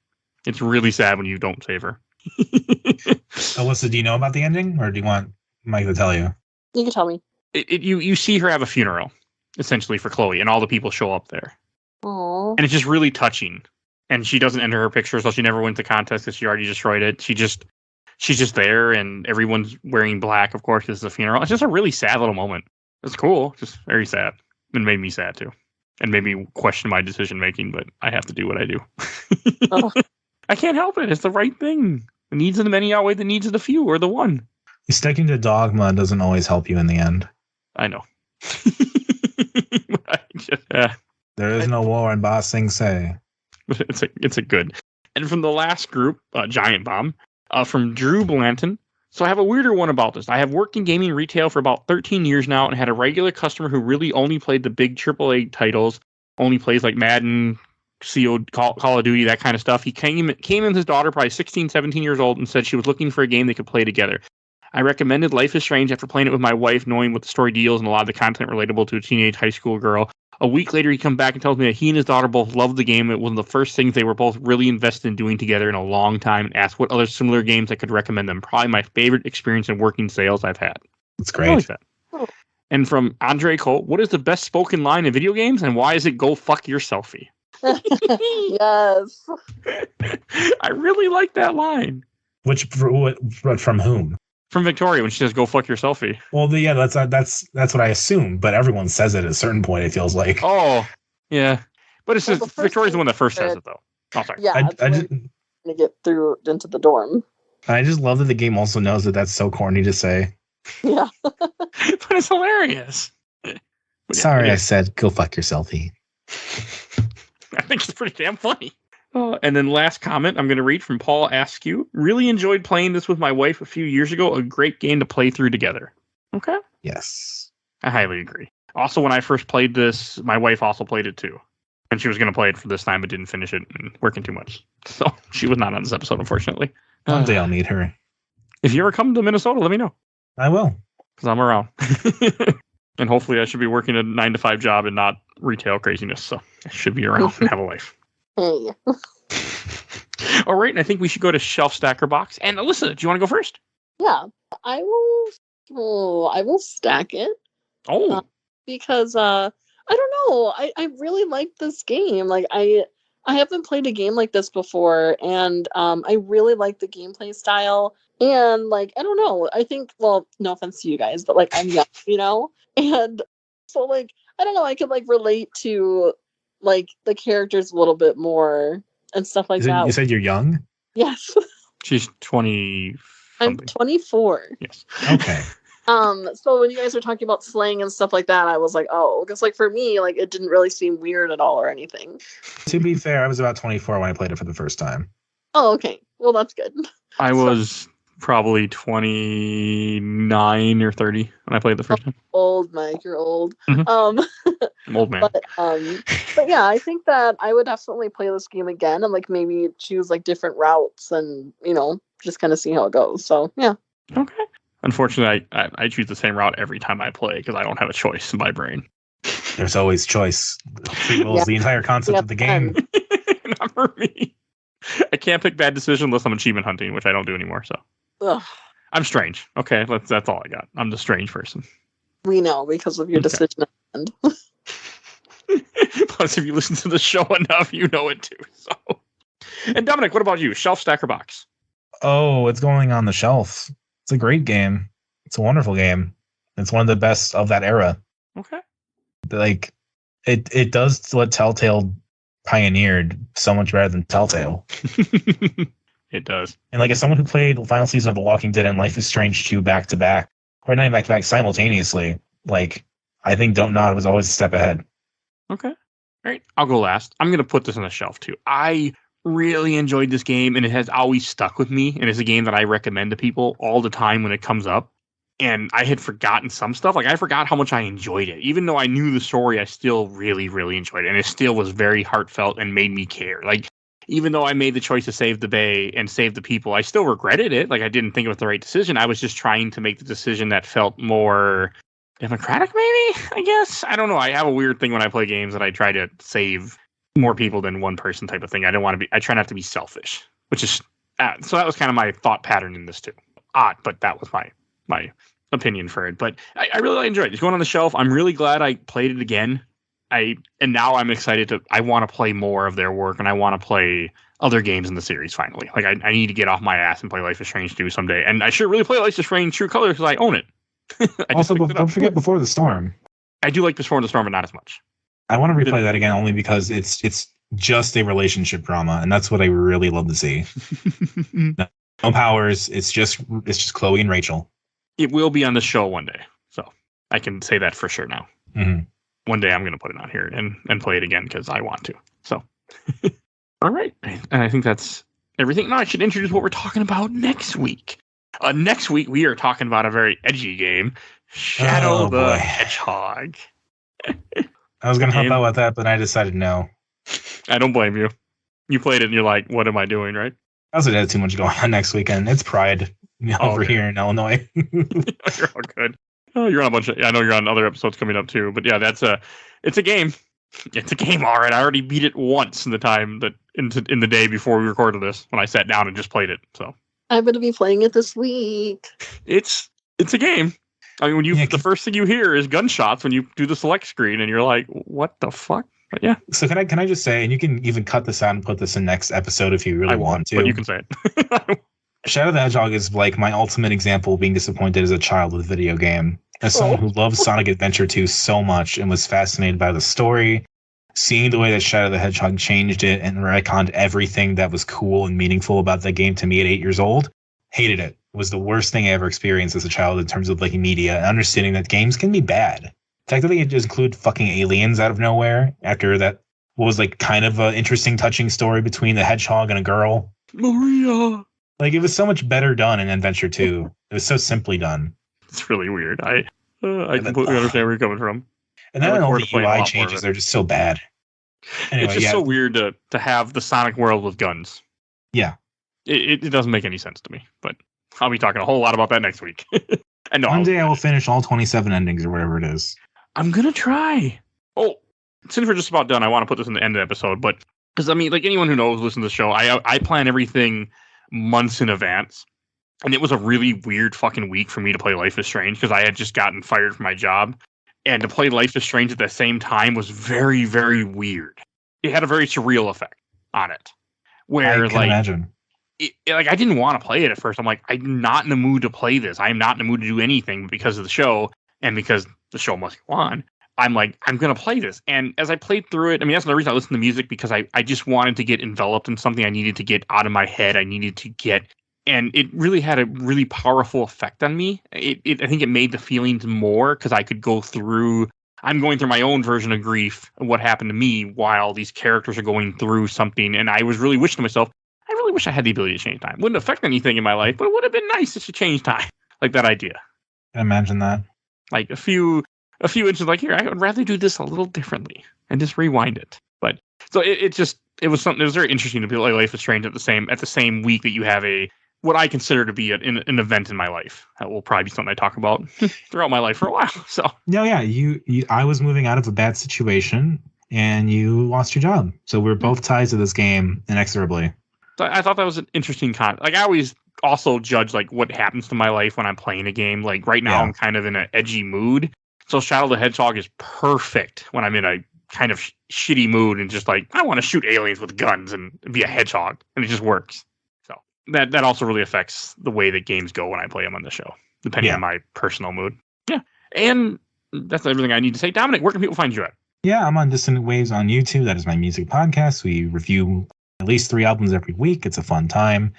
It's really sad when you don't save her.
Alyssa, do you know about the ending, or do you want Mike to tell you?
You can tell me.
You see her have a funeral, essentially, for Chloe, and all the people show up there.
Aww.
And it's just really touching. And she doesn't enter her picture, so she never wins the contest because she already destroyed it. She's just there, and everyone's wearing black, of course, because it's a funeral. It's just a really sad little moment. It's cool, just very sad. It made me sad, too. And made me question my decision-making, but I have to do what I do.
Oh.
I can't help it. It's the right thing. The needs of the many outweigh the needs of the few, or the one.
Sticking to dogma doesn't always help you in the end.
I know.
There is no war in Ba Sing Se.
It's a good. And from the last group, Giant Bomb, from Drew Blanton. So I have a weirder one about this. I have worked in gaming retail for about 13 years now and had a regular customer who really only played the big AAA titles, only plays like Madden, Call of Duty, that kind of stuff. He came in with his daughter, probably 16, 17 years old, and said she was looking for a game they could play together. I recommended Life is Strange after playing it with my wife, knowing what the story deals and a lot of the content relatable to a teenage high school girl. A week later, he comes back and tells me that he and his daughter both loved the game. It was one of the first things they were both really invested in doing together in a long time, and asked what other similar games I could recommend them. Probably my favorite experience in working sales I've had.
That's great.
And from Andre Cole, what is the best spoken line in video games, and why is it "Go fuck your selfie"?
Yes.
I really like that line.
From whom?
From Victoria when she says "Go fuck your selfie."
Well, yeah, that's what I assume. But everyone says it at a certain point. It feels like.
Oh, yeah, but it's just
the
Victoria's the one that first says it, though. Oh, sorry.
Yeah,
I just
to get through into the dorm.
I just love that the game also knows that that's so corny to say.
Yeah,
but it's hilarious.
Sorry, I said "Go fuck your selfie."
I think it's pretty damn funny. And then last comment I'm going to read from Paul Askew. Really enjoyed playing this with my wife a few years ago. A great game to play through together. Okay.
Yes.
I highly agree. Also, when I first played this, my wife also played it too. And she was going to play it for this time, but didn't finish it and working too much. So she was not on this episode, unfortunately.
One day I'll meet her.
If you ever come to Minnesota, let me know.
I will.
Because I'm around. And hopefully I should be working a 9-to-5 job and not retail craziness. So I should be around and have a life.
hey.
All right, and I think we should go to Shelf Stacker Box. And Alyssa, do you want to go first?
Yeah, I will. Oh, I will stack it.
Oh,
Because I don't know. I really like this game. Like I haven't played a game like this before, and I really like the gameplay style. And like I don't know. I think, well, no offense to you guys, but like I'm young, and so like I don't know. I could like relate to like the characters a little bit more and stuff like that.
You said you're young?
Yes.
she's 20.
I'm 24.
Yes.
Okay.
So when you guys were talking about slang and stuff like that, I was like, oh, because like for me, like it didn't really seem weird at all or anything.
To be fair, I was about 24 when I played it for the first time.
Oh, okay. Well, that's good.
I was probably 29 or 30 when I played the first time.
Old, Mike, you're old.
Mhm. I'm old man.
But yeah, I think that I would definitely play this game again and like maybe choose like different routes and just kind of see how it goes. So yeah.
Okay. Unfortunately, I choose the same route every time I play because I don't have a choice in my brain.
There's always choice. Free will is the entire concept of the game.
Not for me. I can't pick bad decisions unless I'm achievement hunting, which I don't do anymore. So
Ugh,
I'm strange. Okay, that's all I got. I'm the strange person.
we know because of your decision. And
Plus, if you listen to the show enough, you know it too. So, and Dominic, what about you? Shelf Stacker Box.
Oh, it's going on the shelf. It's a great game. It's a wonderful game. It's one of the best of that era.
Okay.
Like, it does what Telltale pioneered so much better than Telltale.
It does.
And like, as someone who played the final season of The Walking Dead and Life is Strange 2 back to back, or not even back to back, simultaneously, like, I think Don't Nod was always a step ahead.
Okay. All right. I'll go last. I'm going to put this on the shelf too. I really enjoyed this game, and it has always stuck with me. And it's a game that I recommend to people all the time when it comes up. And I had forgotten some stuff. Like, I forgot how much I enjoyed it. Even though I knew the story, I still really, really enjoyed it. And it still was very heartfelt and made me care. Like, even though I made the choice to save the bay and save the people, I still regretted it. Like, I didn't think it was the right decision. I was just trying to make the decision that felt more democratic, maybe, I guess. I don't know. I have a weird thing when I play games that I try to save more people than one person type of thing. I try not to be selfish, which is, so that was kind of my thought pattern in this too. Odd, but that was my opinion for it. But I really enjoyed it. It's going on the shelf. I'm really glad I played it again. And now I'm excited I want to play more of their work, and I want to play other games in the series finally. Like, I need to get off my ass and play Life is Strange 2 someday. And I should really play Life is Strange True Colors because I own it.
Also, don't forget Before the Storm.
I do like Before the Storm, but not as much.
I want to replay that again only because it's just a relationship drama, and that's what I really love to see. No powers. It's just Chloe and Rachel. It
will be on the show one day, so I can say that for sure now.
Mm-hmm.
One day I'm going to put it on here and play it again because I want to. So, all right, and I think that's everything. Now I should introduce what we're talking about next week. Next week we are talking about a very edgy game, Shadow the Hedgehog.
I was going to help out with that, but I decided no.
I don't blame you. You played it and you're like, what am I doing, right?
I also had too much going on next weekend. It's Pride over here in Illinois.
You're all good. Oh, you're on a bunch of, I know you're on other episodes coming up too, but yeah, it's a game. It's a game, all right. I already beat it once in the time in the day before we recorded this, when I sat down and just played it. So
I'm going to be playing it this week.
It's a game. I mean, the first thing you hear is gunshots when you do the select screen, and you're like, "What the fuck?" But yeah.
So can I just say, and you can even cut this out and put this in next episode if you really want to.
But you can say it.
Shadow the Hedgehog is like my ultimate example of being disappointed as a child with a video game. As someone who loved Sonic Adventure 2 so much and was fascinated by the story, seeing the way that Shadow the Hedgehog changed it and retconned everything that was cool and meaningful about the game to me at 8 years old, hated it. It was the worst thing I ever experienced as a child in terms of like media and understanding that games can be bad. The fact that they just include fucking aliens out of nowhere after that was like kind of an interesting, touching story between the hedgehog and a girl.
Maria.
Like, it was so much better done in Adventure 2. It was so simply done.
It's really weird. I completely understand where you're coming from.
And then all the UI changes are just so bad. Anyway,
it's just so weird to have the Sonic world with guns.
Yeah.
It doesn't make any sense to me, but I'll be talking a whole lot about that next week. And
one day I will finish all 27 endings or whatever it is.
I'm going to try. Oh, since we're just about done, I want to put this in the end of the episode, but because I mean, like anyone who knows, listen to the show, I plan everything months in advance. And it was a really weird fucking week for me to play Life is Strange because I had just gotten fired from my job. And to play Life is Strange at the same time was very, very weird. It had a very surreal effect on it. Where,
I can imagine.
I didn't want to play it at first. I'm like, I'm not in the mood to play this. I am not in the mood to do anything because of the show. And because the show must go on, I'm like, I'm going to play this. And as I played through it, I mean, that's another reason I listened to music, because I just wanted to get enveloped in something I needed to get out of my head. I needed to get, and it really had a really powerful effect on me. I think it made the feelings more because I could go through, I'm going through my own version of grief and what happened to me while these characters are going through something. And I was really wishing to myself, I really wish I had the ability to change time. Wouldn't affect anything in my life, but it would have been nice just to change time. Like that idea.
I imagine that.
Like a few inches, like, here, I would rather do this a little differently and just rewind it. But so it was something that was very interesting to be like Life is Strange at the same week that you have what I consider to be an event in my life. That will probably be something I talk about throughout my life for a while. So
yeah, I was moving out of a bad situation and you lost your job. So we're both tied to this game inexorably.
So I thought that was an interesting Like, I always also judge like what happens to my life when I'm playing a game. Like right now, I'm kind of in an edgy mood. So Shadow the Hedgehog is perfect when I'm in a kind of shitty mood and just like, I want to shoot aliens with guns and be a hedgehog, and it just works. So that also really affects the way that games go when I play them on the show, depending on my personal mood. Yeah. And that's everything I need to say. Dominic, where can people find you at?
Yeah, I'm on Dissonant Waves on YouTube. That is my music podcast. We review at least 3 albums every week. It's a fun time.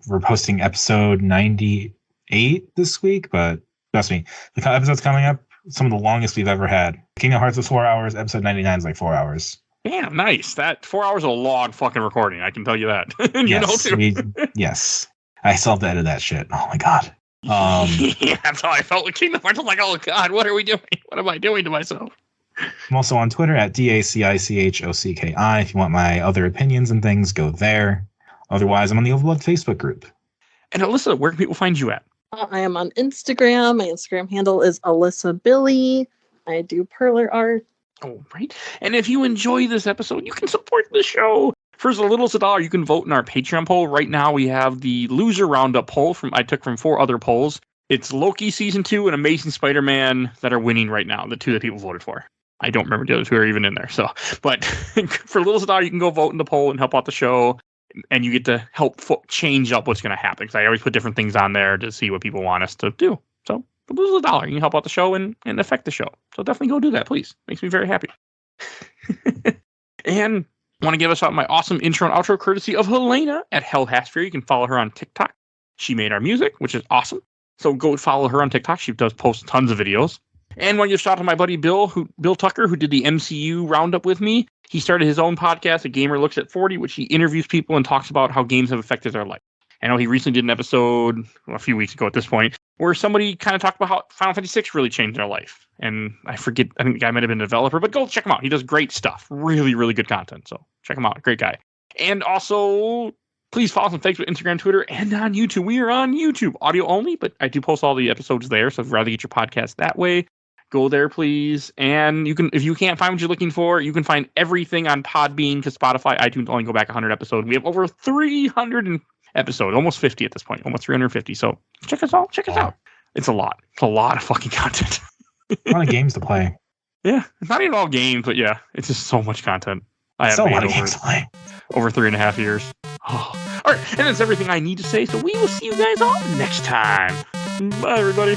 We're posting episode 98 this week, but trust me, the episode's coming up, some of the longest we've ever had. Kingdom Hearts was 4 hours. Episode 99 is like 4 hours.
Yeah, nice. That 4 hours is a long fucking recording. I can tell you that.
Yes. I still have to edit that shit. Oh my God.
Yeah, that's how I felt with Kingdom Hearts. I'm like, oh God, what are we doing? What am I doing to myself?
I'm also on Twitter at DACICHOCKI. If you want my other opinions and things, go there. Otherwise, I'm on the Overload Facebook group.
And Alyssa, where can people find you at?
I am on Instagram. My Instagram handle is Alyssa Billy. I do perler art.
Oh, right. And if you enjoy this episode, you can support the show. For as little as $1, you can vote in our Patreon poll. Right now, we have the loser roundup poll I took from 4 other polls. It's Loki Season 2 and Amazing Spider-Man that are winning right now, the 2 that people voted for. I don't remember the other 2 are even in there. But for little as $1, you can go vote in the poll and help out the show. And you get to help change up what's going to happen. Because I always put different things on there to see what people want us to do. So for little as $1, you can help out the show and affect the show. So definitely go do that, please. Makes me very happy. And want to give us out my awesome intro and outro courtesy of Helena at Hell Hasphere. You can follow her on TikTok. She made our music, which is awesome. So go follow her on TikTok. She does post tons of videos. And want to give a shout out to my buddy Bill Tucker, who did the MCU roundup with me. He started his own podcast, A Gamer Looks at 40, which he interviews people and talks about how games have affected their life. I know he recently did an episode a few weeks ago at this point where somebody kind of talked about how Final Fantasy VI really changed their life. And I think the guy might have been a developer, but go check him out. He does great stuff. Really, really good content. So check him out. Great guy. And also, please follow us on Facebook, Instagram, Twitter, and on YouTube. We are on YouTube, audio only, but I do post all the episodes there. So if you'd rather get your podcast that way, go there, please. And you can, if you can't find what you're looking for, you can find everything on Podbean, because Spotify, iTunes only go back 100 episodes. We have over 300 episodes, almost 50 at this point, almost 350. So check us out. Check us out. It's a lot. It's a lot of fucking content.
A lot of games to play.
Yeah, it's not even all games, but yeah, it's just so much content. I have
so a lot of games to play.
Over 3.5 years. Oh. All right, and that's everything I need to say. So we will see you guys all next time. Bye, everybody.